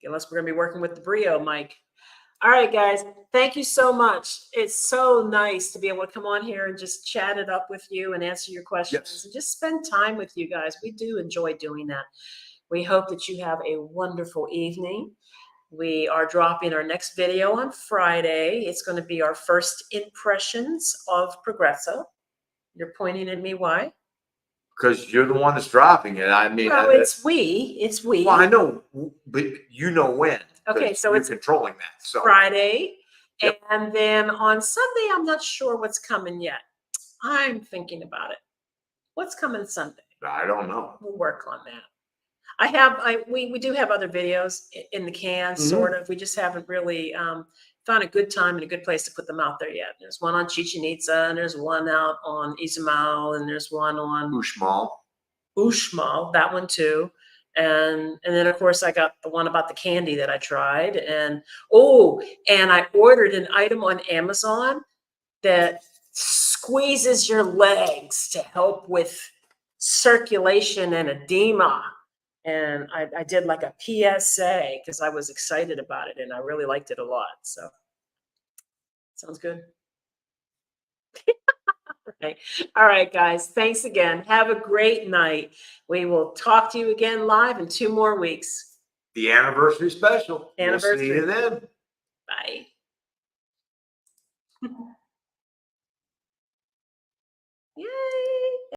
[SPEAKER 1] unless we're going to be working with the Brio mic. All right, guys, thank you so much. It's so nice to be able to come on here and just chat it up with you and answer your questions and just spend time with you guys. We do enjoy doing that. We hope that you have a wonderful evening. We are dropping our next video on Friday. It's going to be our first impressions of Progreso. You're pointing at me, why?
[SPEAKER 2] Because you're the one that's dropping it. I mean,
[SPEAKER 1] well, it's we. Well,
[SPEAKER 2] I know, but you know when.
[SPEAKER 1] Okay, so
[SPEAKER 2] you're
[SPEAKER 1] it's
[SPEAKER 2] controlling that. So
[SPEAKER 1] Friday, and then on Sunday, I'm not sure what's coming yet. I'm thinking about it. What's coming Sunday?
[SPEAKER 2] I don't know.
[SPEAKER 1] We'll work on that. We do have other videos in the can, sort of. We just haven't really found a good time and a good place to put them out there yet. There's one on Chichen Itza, and there's one out on Izamal, and there's one on Uxmal, that one too. And then of course I got the one about the candy that I tried, and I ordered an item on Amazon that squeezes your legs to help with circulation and edema. And I did like a PSA because I was excited about it and I really liked it a lot. So sounds good. Okay. All right, guys. Thanks again. Have a great night. We will talk to you again live in 2 more weeks.
[SPEAKER 2] The anniversary special.
[SPEAKER 1] Anniversary.
[SPEAKER 2] We'll see you then.
[SPEAKER 1] Bye.